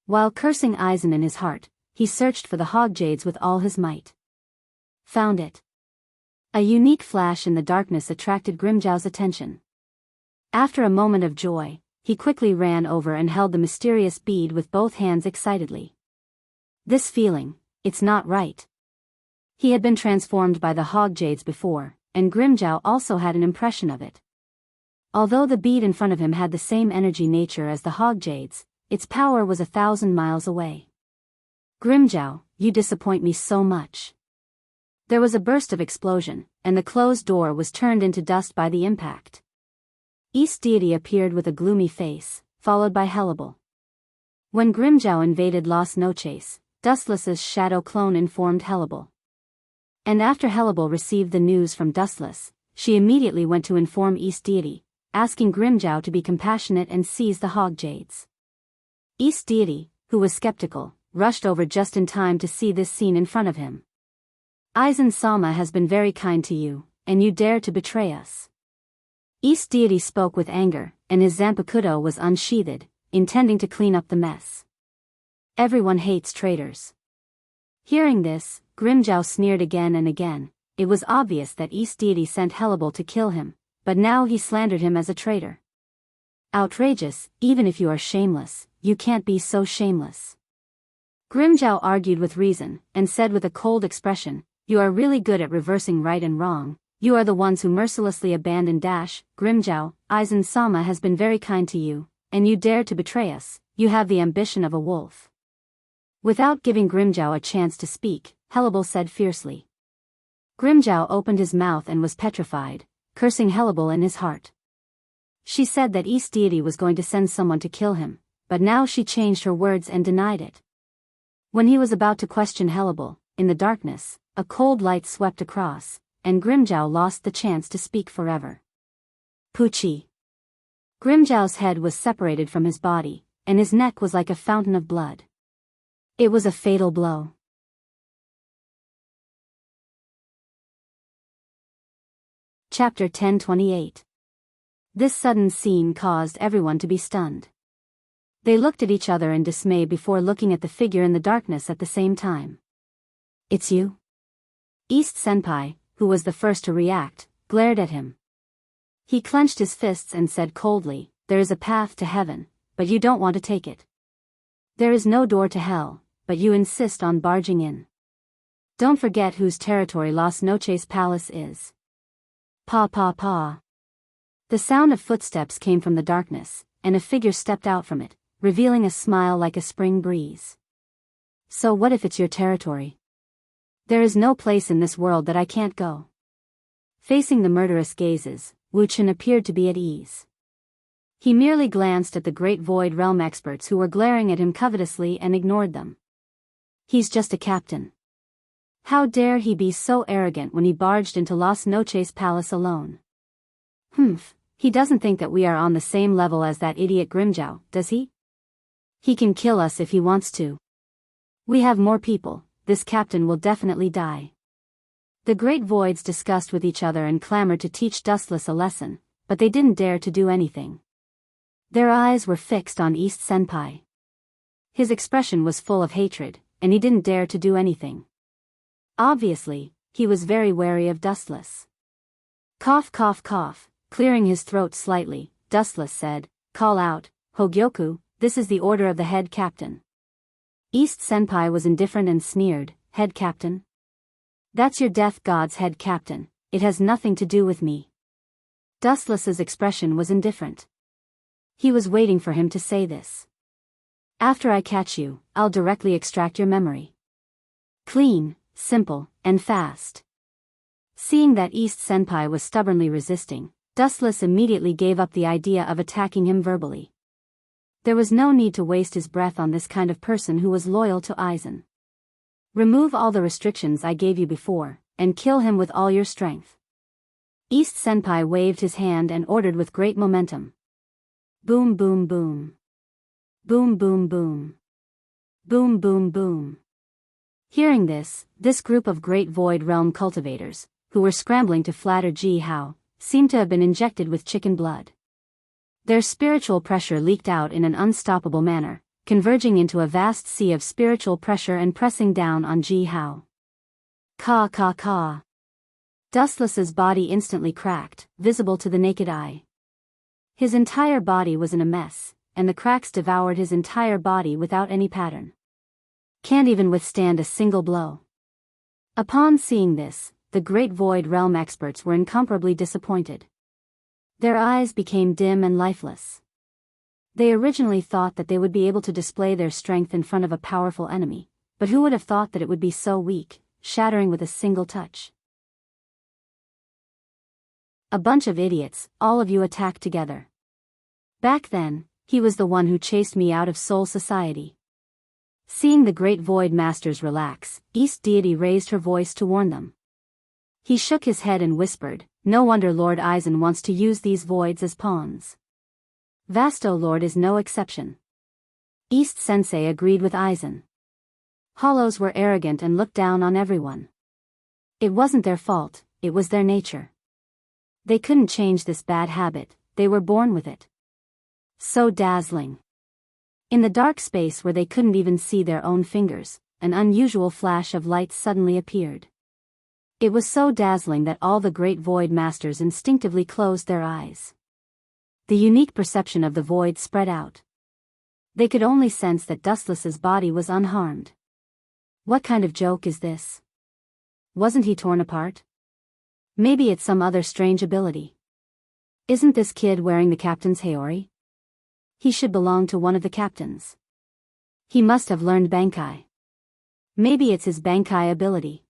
While cursing Aizen in his heart, he searched for the Hog Jades with all his might. Found it. A unique flash in the darkness attracted Grimmjow's attention. After a moment of joy, he quickly ran over and held the mysterious bead with both hands excitedly. This feeling, it's not right. He had been transformed by the Hog Jades before, and Grimmjow also had an impression of it. Although the bead in front of him had the same energy nature as the Hog Jades, its power was 1,000 miles away. Grimmjow, you disappoint me so much. There was a burst of explosion, and the closed door was turned into dust by the impact. East Deity appeared with a gloomy face, followed by Hellable. When Grimmjow invaded Las Noches, Dustless's shadow clone informed Hellable. And after Hellable received the news from Dustless, she immediately went to inform East Deity, asking Grimmjow to be compassionate and seize the Hog Jades. East Deity, who was skeptical, rushed over just in time to see this scene in front of him. Aizen Sama has been very kind to you, and you dare to betray us. East Deity spoke with anger, and his Zanpakuto was unsheathed, intending to clean up the mess. Everyone hates traitors. Hearing this, Grimmjow sneered again and again. It was obvious that East Deity sent Hellable to kill him, but now he slandered him as a traitor. Outrageous, even if you are shameless, you can't be so shameless. Grimmjow argued with reason, and said with a cold expression, you are really good at reversing right and wrong. You are the ones who mercilessly abandoned Grimjow. Aizen-sama has been very kind to you, and you dare to betray us. You have the ambition of a wolf." Without giving Grimjow a chance to speak, Hellable said fiercely. Grimjow opened his mouth and was petrified, cursing Hellable in his heart. She said that East Deity was going to send someone to kill him, but now she changed her words and denied it. When he was about to question Hellable, in the darkness, a cold light swept across, and Grimjow lost the chance to speak forever. Poochie. Grimjow's head was separated from his body, and his neck was like a fountain of blood. It was a fatal blow. Chapter 1028. This sudden scene caused everyone to be stunned. They looked at each other in dismay before looking at the figure in the darkness at the same time. "It's you?" East Senpai, who was the first to react, glared at him. He clenched his fists and said coldly, "There is a path to heaven, but you don't want to take it. There is no door to hell, but you insist on barging in. Don't forget whose territory Las Noches Palace is." Pa pa pa. The sound of footsteps came from the darkness, and a figure stepped out from it, revealing a smile like a spring breeze. "So what if it's your territory? There is no place in this world that I can't go." Facing the murderous gazes, Wu Chen appeared to be at ease. He merely glanced at the Great Void Realm experts who were glaring at him covetously and ignored them. He's just a captain. How dare he be so arrogant when he barged into Las Noches Palace alone? He doesn't think that we are on the same level as that idiot Grimjow, does he? He can kill us if he wants to. We have more people, this captain will definitely die. The Great Voids discussed with each other and clamored to teach Dustless a lesson, but they didn't dare to do anything. Their eyes were fixed on East Senpai. His expression was full of hatred, and he didn't dare to do anything. Obviously, he was very wary of Dustless. Cough cough cough, clearing his throat slightly, Dustless said, "Call out, Hogyoku, this is the order of the head captain." East Senpai was indifferent and sneered, "Head captain? That's your death god's head captain, it has nothing to do with me." Dustless's expression was indifferent. He was waiting for him to say this. "After I catch you, I'll directly extract your memory. Clean, simple, and fast." Seeing that East Senpai was stubbornly resisting, Dustless immediately gave up the idea of attacking him verbally. There was no need to waste his breath on this kind of person who was loyal to Aizen. "Remove all the restrictions I gave you before, and kill him with all your strength." East Senpai waved his hand and ordered with great momentum. Boom boom boom. Boom boom boom. Boom boom boom. Hearing this group of Great Void Realm cultivators, who were scrambling to flatter Ji Hao, seemed to have been injected with chicken blood. Their spiritual pressure leaked out in an unstoppable manner, converging into a vast sea of spiritual pressure and pressing down on Ji Hao. Ka ka ka. Dustless's body instantly cracked, visible to the naked eye. His entire body was in a mess, and the cracks devoured his entire body without any pattern. Can't even withstand a single blow. Upon seeing this, the Great Void Realm experts were incomparably disappointed. Their eyes became dim and lifeless. They originally thought that they would be able to display their strength in front of a powerful enemy, but who would have thought that it would be so weak, shattering with a single touch? A bunch of idiots, all of you attacked together. Back then, he was the one who chased me out of Soul Society. Seeing the Great Void Masters relax, East Deity raised her voice to warn them. He shook his head and whispered, "No wonder Lord Aizen wants to use these voids as pawns. Vasto Lord is no exception." East Sensei agreed with Aizen. Hollows were arrogant and looked down on everyone. It wasn't their fault, it was their nature. They couldn't change this bad habit, they were born with it. So dazzling. In the dark space where they couldn't even see their own fingers, an unusual flash of light suddenly appeared. It was so dazzling that all the Great Void Masters instinctively closed their eyes. The unique perception of the void spread out. They could only sense that Dustless's body was unharmed. What kind of joke is this? Wasn't he torn apart? Maybe it's some other strange ability. Isn't this kid wearing the captain's haori? He should belong to one of the captains. He must have learned Bankai. Maybe it's his Bankai ability.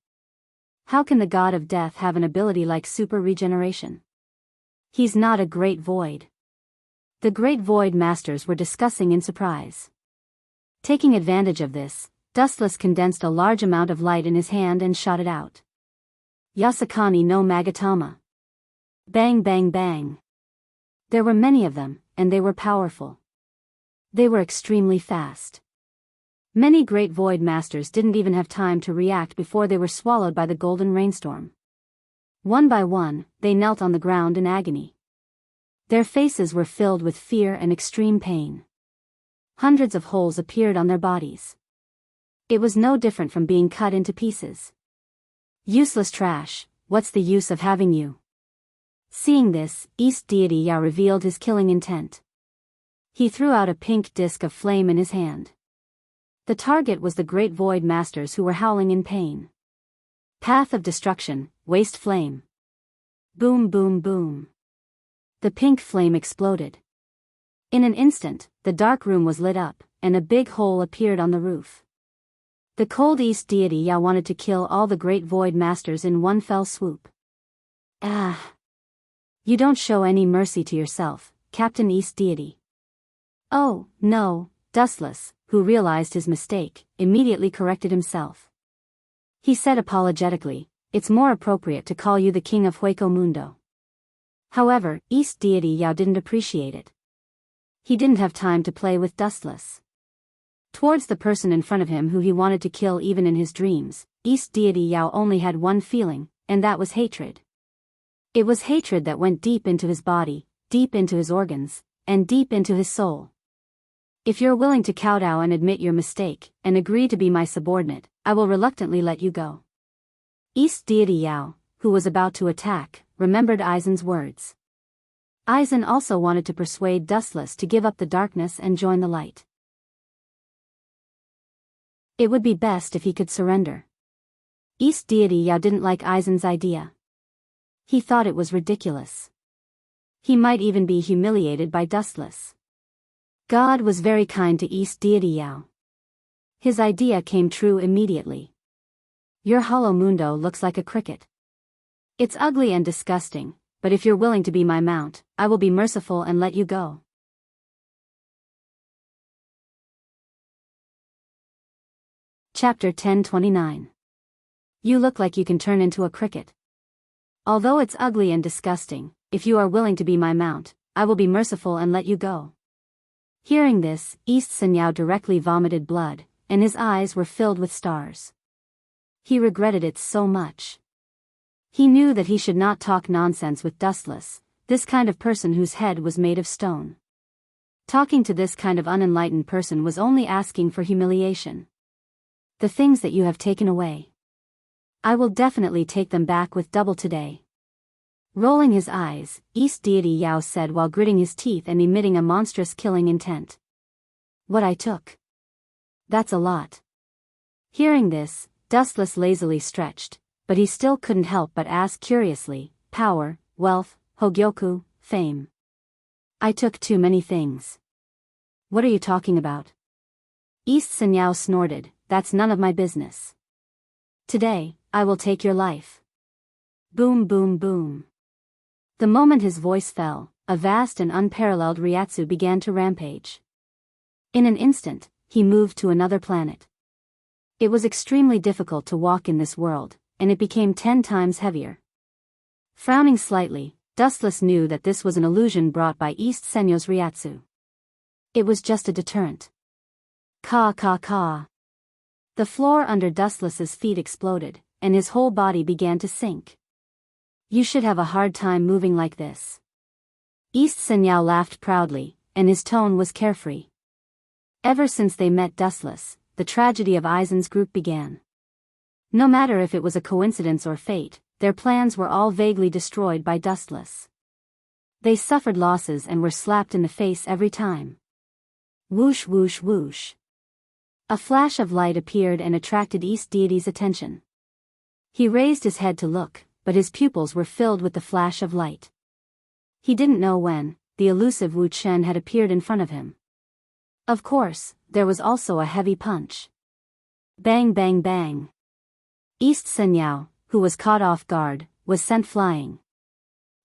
How can the god of death have an ability like super regeneration? He's not a great void. The great void masters were discussing in surprise. Taking advantage of this, Dustless condensed a large amount of light in his hand and shot it out. Yasakani no Magatama. Bang bang bang. There were many of them, and they were powerful. They were extremely fast. Many great void masters didn't even have time to react before they were swallowed by the golden rainstorm. One by one, they knelt on the ground in agony. Their faces were filled with fear and extreme pain. Hundreds of holes appeared on their bodies. It was no different from being cut into pieces. Useless trash, what's the use of having you? Seeing this, East Deity Yao revealed his killing intent. He threw out a pink disc of flame in his hand. The target was the great void masters who were howling in pain. Path of destruction, waste flame. Boom boom boom. The pink flame exploded. In an instant, the dark room was lit up, and a big hole appeared on the roof. The cold East Deity Yao wanted to kill all the great void masters in one fell swoop. Ah! You don't show any mercy to yourself, Captain East Deity. Oh, no, Dustless, who realized his mistake, immediately corrected himself. He said apologetically, "It's more appropriate to call you the King of Hueco Mundo." However, East Deity Yao didn't appreciate it. He didn't have time to play with Dustless. Towards the person in front of him who he wanted to kill even in his dreams, East Deity Yao only had one feeling, and that was hatred. It was hatred that went deep into his body, deep into his organs, and deep into his soul. If you're willing to kowtow and admit your mistake, and agree to be my subordinate, I will reluctantly let you go. East Deity Yao, who was about to attack, remembered Aizen's words. Aizen also wanted to persuade Dustless to give up the darkness and join the light. It would be best if he could surrender. East Deity Yao didn't like Aizen's idea. He thought it was ridiculous. He might even be humiliated by Dustless. God was very kind to East Deity Yao. His idea came true immediately. Your hollow mundo looks like a cricket. It's ugly and disgusting, but if you're willing to be my mount, I will be merciful and let you go. Chapter 1029. You look like you can turn into a cricket. Although it's ugly and disgusting, if you are willing to be my mount, I will be merciful and let you go. Hearing this, East Senyao directly vomited blood, and his eyes were filled with stars. He regretted it so much. He knew that he should not talk nonsense with Dustless, this kind of person whose head was made of stone. Talking to this kind of unenlightened person was only asking for humiliation. The things that you have taken away, I will definitely take them back with double today. Rolling his eyes, East Deity Yao said while gritting his teeth and emitting a monstrous killing intent. What I took? That's a lot. Hearing this, Dustless lazily stretched, but he still couldn't help but ask curiously, power, wealth, hogyoku, fame. I took too many things. What are you talking about? East Senyao snorted, that's none of my business. Today, I will take your life. Boom boom boom. The moment his voice fell, a vast and unparalleled Ryatsu began to rampage. In an instant, he moved to another planet. It was extremely difficult to walk in this world, and it became 10 times heavier. Frowning slightly, Dustless knew that this was an illusion brought by East Senyo's Ryatsu. It was just a deterrent. Ka ka ka. The floor under Dustless's feet exploded, and his whole body began to sink. You should have a hard time moving like this. East Senyao laughed proudly, and his tone was carefree. Ever since they met Dustless, the tragedy of Aizen's group began. No matter if it was a coincidence or fate, their plans were all vaguely destroyed by Dustless. They suffered losses and were slapped in the face every time. Whoosh whoosh whoosh. A flash of light appeared and attracted East Deity's attention. He raised his head to look, but his pupils were filled with the flash of light. He didn't know when the elusive Wu Chen had appeared in front of him. Of course, there was also a heavy punch. Bang bang bang. East Senyao, who was caught off guard, was sent flying.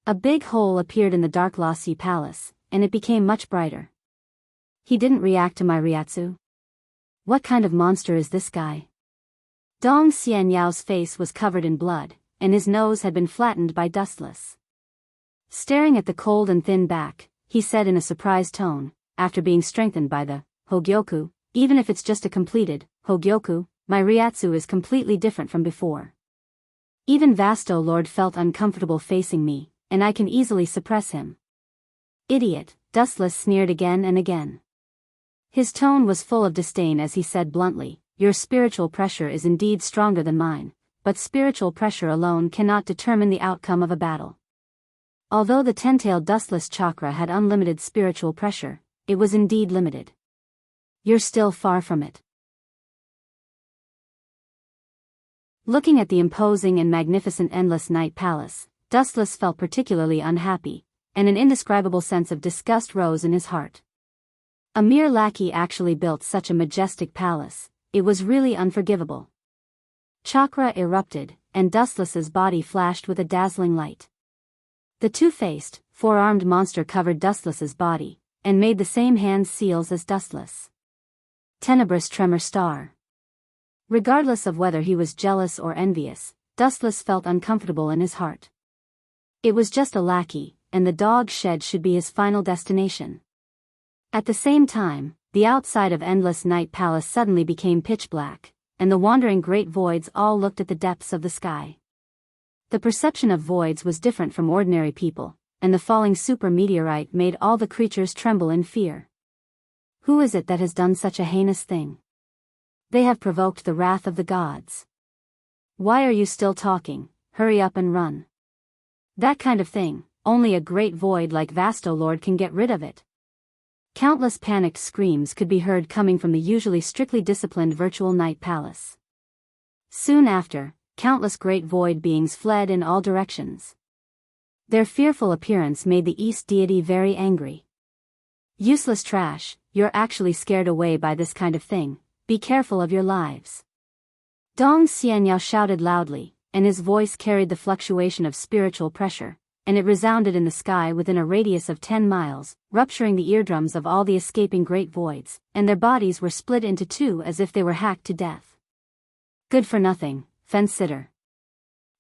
A big hole appeared in the dark Lassi palace, and it became much brighter. He didn't react to my Ryatsu. What kind of monster is this guy? Dong Xianyao's face was covered in blood, and his nose had been flattened by Dustless. Staring at the cold and thin back, he said in a surprised tone, after being strengthened by the Hogyoku, even if it's just a completed Hogyoku, my Ryatsu is completely different from before. Even Vasto Lord felt uncomfortable facing me, and I can easily suppress him. Idiot, Dustless sneered again and again. His tone was full of disdain as he said bluntly, your spiritual pressure is indeed stronger than mine, but spiritual pressure alone cannot determine the outcome of a battle. Although the ten-tailed Dustless chakra had unlimited spiritual pressure, it was indeed limited. You're still far from it. Looking at the imposing and magnificent Endless Night Palace, Dustless felt particularly unhappy, and an indescribable sense of disgust rose in his heart. A mere lackey actually built such a majestic palace, it was really unforgivable. Chakra erupted, and Dustless's body flashed with a dazzling light. The two-faced, four-armed monster covered Dustless's body, and made the same hand seals as Dustless. Tenebrous Tremor Star. Regardless of whether he was jealous or envious, Dustless felt uncomfortable in his heart. It was just a lackey, and the dog shed should be his final destination. At the same time, the outside of Endless Night Palace suddenly became pitch black, and the wandering great voids all looked at the depths of the sky. The perception of voids was different from ordinary people, and the falling super meteorite made all the creatures tremble in fear. Who is it that has done such a heinous thing? They have provoked the wrath of the gods. Why are you still talking? Hurry up and run. That kind of thing, only a great void like Vasto Lord can get rid of it. Countless panicked screams could be heard coming from the usually strictly disciplined virtual night palace. Soon after, countless great void beings fled in all directions. Their fearful appearance made the East deity very angry. Useless trash, you're actually scared away by this kind of thing, be careful of your lives. Dong Xianyao shouted loudly, and his voice carried the fluctuation of spiritual pressure, and it resounded in the sky within a radius of 10 miles, rupturing the eardrums of all the escaping great voids, and their bodies were split into two as if they were hacked to death. Good for nothing, fence-sitter.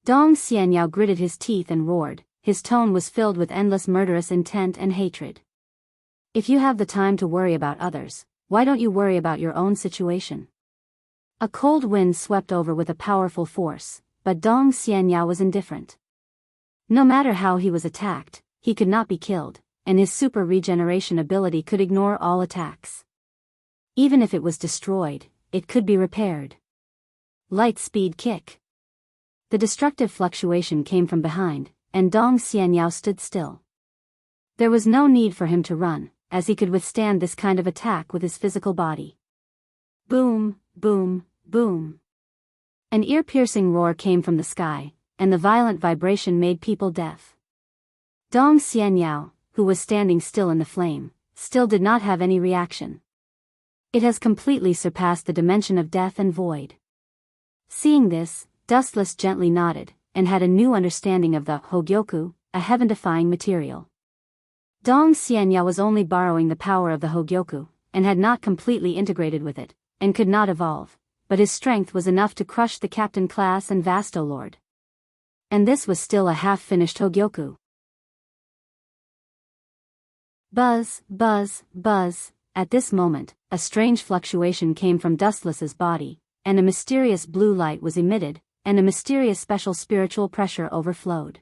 Dong Xianyao gritted his teeth and roared, his tone was filled with endless murderous intent and hatred. If you have the time to worry about others, why don't you worry about your own situation? A cold wind swept over with a powerful force, but Dong Xianyao was indifferent. No matter how he was attacked, he could not be killed, and his super regeneration ability could ignore all attacks. Even if it was destroyed, it could be repaired. Light speed kick. The destructive fluctuation came from behind, and Dong Xianyao stood still. There was no need for him to run, as he could withstand this kind of attack with his physical body. Boom, boom, boom. An ear-piercing roar came from the sky, and the violent vibration made people deaf. Dong Xianyao, who was standing still in the flame, still did not have any reaction. It has completely surpassed the dimension of death and void. Seeing this, Dustless gently nodded, and had a new understanding of the Hogyoku, a heaven-defying material. Dong Xianyao was only borrowing the power of the Hogyoku, and had not completely integrated with it, and could not evolve, but his strength was enough to crush the Captain Class and Vasto Lord. And this was still a half-finished Hogyoku. Buzz, buzz, buzz. At this moment, a strange fluctuation came from Dustless's body, and a mysterious blue light was emitted, and a mysterious special spiritual pressure overflowed.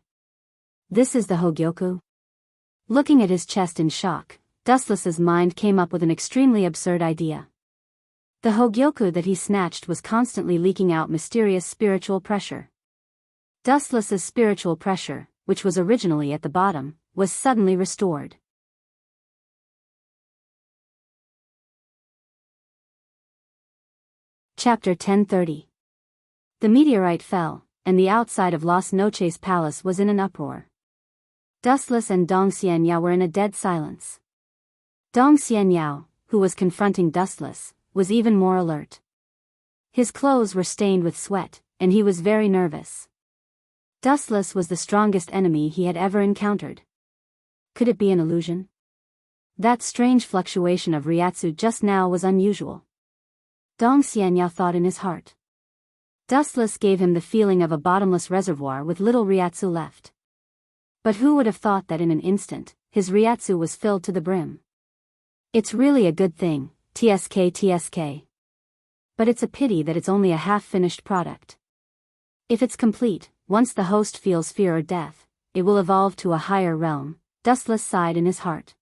This is the Hogyoku? Looking at his chest in shock, Dustless's mind came up with an extremely absurd idea. The Hogyoku that he snatched was constantly leaking out mysterious spiritual pressure. Dustless's spiritual pressure, which was originally at the bottom, was suddenly restored. Chapter 1030. The meteorite fell, and the outside of Las Noches Palace was in an uproar. Dustless and Dong Xianyao were in a dead silence. Dong Xianyao, who was confronting Dustless, was even more alert. His clothes were stained with sweat, and he was very nervous. Dustless was the strongest enemy he had ever encountered. Could it be an illusion? That strange fluctuation of Ryatsu just now was unusual. Dong Xianyao thought in his heart. Dustless gave him the feeling of a bottomless reservoir with little Ryatsu left. But who would have thought that in an instant, his Ryatsu was filled to the brim? It's really a good thing, TSK. But it's a pity that it's only a half-finished product. If it's complete, once the host feels fear or death, it will evolve to a higher realm. Dustless sighed in his heart.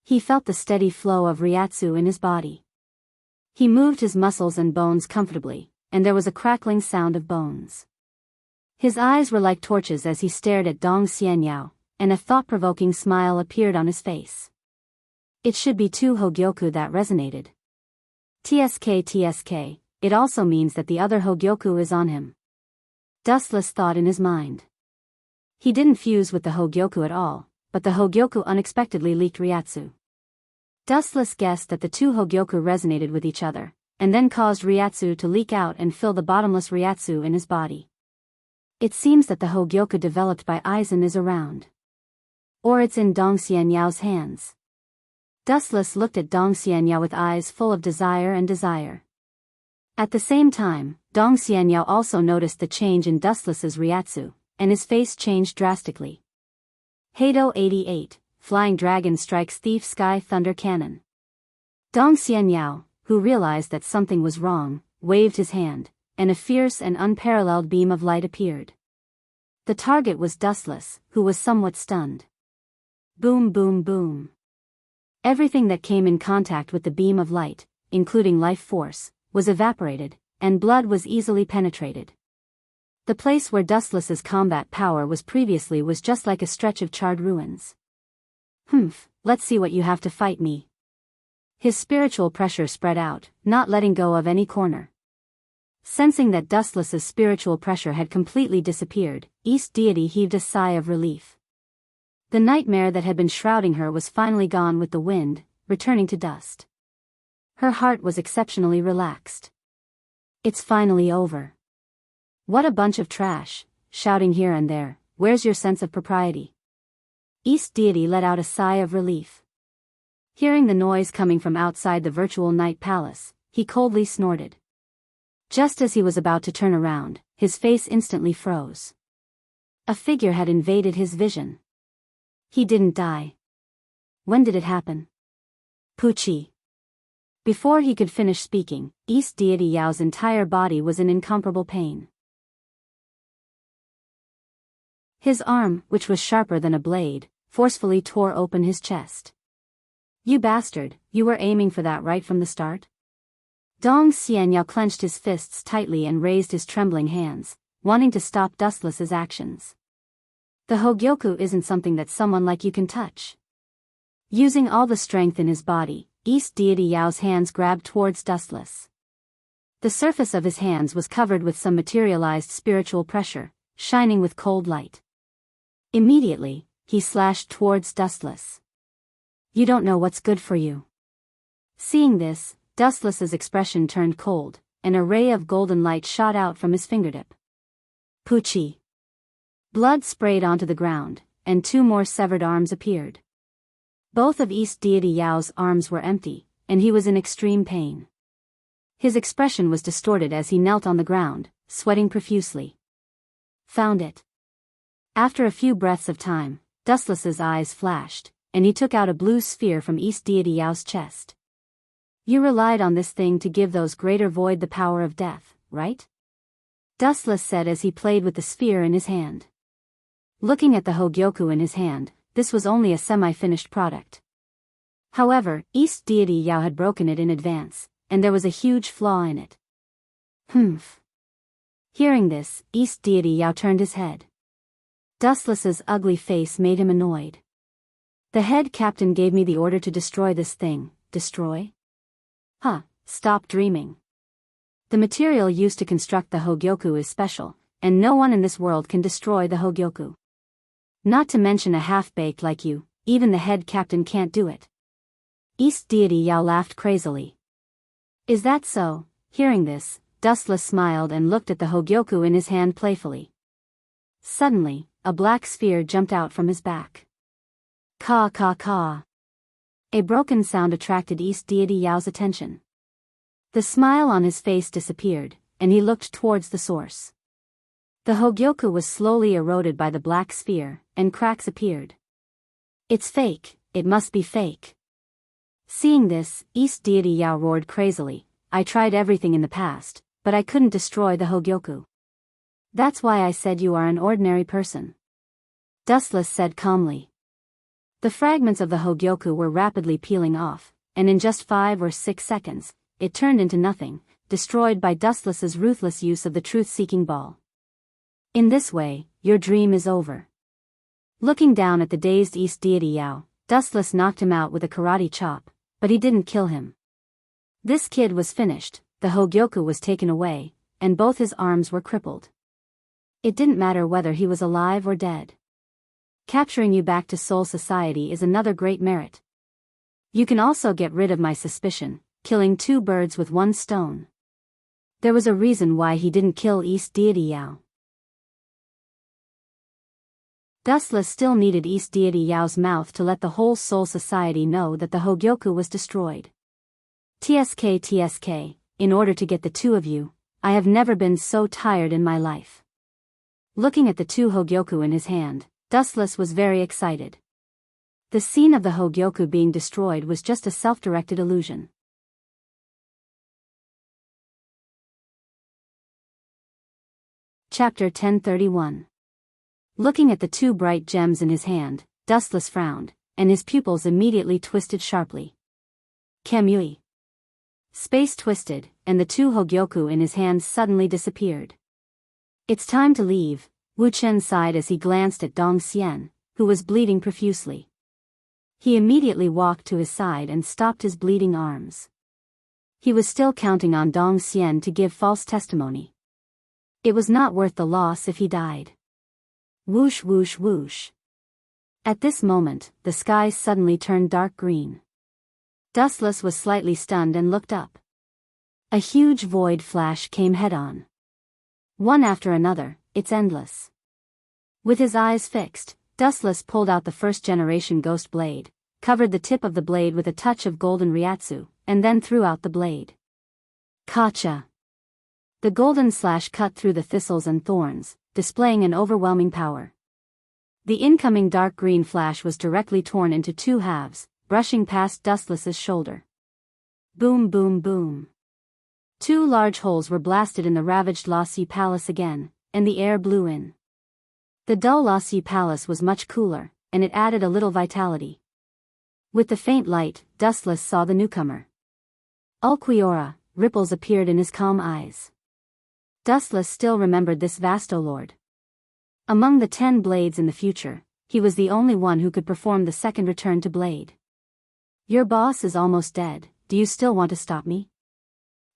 He felt the steady flow of Ryatsu in his body. He moved his muscles and bones comfortably, and there was a crackling sound of bones. His eyes were like torches as he stared at Dong Xianyao, and a thought-provoking smile appeared on his face. It should be two Hogyoku that resonated. TSK, it also means that the other Hogyoku is on him. Dustless thought in his mind. He didn't fuse with the Hogyoku at all, but the Hogyoku unexpectedly leaked Ryatsu. Dustless guessed that the two Hogyoku resonated with each other, and then caused Ryatsu to leak out and fill the bottomless Ryatsu in his body. It seems that the Hogyoku developed by Aizen is around. Or it's in Dong Xianyao's hands. Dustless looked at Dong Xianyao with eyes full of desire and desire. At the same time, Dong Xianyao also noticed the change in Dustless's Ryatsu, and his face changed drastically. Heido 88, Flying Dragon Strikes Thief Sky Thunder Cannon. Dong Xianyao, who realized that something was wrong, waved his hand, and a fierce and unparalleled beam of light appeared. The target was Dustless, who was somewhat stunned. Boom boom boom. Everything that came in contact with the beam of light, including life force, was evaporated, and blood was easily penetrated. The place where Dustless's combat power was previously was just like a stretch of charred ruins. Let's see what you have to fight me. His spiritual pressure spread out, not letting go of any corner. Sensing that Dustless's spiritual pressure had completely disappeared, East Deity heaved a sigh of relief. The nightmare that had been shrouding her was finally gone with the wind, returning to dust. Her heart was exceptionally relaxed. It's finally over. What a bunch of trash, shouting here and there, where's your sense of propriety? East Deity let out a sigh of relief. Hearing the noise coming from outside the virtual night palace, he coldly snorted. Just as he was about to turn around, his face instantly froze. A figure had invaded his vision. He didn't die. When did it happen? Pucci. Before he could finish speaking, East Deity Yao's entire body was in incomparable pain. His arm, which was sharper than a blade, forcefully tore open his chest. You bastard, you were aiming for that right from the start? Dong Xianyao clenched his fists tightly and raised his trembling hands, wanting to stop Dustless's actions. The Hogyoku isn't something that someone like you can touch. Using all the strength in his body, East Deity Yao's hands grabbed towards Dustless. The surface of his hands was covered with some materialized spiritual pressure, shining with cold light. Immediately, he slashed towards Dustless. You don't know what's good for you. Seeing this, Dustless's expression turned cold, and a ray of golden light shot out from his fingertip. Pucci. Blood sprayed onto the ground, and two more severed arms appeared. Both of East Deity Yao's arms were empty, and he was in extreme pain. His expression was distorted as he knelt on the ground, sweating profusely. Found it. After a few breaths of time, Dustless's eyes flashed, and he took out a blue sphere from East Deity Yao's chest. You relied on this thing to give those greater void the power of death, right? Dustless said as he played with the sphere in his hand. Looking at the Hogyoku in his hand, this was only a semi-finished product. However, East Deity Yao had broken it in advance, and there was a huge flaw in it. Hearing this, East Deity Yao turned his head. Dustless's ugly face made him annoyed. The head captain gave me the order to destroy this thing. Destroy? Stop dreaming. The material used to construct the Hogyoku is special, and no one in this world can destroy the Hogyoku. Not to mention a half-baked like you, even the head captain can't do it. East deity Yao laughed crazily. Is that so? Hearing this, Dustless smiled and looked at the Hogyoku in his hand playfully. Suddenly, a black sphere jumped out from his back. Caw caw caw. A broken sound attracted East deity Yao's attention. The smile on his face disappeared, and he looked towards the source. The Hogyoku was slowly eroded by the black sphere, and cracks appeared. It's fake, it must be fake. Seeing this, East deity Yao roared crazily, I tried everything in the past, but I couldn't destroy the Hogyoku. That's why I said you are an ordinary person. Dustless said calmly. The fragments of the Hogyoku were rapidly peeling off, and in just 5 or 6 seconds, it turned into nothing, destroyed by Dustless's ruthless use of the truth-seeking ball. In this way, your dream is over. Looking down at the dazed East deity Yao, Dustless knocked him out with a karate chop, but he didn't kill him. This kid was finished, the Hogyoku was taken away, and both his arms were crippled. It didn't matter whether he was alive or dead. Capturing you back to Soul Society is another great merit. You can also get rid of my suspicion, killing 2 birds with 1 stone. There was a reason why he didn't kill East deity Yao. Dustless still needed East deity Yao's mouth to let the whole Soul Society know that the Hogyoku was destroyed. TSK, in order to get the 2 of you, I have never been so tired in my life. Looking at the 2 Hogyoku in his hand, Dustless was very excited. The scene of the Hogyoku being destroyed was just a self-directed illusion. Chapter 1031. Looking at the 2 bright gems in his hand, Dustless frowned, and his pupils immediately twisted sharply. Kamui. Space twisted, and the 2 Hogyoku in his hands suddenly disappeared. It's time to leave, Wu Chen sighed as he glanced at Dong Xian, who was bleeding profusely. He immediately walked to his side and stopped his bleeding arms. He was still counting on Dong Xian to give false testimony. It was not worth the loss if he died. Whoosh whoosh whoosh. At this moment, the sky suddenly turned dark green. Dustless was slightly stunned and looked up. A huge void flash came head-on. One after another, it's endless. With his eyes fixed, Dustless pulled out the first-generation ghost blade, covered the tip of the blade with a touch of golden ryatsu, and then threw out the blade. Kacha! The golden slash cut through the thistles and thorns, displaying an overwhelming power. The incoming dark green flash was directly torn into 2 halves, brushing past Dustless's shoulder. Boom boom boom. 2 large holes were blasted in the ravaged Lassi Palace again, and the air blew in. The dull Lassi Palace was much cooler, and it added a little vitality. With the faint light, Dustless saw the newcomer. Ulquiorra, ripples appeared in his calm eyes. Dustless still remembered this Vastolord. Among the 10 blades in the future, he was the only one who could perform the second return to blade. Your boss is almost dead, do you still want to stop me?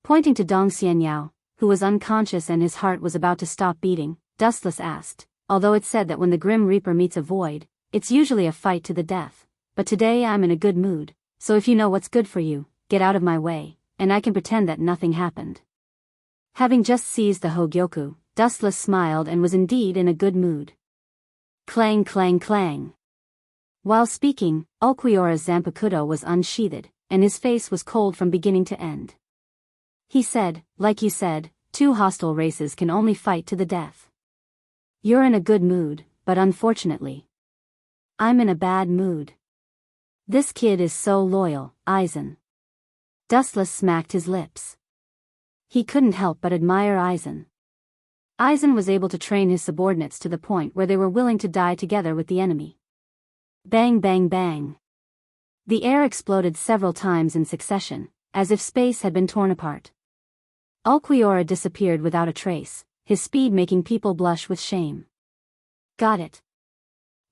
Pointing to Dong Xianyao, who was unconscious and his heart was about to stop beating, Dustless asked, although it's said that when the Grim Reaper meets a void, it's usually a fight to the death, but today I'm in a good mood, so if you know what's good for you, get out of my way, and I can pretend that nothing happened. Having just seized the Hogyoku, Dustless smiled and was indeed in a good mood. Clang clang clang. While speaking, Ulquiorra's Zanpakuto was unsheathed, and his face was cold from beginning to end. He said, like you said, 2 hostile races can only fight to the death. You're in a good mood, but unfortunately, I'm in a bad mood. This kid is so loyal, Aizen. Dustless smacked his lips. He couldn't help but admire Aizen. Aizen was able to train his subordinates to the point where they were willing to die together with the enemy. Bang bang bang. The air exploded several times in succession, as if space had been torn apart. Ulquiorra disappeared without a trace, his speed making people blush with shame. Got it.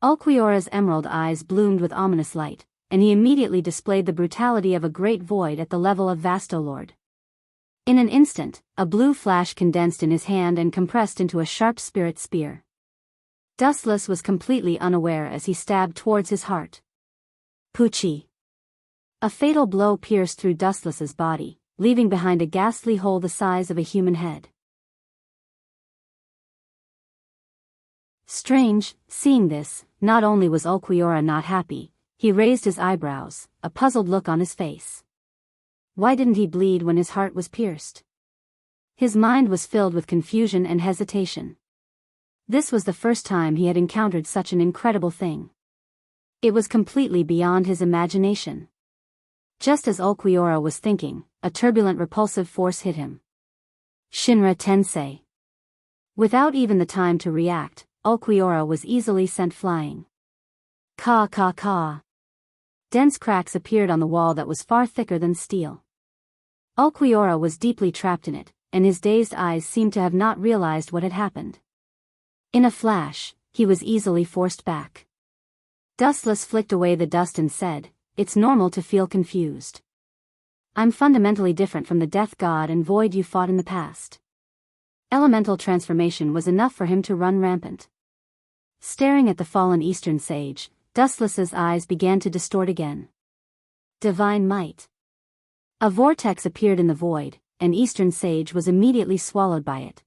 Ulquiorra's emerald eyes bloomed with ominous light, and he immediately displayed the brutality of a great void at the level of Vastolord. In an instant, a blue flash condensed in his hand and compressed into a sharp spirit spear. Dustless was completely unaware as he stabbed towards his heart. Poochie! A fatal blow pierced through Dustless's body, leaving behind a ghastly hole the size of a human head. Strange, seeing this, not only was Ulquiorra not happy, he raised his eyebrows, a puzzled look on his face. Why didn't he bleed when his heart was pierced? His mind was filled with confusion and hesitation. This was the first time he had encountered such an incredible thing. It was completely beyond his imagination. Just as Ulquiorra was thinking, a turbulent repulsive force hit him. Shinra Tensei. Without even the time to react, Ulquiorra was easily sent flying. Ka ka ka. Dense cracks appeared on the wall that was far thicker than steel. Ulquiorra was deeply trapped in it, and his dazed eyes seemed to have not realized what had happened. In a flash, he was easily forced back. Dustless flicked away the dust and said, "It's normal to feel confused. I'm fundamentally different from the death god and void you fought in the past." Elemental transformation was enough for him to run rampant. Staring at the fallen Eastern sage, Dustless's eyes began to distort again. Divine might. A vortex appeared in the void, and Eastern sage was immediately swallowed by it.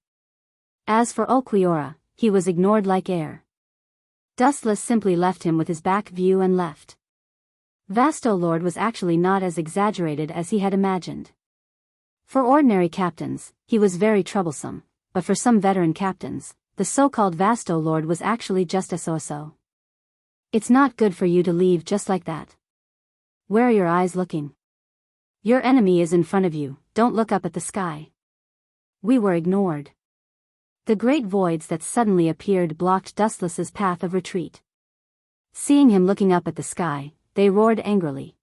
As for Ulquiorra, he was ignored like air. Dustless simply left him with his back view and left. Vasto Lord was actually not as exaggerated as he had imagined. For ordinary captains, he was very troublesome, but for some veteran captains, the so-called Vasto Lord was actually just a so-so. It's not good for you to leave just like that. Where are your eyes looking? Your enemy is in front of you, don't look up at the sky. We were ignored. The great voids that suddenly appeared blocked Dustless's path of retreat. Seeing him looking up at the sky, they roared angrily.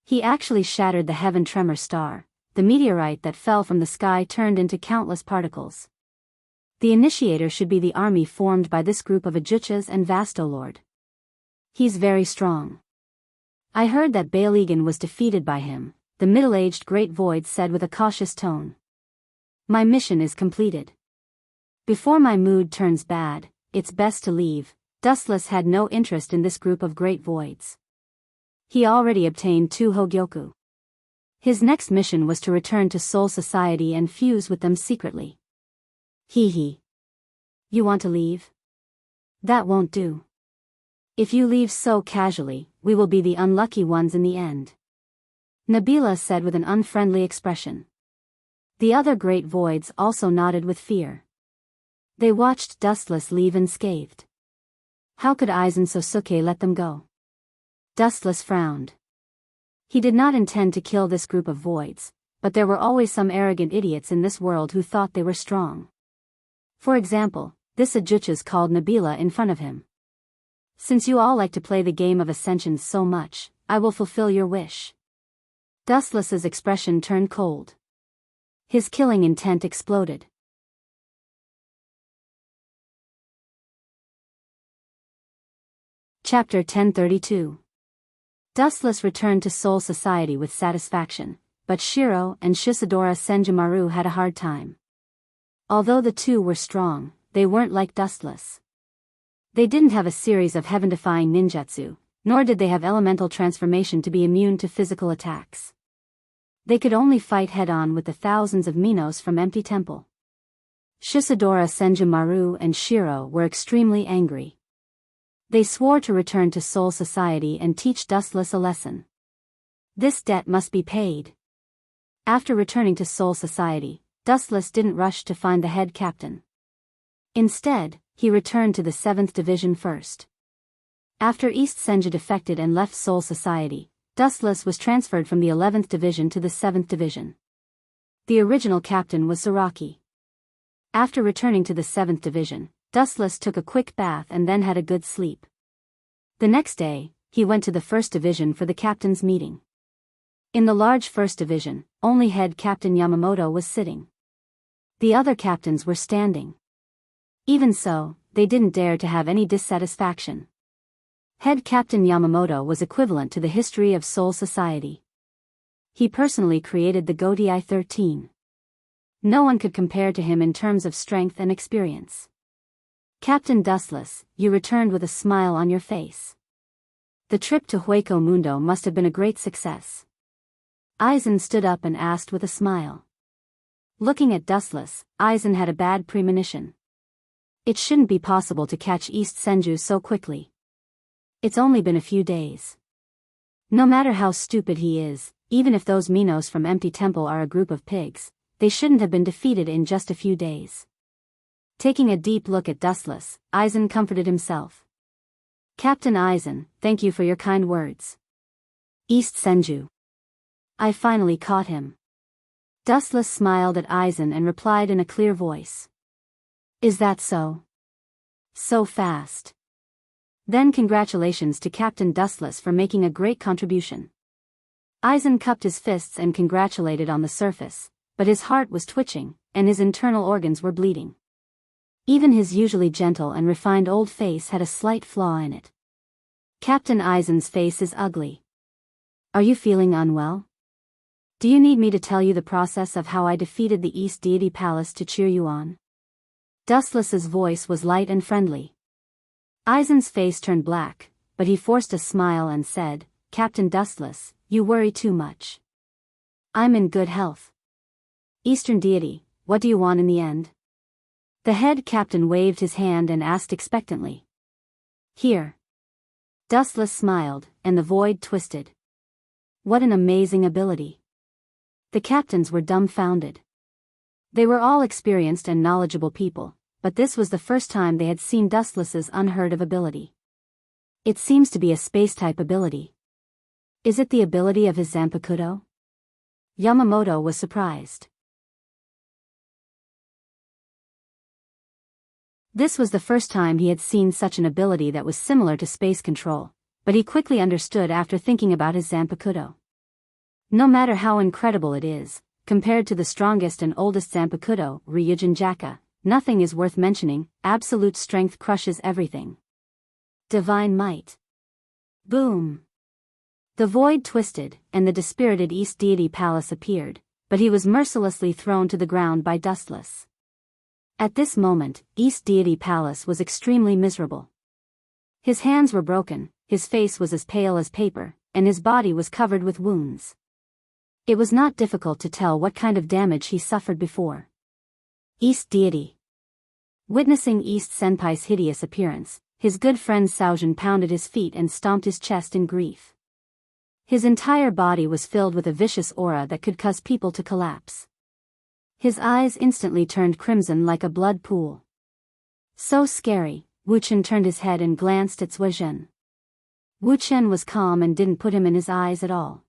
He actually shattered the heaven tremor star. The meteorite that fell from the sky turned into countless particles. The initiator should be the army formed by this group of Ajuchas and Vasto Lord. He's very strong. I heard that Balegan was defeated by him, the middle-aged Great Void said with a cautious tone. My mission is completed. Before my mood turns bad, it's best to leave. Dustless had no interest in this group of Great Voids. He already obtained 2 Hogyoku. His next mission was to return to Soul Society and fuse with them secretly. Hee hee. You want to leave? That won't do. If you leave so casually, we will be the unlucky ones in the end. Nabila said with an unfriendly expression. The other Great Voids also nodded with fear. They watched Dustless leave unscathed. How could Aizen Sosuke let them go? Dustless frowned. He did not intend to kill this group of voids, but there were always some arrogant idiots in this world who thought they were strong. For example, this Ajuchas called Nabila in front of him. Since you all like to play the game of ascension so much, I will fulfill your wish. Dustless's expression turned cold. His killing intent exploded. Chapter 1032. Dustless returned to Soul Society with satisfaction, but Shiro and Shisadora Senjumaru had a hard time. Although the two were strong, they weren't like Dustless. They didn't have a series of heaven-defying ninjutsu, nor did they have elemental transformation to be immune to physical attacks. They could only fight head-on with the thousands of Minos from Empty Temple. Shisadora Senjumaru and Shiro were extremely angry. They swore to return to Soul Society and teach Dustless a lesson. This debt must be paid. After returning to Soul Society, Dustless didn't rush to find the head captain. Instead, he returned to the 7th Division first. After East Senju defected and left Soul Society, Dustless was transferred from the 11th Division to the 7th Division. The original captain was Saraki. After returning to the 7th Division, Dustless took a quick bath and then had a good sleep. The next day, he went to the 1st Division for the captain's meeting. In the large 1st Division, only head captain Yamamoto was sitting. The other captains were standing. Even so, they didn't dare to have any dissatisfaction. Head captain Yamamoto was equivalent to the history of Soul Society. He personally created the Gotei 13. No one could compare to him in terms of strength and experience. Captain Dustless, you returned with a smile on your face. The trip to Hueco Mundo must have been a great success. Aizen stood up and asked with a smile. Looking at Dustless, Aizen had a bad premonition. It shouldn't be possible to catch East Senju so quickly. It's only been a few days. No matter how stupid he is, even if those Minos from Empty Temple are a group of pigs, they shouldn't have been defeated in just a few days. Taking a deep look at Dustless, Aizen comforted himself. Captain Aizen, thank you for your kind words. East Senju. I finally caught him. Dustless smiled at Aizen and replied in a clear voice. Is that so? So fast. Then congratulations to Captain Dustless for making a great contribution. Aizen cupped his fists and congratulated on the surface, but his heart was twitching, and his internal organs were bleeding. Even his usually gentle and refined old face had a slight flaw in it. Captain Aizen's face is ugly. Are you feeling unwell? Do you need me to tell you the process of how I defeated the East Deity Palace to cheer you on? Dustless's voice was light and friendly. Aizen's face turned black, but he forced a smile and said, Captain Dustless, you worry too much. I'm in good health. Eastern Deity, what do you want in the end? The head captain waved his hand and asked expectantly. Here. Dustless smiled, and the void twisted. What an amazing ability. The captains were dumbfounded. They were all experienced and knowledgeable people, but this was the first time they had seen Dustless's unheard-of ability. It seems to be a space-type ability. Is it the ability of his Zanpakuto? Yamamoto was surprised. This was the first time he had seen such an ability that was similar to space control, but he quickly understood after thinking about his Zanpakuto. No matter how incredible it is, compared to the strongest and oldest Zanpakuto, Ryujin Jaka, nothing is worth mentioning. Absolute strength crushes everything. Divine might. Boom. The void twisted, and the dispirited East Deity Palace appeared, but he was mercilessly thrown to the ground by Dustless. At this moment, East Deity Palace was extremely miserable. His hands were broken, his face was as pale as paper, and his body was covered with wounds. It was not difficult to tell what kind of damage he suffered before. East Deity. Witnessing East Senpai's hideous appearance, his good friend Saojin pounded his feet and stomped his chest in grief. His entire body was filled with a vicious aura that could cause people to collapse. His eyes instantly turned crimson like a blood pool. So scary, Wuchen turned his head and glanced at Zhuozhen. Wuchen was calm and didn't put him in his eyes at all.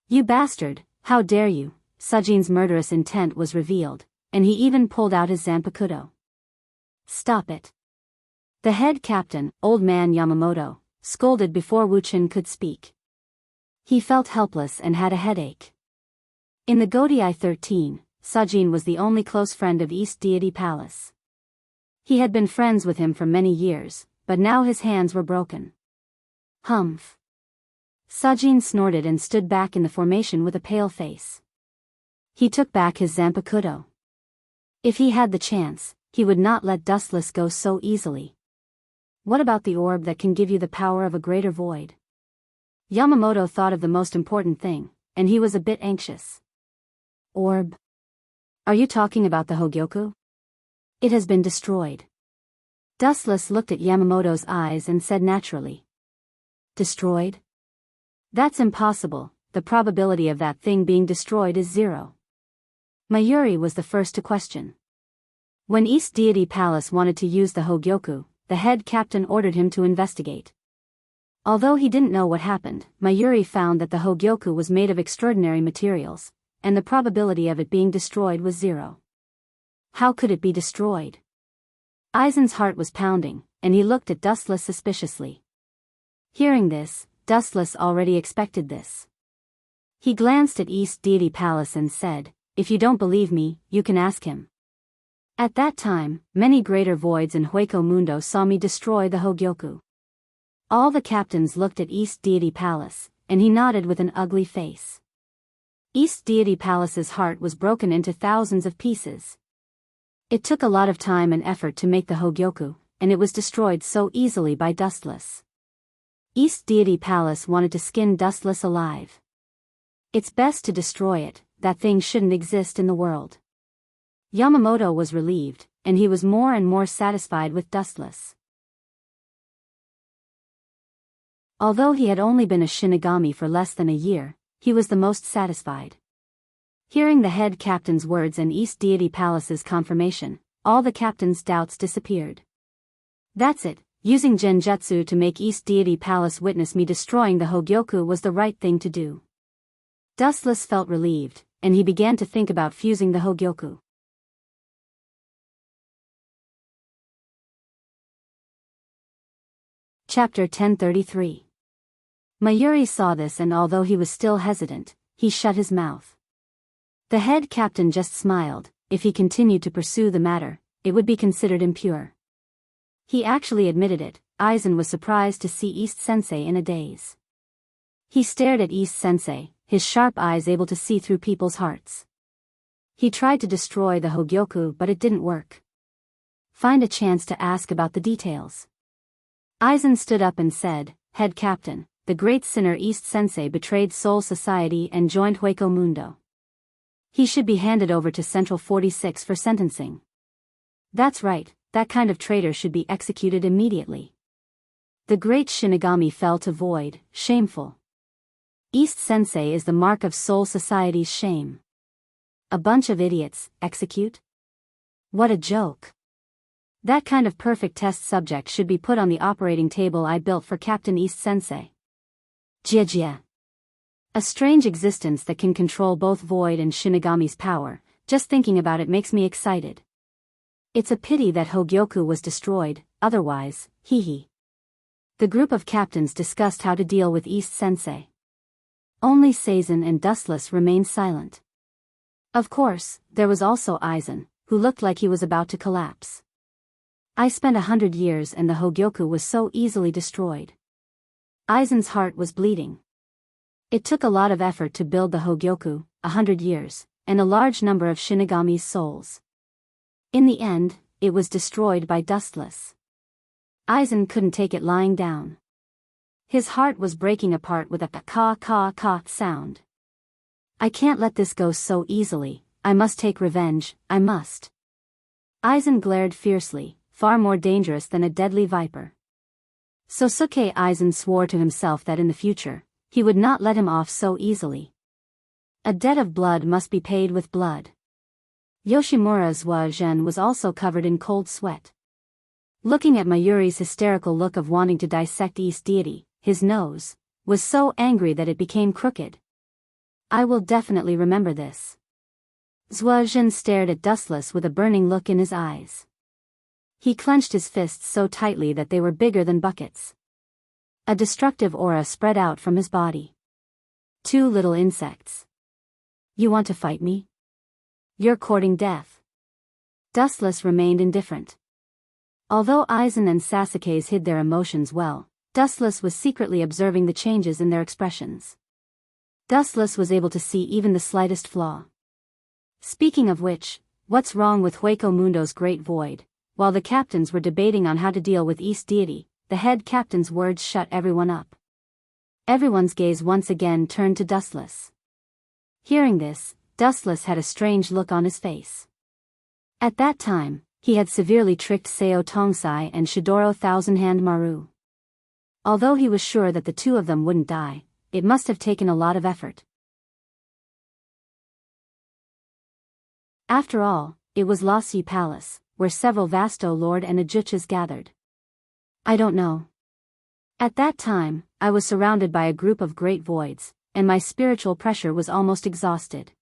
You bastard, how dare you! Sujin's murderous intent was revealed, and he even pulled out his Zanpakuto. Stop it. The head captain, old man Yamamoto, scolded before Wuchen could speak. He felt helpless and had a headache. In the Godii 13, Sujin was the only close friend of East Deity Palace. He had been friends with him for many years, but now his hands were broken. Humph. Sujin snorted and stood back in the formation with a pale face. He took back his Zanpakuto. If he had the chance, he would not let Dustless go so easily. What about the orb that can give you the power of a greater void? Yamamoto thought of the most important thing, and he was a bit anxious. Orb? Are you talking about the Hogyoku? It has been destroyed. Dustless looked at Yamamoto's eyes and said naturally. Destroyed? That's impossible, the probability of that thing being destroyed is 0. Mayuri was the first to question. When East Deity Palace wanted to use the Hogyoku, the head captain ordered him to investigate. Although he didn't know what happened, Mayuri found that the Hogyoku was made of extraordinary materials, and the probability of it being destroyed was 0. How could it be destroyed? Aizen's heart was pounding, and he looked at Dustless suspiciously. Hearing this, Dustless already expected this. He glanced at East Deity Palace and said, if you don't believe me, you can ask him. At that time, many greater voids in Hueco Mundo saw me destroy the Hogyoku. All the captains looked at East Deity Palace, and he nodded with an ugly face. East Deity Palace's heart was broken into thousands of pieces. It took a lot of time and effort to make the Hogyoku, and it was destroyed so easily by Dustless. East Deity Palace wanted to skin Dustless alive. It's best to destroy it, that thing shouldn't exist in the world. Yamamoto was relieved, and he was more and more satisfied with Dustless. Although he had only been a Shinigami for less than a year, he was the most satisfied. Hearing the head captain's words and East Deity Palace's confirmation, all the captain's doubts disappeared. That's it, using Genjutsu to make East Deity Palace witness me destroying the Hogyoku was the right thing to do. Dustless felt relieved, and he began to think about fusing the Hogyoku. Chapter 1033. Mayuri saw this, and although he was still hesitant, he shut his mouth. The head captain just smiled. If he continued to pursue the matter, it would be considered impure. He actually admitted it. Aizen was surprised to see East Sensei in a daze. He stared at East Sensei, his sharp eyes able to see through people's hearts. He tried to destroy the Hogyoku, but it didn't work. Find a chance to ask about the details. Aizen stood up and said, "Head Captain, the great sinner East Sensei betrayed Soul Society and joined Hueco Mundo. He should be handed over to Central 46 for sentencing." "That's right, that kind of traitor should be executed immediately." The great Shinigami fell to void, shameful. East Sensei is the mark of Soul Society's shame. A bunch of idiots, execute? What a joke. That kind of perfect test subject should be put on the operating table I built for Captain East Sensei. Jia. A strange existence that can control both Void and Shinigami's power. Just thinking about it makes me excited. It's a pity that Hogyoku was destroyed, otherwise, hee. The group of captains discussed how to deal with East Sensei. Only Seizen and Dustless remained silent. Of course, there was also Aizen, who looked like he was about to collapse. I spent 100 years and the Hogyoku was so easily destroyed. Aizen's heart was bleeding. It took a lot of effort to build the Hogyoku, 100 years, and a large number of Shinigami's souls. In the end, it was destroyed by Dustless. Aizen couldn't take it lying down. His heart was breaking apart with a ka sound. I can't let this go so easily. I must take revenge, I must. Aizen glared fiercely, far more dangerous than a deadly viper. Sosuke Aizen swore to himself that in the future, he would not let him off so easily. A debt of blood must be paid with blood. Yoshimura's Zhuazhen was also covered in cold sweat. Looking at Mayuri's hysterical look of wanting to dissect East Deity, his nose was so angry that it became crooked. I will definitely remember this. Zhuazhen stared at Dustless with a burning look in his eyes. He clenched his fists so tightly that they were bigger than buckets. A destructive aura spread out from his body. Two little insects. You want to fight me? You're courting death. Dustless remained indifferent. Although Aizen and Sasuke's hid their emotions well, Dustless was secretly observing the changes in their expressions. Dustless was able to see even the slightest flaw. Speaking of which, what's wrong with Hueco Mundo's Great Void? While the captains were debating on how to deal with East Deity, the head captain's words shut everyone up. Everyone's gaze once again turned to Dustless. Hearing this, Dustless had a strange look on his face. At that time, he had severely tricked Seo Tongsai and Shidoro Thousand-Hand Maru. Although he was sure that the two of them wouldn't die, it must have taken a lot of effort. After all, it was Lassie Palace, where several Vasto Lord and Ajuchas gathered. I don't know. At that time, I was surrounded by a group of great voids, and my spiritual pressure was almost exhausted.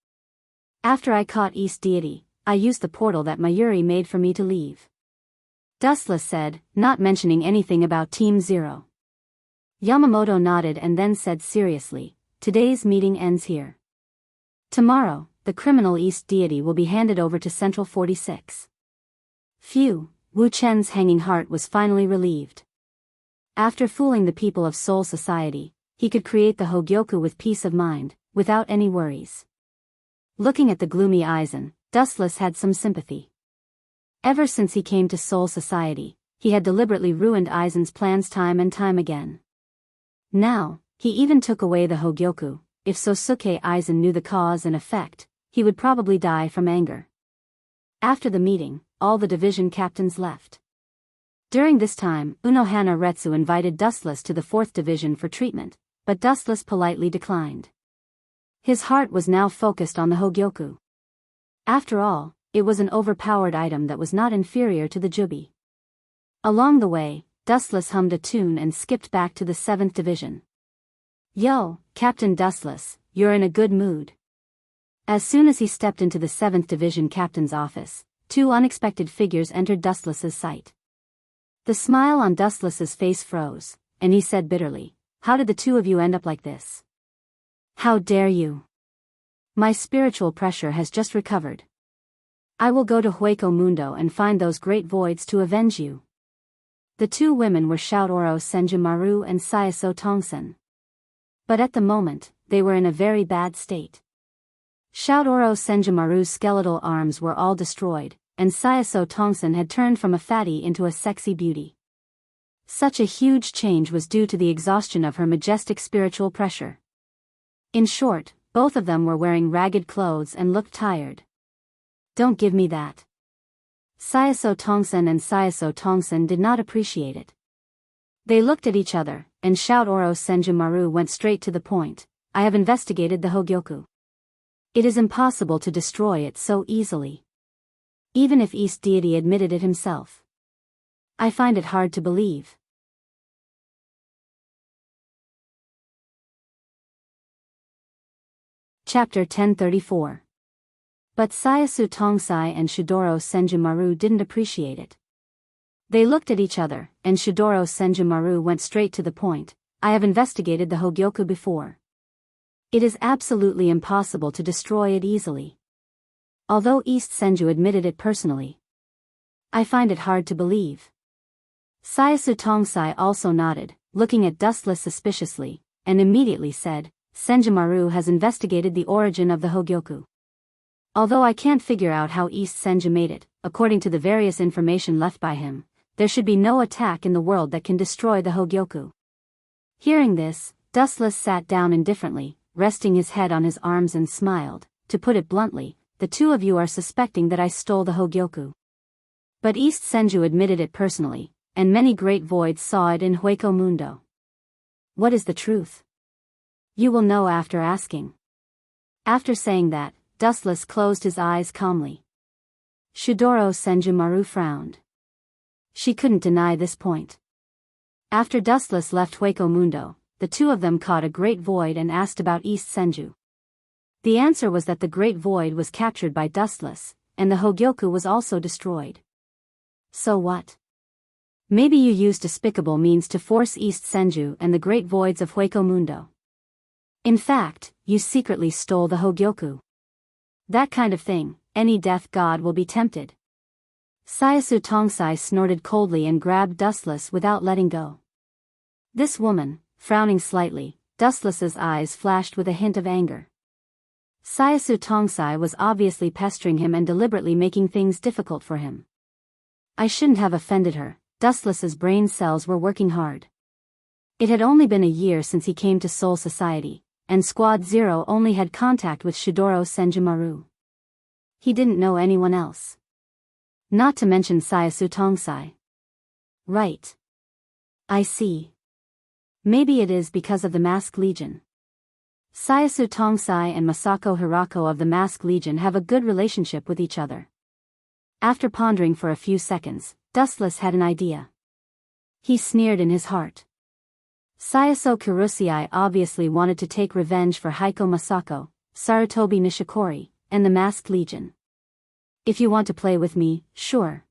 After I caught East Deity, I used the portal that Mayuri made for me to leave. Dustless said, not mentioning anything about Team Zero. Yamamoto nodded and then said seriously, today's meeting ends here. Tomorrow, the criminal East Deity will be handed over to Central 46. Phew, Wu Chen's hanging heart was finally relieved. After fooling the people of Soul Society, he could create the Hogyoku with peace of mind, without any worries. Looking at the gloomy Eisen, Dustless had some sympathy. Ever since he came to Soul Society, he had deliberately ruined Eisen's plans time and time again. Now, he even took away the Hogyoku. If Sosuke Eisen knew the cause and effect, he would probably die from anger. After the meeting, all the division captains left. During this time, Unohana Retsu invited Dustless to the 4th Division for treatment, but Dustless politely declined. His heart was now focused on the Hogyoku. After all, it was an overpowered item that was not inferior to the Jubi. Along the way, Dustless hummed a tune and skipped back to the 7th Division. "Yo, Captain Dustless, you're in a good mood." As soon as he stepped into the 7th Division captain's office, 2 unexpected figures entered Dustless's sight. The smile on Dustless's face froze, and he said bitterly, "How did the 2 of you end up like this? How dare you? My spiritual pressure has just recovered. I will go to Hueco Mundo and find those great voids to avenge you." The 2 women were Shoutoro Senjumaru and Sayaso Tongsen. But at the moment, they were in a very bad state. Shoutoro Senjumaru's skeletal arms were all destroyed, and Sayaso Tongsen had turned from a fatty into a sexy beauty. Such a huge change was due to the exhaustion of her majestic spiritual pressure. In short, both of them were wearing ragged clothes and looked tired. "Don't give me that." Sayaso Tongsen and Sayaso Tongsen did not appreciate it. They looked at each other, and Shoutoro Senjumaru went straight to the point. "I have investigated the Hogyoku. It is impossible to destroy it so easily. Even if East Deity admitted it himself. I find it hard to believe." Chapter 1034. But Sayasu Tongsai and Shidoro Senjumaru didn't appreciate it. They looked at each other, and Shidoro Senjumaru went straight to the point. "I have investigated the Hogyoku before. It is absolutely impossible to destroy it easily. Although East Senju admitted it personally. I find it hard to believe." Sayasu Tongsai also nodded, looking at Dustless suspiciously, and immediately said, "Senjumaru has investigated the origin of the Hogyoku. Although I can't figure out how East Senju made it, according to the various information left by him, there should be no attack in the world that can destroy the Hogyoku." Hearing this, Dustless sat down indifferently, resting his head on his arms and smiled. "To put it bluntly, the 2 of you are suspecting that I stole the Hogyoku. But East Senju admitted it personally, and many great voids saw it in Hueco Mundo. What is the truth? You will know after asking." After saying that, Dustless closed his eyes calmly. Shidoro Senjumaru frowned. She couldn't deny this point. After Dustless left Hueco Mundo, the 2 of them caught a great void and asked about East Senju. The answer was that the great void was captured by Dustless, and the Hogyoku was also destroyed. So what? Maybe you used despicable means to force East Senju and the great voids of Hueco Mundo. In fact, you secretly stole the Hogyoku. That kind of thing, any death god will be tempted. Sayasu Tongsai snorted coldly and grabbed Dustless without letting go. This woman, frowning slightly, Dustless's eyes flashed with a hint of anger. Sayasu Tongsai was obviously pestering him and deliberately making things difficult for him. I shouldn't have offended her. Dustless's brain cells were working hard. It had only been a year since he came to Soul Society, and Squad Zero only had contact with Shidoro Senjumaru. He didn't know anyone else. Not to mention Sayasu Tongsai. Right. I see. Maybe it is because of the Mask Legion. Sayasu Tongsai and Masako Hirako of the Mask Legion have a good relationship with each other. After pondering for a few seconds, Dustless had an idea. He sneered in his heart. Sayaso Kurusei obviously wanted to take revenge for Heiko Masako, Sarutobi Nishikori, and the Masked Legion. If you want to play with me, sure.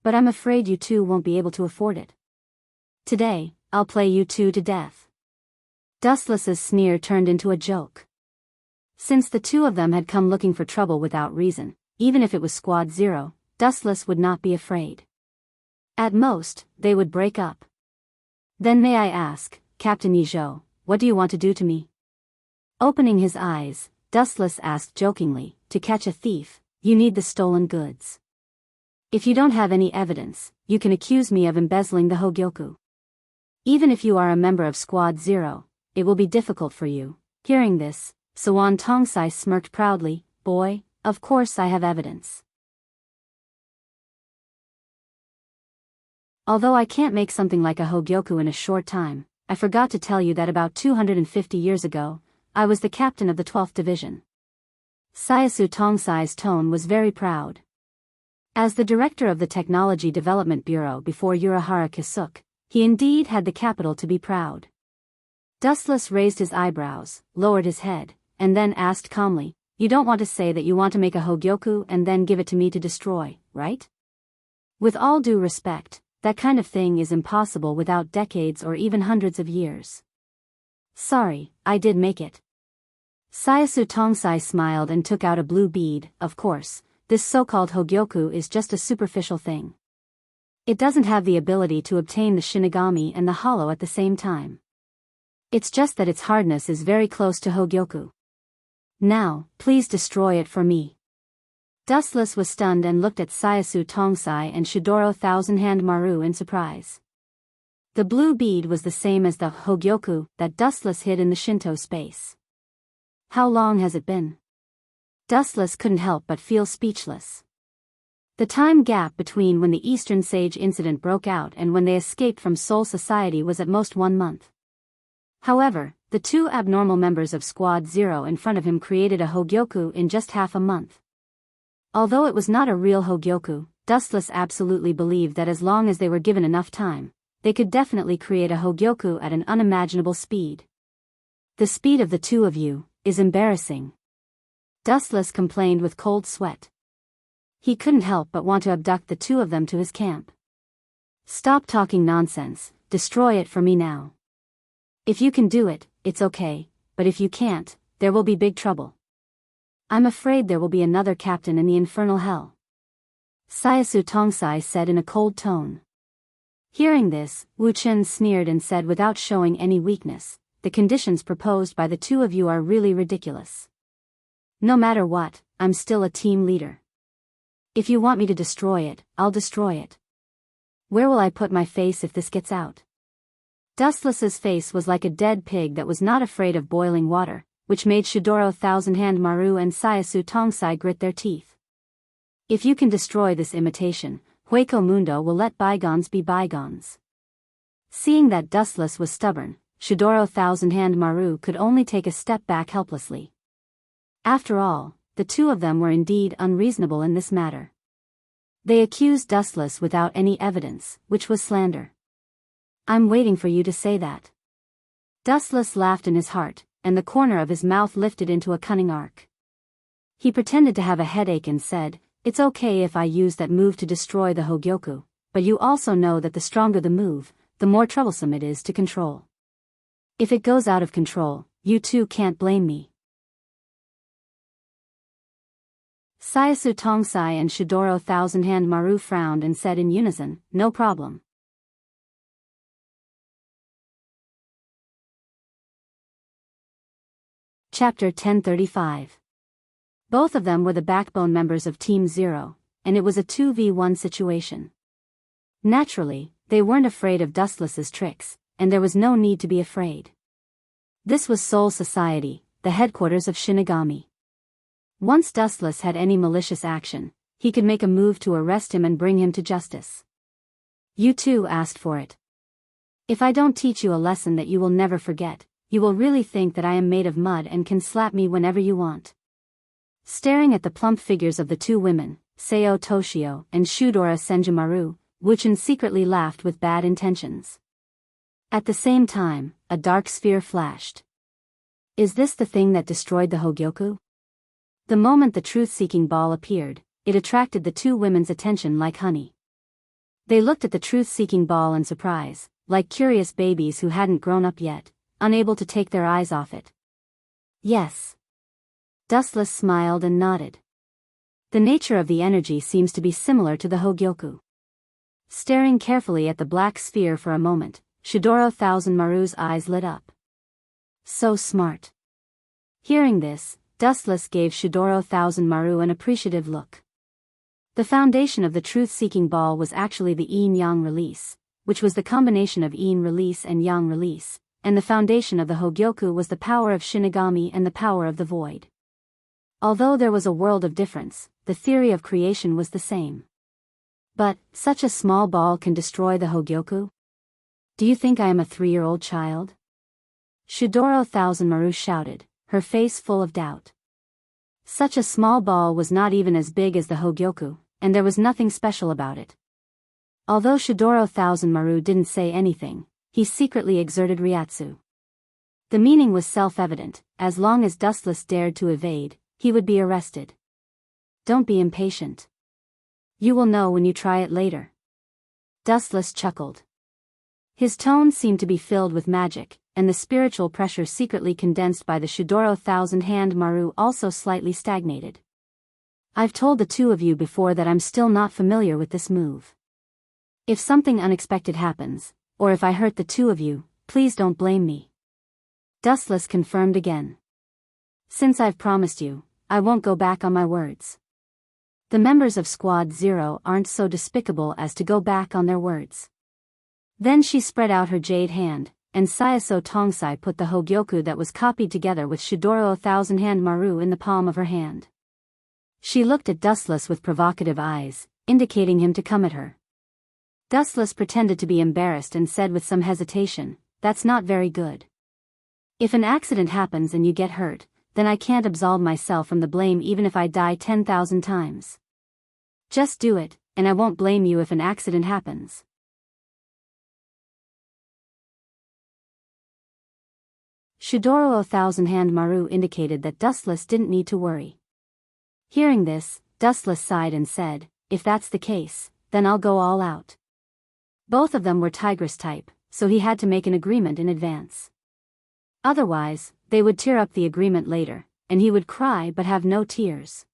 But I'm afraid you 2 won't be able to afford it. Today, I'll play you 2 to death. Dustless's sneer turned into a joke. Since the 2 of them had come looking for trouble without reason, even if it was Squad Zero, Dustless would not be afraid. At most, they would break up. Then may I ask, Captain Yizhou, what do you want to do to me? Opening his eyes, Dustless asked jokingly. To catch a thief, you need the stolen goods. If you don't have any evidence, you can accuse me of embezzling the Hogyoku. Even if you are a member of Squad 0, it will be difficult for you. Hearing this, Swan Tongsai smirked proudly. Boy, of course I have evidence. Although I can't make something like a Hogyoku in a short time, I forgot to tell you that about 250 years ago, I was the captain of the 12th Division. Sayasu Tongsai's tone was very proud. As the director of the Technology Development Bureau before Urahara Kisuk, he indeed had the capital to be proud. Dustless raised his eyebrows, lowered his head, and then asked calmly, you don't want to say that you want to make a Hogyoku and then give it to me to destroy, right? With all due respect, that kind of thing is impossible without decades or even hundreds of years. Sorry, I did make it. Sayasu Tongsai smiled and took out a blue bead. Of course, this so-called Hogyoku is just a superficial thing. It doesn't have the ability to obtain the Shinigami and the Hollow at the same time. It's just that its hardness is very close to Hogyoku. Now, please destroy it for me. Dustless was stunned and looked at Sayasu Tongsai and Shidoro Thousand-Hand Maru in surprise. The blue bead was the same as the Hogyoku that Dustless hid in the Shinto space. How long has it been? Dustless couldn't help but feel speechless. The time gap between when the Eastern Sage incident broke out and when they escaped from Soul Society was at most 1 month. However, the two abnormal members of Squad 0 in front of him created a Hogyoku in just half a month. Although it was not a real Hogyoku, Dustless absolutely believed that as long as they were given enough time, they could definitely create a Hogyoku at an unimaginable speed. The speed of the two of you is embarrassing. Dustless complained with cold sweat. He couldn't help but want to abduct the two of them to his camp. Stop talking nonsense, destroy it for me now. If you can do it, it's okay, but if you can't, there will be big trouble. I'm afraid there will be another captain in the infernal hell. Sayasu Tongsai said in a cold tone. Hearing this, Wu Chen sneered and said without showing any weakness, the conditions proposed by the two of you are really ridiculous. No matter what, I'm still a team leader. If you want me to destroy it, I'll destroy it. Where will I put my face if this gets out? Dustless's face was like a dead pig that was not afraid of boiling water, which made Shidoro Thousand-Hand Maru and Sayasu Tongsai grit their teeth. If you can destroy this imitation, Hueco Mundo will let bygones be bygones. Seeing that Dustless was stubborn, Shidoro Thousand-Hand Maru could only take a step back helplessly. After all, the two of them were indeed unreasonable in this matter. They accused Dustless without any evidence, which was slander. I'm waiting for you to say that. Dustless laughed in his heart, and the corner of his mouth lifted into a cunning arc. He pretended to have a headache and said, it's okay if I use that move to destroy the Hogyoku, but you also know that the stronger the move, the more troublesome it is to control. If it goes out of control, you too can't blame me. Sayasu Tongsai and Shidoro Thousand-Hand Maru frowned and said in unison, no problem. Chapter 1035. Both of them were the backbone members of Team 0, and it was a 2v1 situation. Naturally, they weren't afraid of Dustless's tricks, and there was no need to be afraid. This was Soul Society, the headquarters of Shinigami. Once Dustless had any malicious action, he could make a move to arrest him and bring him to justice. You too asked for it. If I don't teach you a lesson that you will never forget, you will really think that I am made of mud and can slap me whenever you want. Staring at the plump figures of the two women, Seo Toshio and Shudora Senjumaru, Wuchen secretly laughed with bad intentions. At the same time, a dark sphere flashed. Is this the thing that destroyed the Hogyoku? The moment the truth-seeking ball appeared, it attracted the two women's attention like honey. They looked at the truth-seeking ball in surprise, like curious babies who hadn't grown up yet, unable to take their eyes off it. Yes. Dustless smiled and nodded. The nature of the energy seems to be similar to the Hogyoku. Staring carefully at the black sphere for a moment, Shidoro Thousand Maru's eyes lit up. So smart. Hearing this, Dustless gave Shidoro Thousand Maru an appreciative look. The foundation of the truth-seeking ball was actually the yin-yang release, which was the combination of yin release and yang release, and the foundation of the Hogyoku was the power of Shinigami and the power of the void. Although there was a world of difference, the theory of creation was the same. But, such a small ball can destroy the Hogyoku? Do you think I am a 3-year-old child? Shidoro Thousand Maru shouted, her face full of doubt. Such a small ball was not even as big as the Hogyoku, and there was nothing special about it. Although Shidoro Thousand Maru didn't say anything, he secretly exerted Ryatsu. The meaning was self-evident: as long as Dustless dared to evade, he would be arrested. Don't be impatient. You will know when you try it later. Dustless chuckled. His tone seemed to be filled with magic, and the spiritual pressure secretly condensed by the Shidoro Thousand-Hand Maru also slightly stagnated. I've told the two of you before that I'm still not familiar with this move. If something unexpected happens, or if I hurt the two of you, please don't blame me. Dustless confirmed again. Since I've promised you, I won't go back on my words. The members of Squad Zero aren't so despicable as to go back on their words. Then she spread out her jade hand, and Sayaso Tongsai put the Hogyoku that was copied together with Shidoro Thousand-Hand Maru in the palm of her hand. She looked at Dustless with provocative eyes, indicating him to come at her. Dustless pretended to be embarrassed and said with some hesitation, "That's not very good. If an accident happens and you get hurt, then I can't absolve myself from the blame even if I die 10,000 times. Just do it, and I won't blame you if an accident happens." Shidoro Thousand-Hand Maru indicated that Dustless didn't need to worry. Hearing this, Dustless sighed and said, "If that's the case, then I'll go all out." Both of them were Tigress type, so he had to make an agreement in advance. Otherwise, they would tear up the agreement later, and he would cry but have no tears.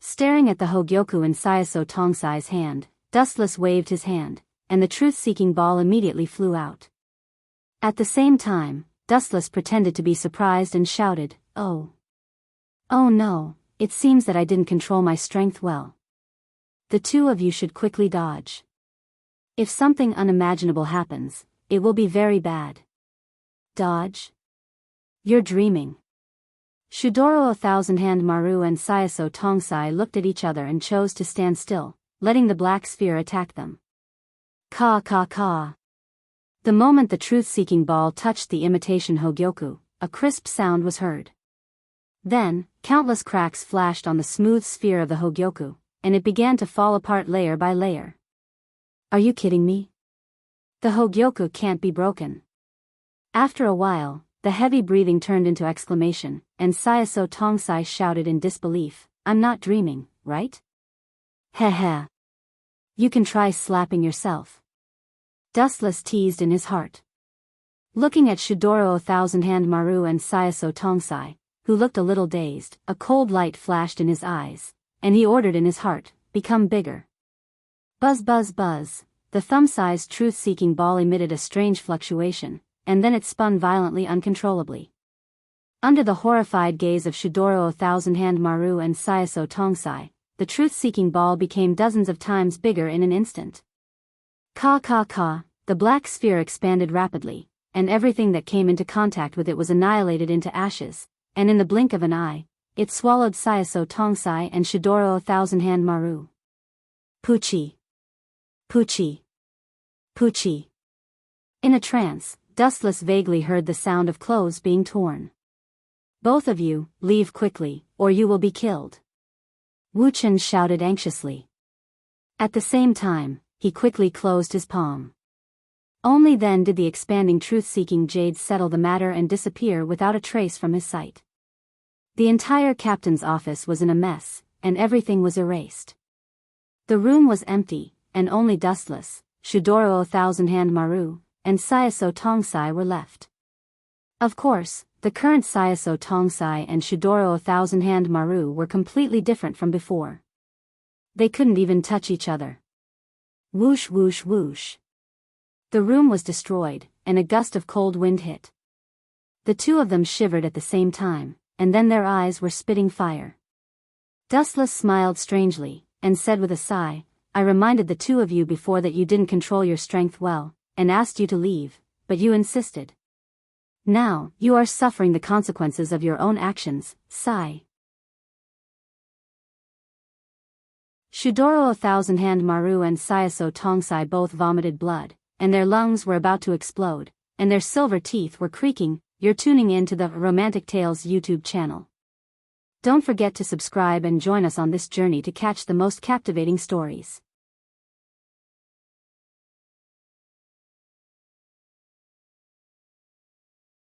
Staring at the Hogyoku in Sayaso Tongsai's hand, Dustless waved his hand, and the truth-seeking ball immediately flew out. At the same time, Dustless pretended to be surprised and shouted, "Oh! Oh no, it seems that I didn't control my strength well. The two of you should quickly dodge. If something unimaginable happens, it will be very bad." Dodge? You're dreaming. Shidoro Thousand-Hand Maru and Sayaso Tongsai looked at each other and chose to stand still, letting the black sphere attack them. Ka ka ka. The moment the truth-seeking ball touched the imitation Hogyoku, a crisp sound was heard. Then, countless cracks flashed on the smooth sphere of the Hogyoku, and it began to fall apart layer by layer. Are you kidding me? The Hogyoku can't be broken. After a while, the heavy breathing turned into exclamation, and Sayaso Tongsai shouted in disbelief, "I'm not dreaming, right? Heh heh. You can try slapping yourself." Dustless teased in his heart. Looking at Shidoro Thousand-Hand Maru and Sayaso Tongsai, who looked a little dazed, a cold light flashed in his eyes, and he ordered in his heart, "Become bigger." Buzz buzz buzz, the thumb-sized truth-seeking ball emitted a strange fluctuation, and then it spun violently uncontrollably. Under the horrified gaze of Shidoro Thousand-Hand Maru and Sayaso Tongsai, the truth-seeking ball became dozens of times bigger in an instant. Ka ka ka, the black sphere expanded rapidly, and everything that came into contact with it was annihilated into ashes, and in the blink of an eye, it swallowed Sayaso Tongsai and Shidoro Thousand-Hand Maru. Poochie. Poochie. Poochie. In a trance, Dustless vaguely heard the sound of clothes being torn. "Both of you, leave quickly, or you will be killed." Wu-Chen shouted anxiously. At the same time, he quickly closed his palm. Only then did the expanding truth-seeking jade settle the matter and disappear without a trace from his sight. The entire captain's office was in a mess, and everything was erased. The room was empty, and only Dustless, Shidoro Thousand-Hand Maru, and Sayaso Tongsai were left. Of course, the current Sayaso Tongsai and Shidoro Thousand-Hand Maru were completely different from before. They couldn't even touch each other. Whoosh whoosh whoosh. The room was destroyed, and a gust of cold wind hit. The two of them shivered at the same time, and then their eyes were spitting fire. Dustless smiled strangely, and said with a sigh, I reminded the two of you before that you didn't control your strength well, and asked you to leave, but you insisted. Now, you are suffering the consequences of your own actions, sigh. Shudoro a thousand-hand Maru and Sayaso Tongsai both vomited blood, and their lungs were about to explode, and their silver teeth were creaking. You're tuning in to the Romantic Tales YouTube channel. Don't forget to subscribe and join us on this journey to catch the most captivating stories.